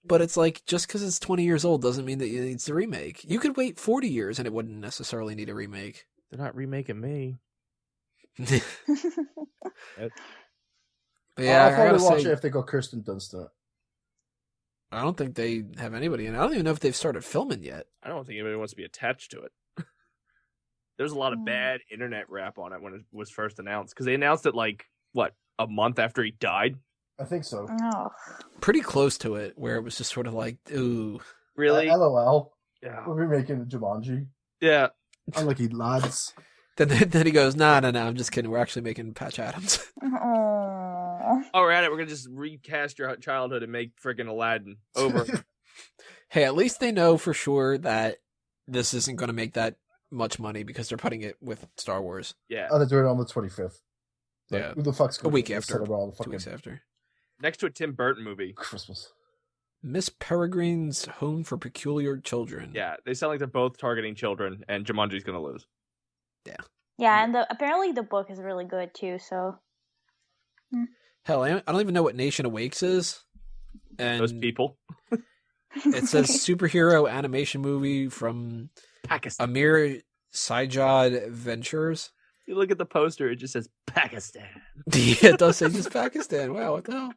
But it's like, just because it's 20 years old doesn't mean that it needs a remake. You could wait 40 years and it wouldn't necessarily need a remake. They're not remaking me. But I'll yeah, I probably gotta watch say, it if they got Kirsten Dunst in it. I don't think they have anybody, and I don't even know if they've started filming yet. I don't think anybody wants to be attached to it. There's a lot of bad internet rap on it when it was first announced, because they announced it a month after he died. I think so. Oh. Pretty close to it, where it was just sort of like, ooh. Really? LOL. Yeah. We're remaking Jumanji. Yeah. Unlucky lads. Then he goes, no, I'm just kidding. We're actually making Patch Adams. Oh. Oh, we're at it. We're gonna just recast your childhood and make friggin' Aladdin over. Hey, at least they know for sure that this isn't going to make that much money because they're putting it with Star Wars. Yeah. Oh, they're doing it on the 25th. Like, Yeah. who the fuck's A going week to after. celebrate all the 2 fucking weeks after. Next to a Tim Burton movie. Christmas? Miss Peregrine's Home for Peculiar Children. Yeah, they sound like they're both targeting children, and Jumanji's gonna lose. Yeah, and apparently the book is really good too. So Hell, I don't even know what Nation Awakes is. And Those people. it says superhero animation movie from Pakistan. Amir Sajad Ventures. You look at the poster, it just says Pakistan. Yeah, it does say just Pakistan. Wow, what the hell?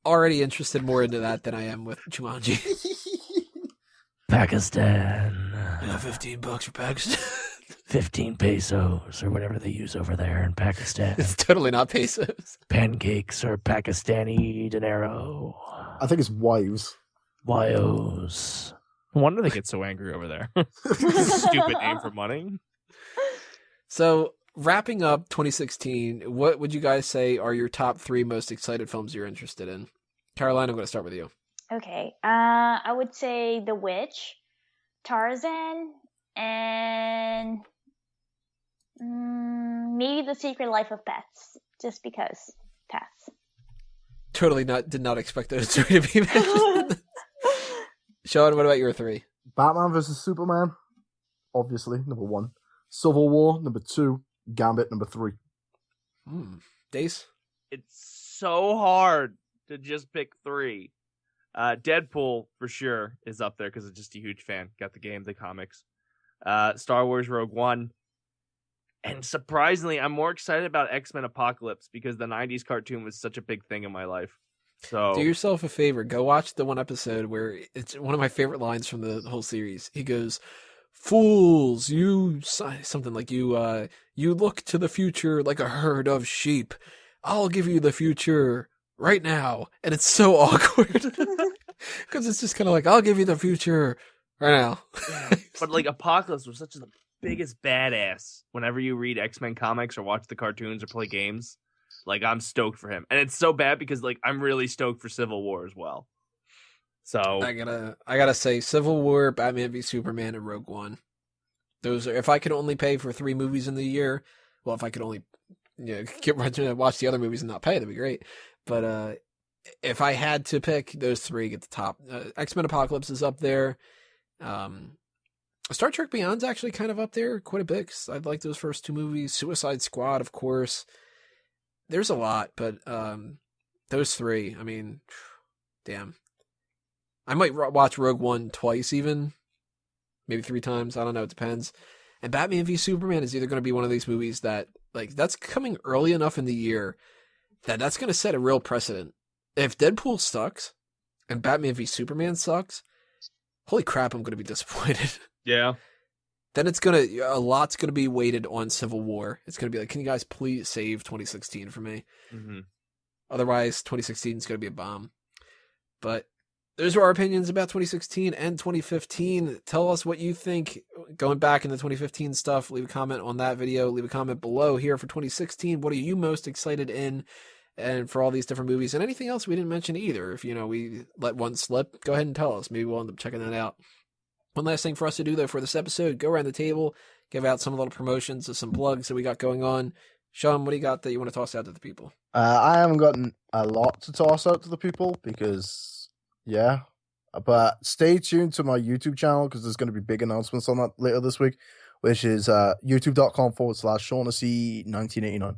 Already interested more into that than I am with Jumanji. Pakistan. Yeah, $15 for Pakistan. 15 pesos or whatever they use over there in Pakistan. It's totally not pesos. Pancakes are Pakistani dinero. I think it's wives. Wios. No wonder they get so angry over there. Stupid name for money. So, wrapping up 2016, what would you guys say are your top 3 most excited films you're interested in? Caroline, I'm going to start with you. okay, I would say The Witch, Tarzan, and maybe The Secret Life of Pets, just because pets. Totally did not expect those 3 to be mentioned. Sean, what about your 3? Batman vs Superman, obviously, number 1. Civil War, number 2. Gambit, number 3. Dace? It's so hard to just pick 3. Deadpool, for sure, is up there because I'm just a huge fan. Got the game, the comics. Star Wars Rogue One. And surprisingly, I'm more excited about X-Men Apocalypse because the 90s cartoon was such a big thing in my life. So Do yourself a favor. Go watch the one episode where it's one of my favorite lines from the whole series. He goes, "Fools, something like you look to the future like a herd of sheep. I'll give you the future right now." And it's so awkward because it's just kind of like, "I'll give you the future right now." But like Apocalypse was such the biggest badass whenever you read X-Men comics or watch the cartoons or play games. Like, I'm stoked for him. And it's so bad because like I'm really stoked for Civil War as well. So I gotta say, Civil War, Batman v Superman, and Rogue One. Those are, if I could only pay for 3 movies in the year, well, if I could only watch the other movies and not pay, that'd be great. But if I had to pick, those 3 get the top. X-Men Apocalypse is up there. Star Trek Beyond's actually kind of up there quite a bit, 'cause I like those first 2 movies. Suicide Squad, of course. There's a lot, but those 3, I mean, damn. I might watch Rogue One twice even. Maybe 3 times. I don't know. It depends. And Batman v Superman is either going to be one of these movies that, like, that's coming early enough in the year that that's going to set a real precedent. If Deadpool sucks and Batman v Superman sucks, holy crap, I'm going to be disappointed. yeah. Then a lot's going to be weighted on Civil War. It's going to be like, can you guys please save 2016 for me? Mm-hmm. Otherwise, 2016 is going to be a bomb. But those are our opinions about 2016 and 2015. Tell us what you think going back into 2015 stuff. Leave a comment on that video. Leave a comment below here for 2016. What are you most excited in? And for all these different movies and anything else we didn't mention either. If, we let one slip, go ahead and tell us. Maybe we'll end up checking that out. One last thing for us to do, though, for this episode, go around the table, give out some little promotions of some plugs that we got going on. Sean, what do you got that you want to toss out to the people? I haven't gotten a lot to toss out to the people because, yeah. But stay tuned to my YouTube channel because there's going to be big announcements on that later this week, which is youtube.com/Shaughnessy1989.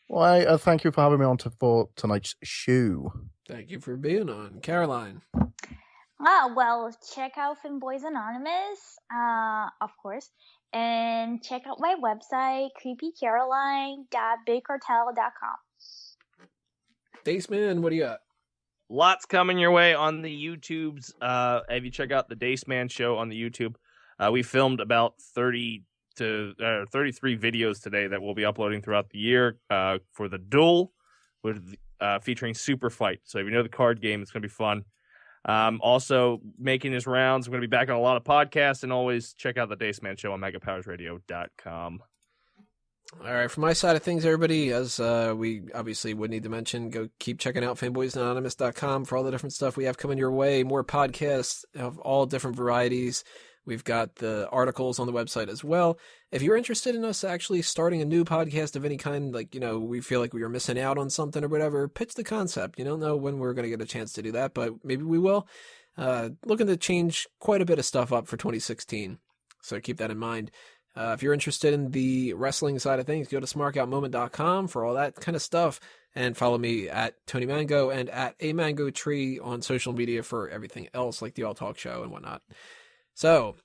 Well, thank you for having me on for tonight's show. Thank you for being on. Caroline. Well, check out Fanboys Anonymous, of course, and check out my website, creepycaroline.bigcartel.com. Daceman, what do you got? Lots coming your way on the YouTubes. If you check out the Daceman Show on the YouTube, we filmed about 30 to 33 videos today that we'll be uploading throughout the year for the Duel, with featuring Super Fight. So if you know the card game, it's going to be fun. Also making his rounds. I'm going to be back on a lot of podcasts, and always check out the Daceman Show on megapowersradio.com. All right, from my side of things, everybody, as we obviously would need to mention, go keep checking out fanboysanonymous.com for all the different stuff we have coming your way. More podcasts of all different varieties. We've got the articles on the website as well. If you're interested in us actually starting a new podcast of any kind, like, we feel like we are missing out on something or whatever, pitch the concept. You don't know when we're going to get a chance to do that, but maybe we will. Looking to change quite a bit of stuff up for 2016. So keep that in mind. If you're interested in the wrestling side of things, go to smarkoutmoment.com for all that kind of stuff. And follow me at Tony Mango and at A Mango Tree on social media for everything else, like the All Talk Show and whatnot. So,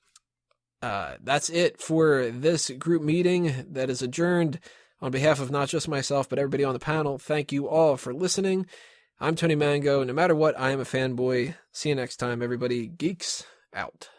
that's it for this group meeting that is adjourned. On behalf of not just myself, but everybody on the panel, thank you all for listening. I'm Tony Mango. No matter what, I am a fanboy. See you next time, everybody. Geeks out.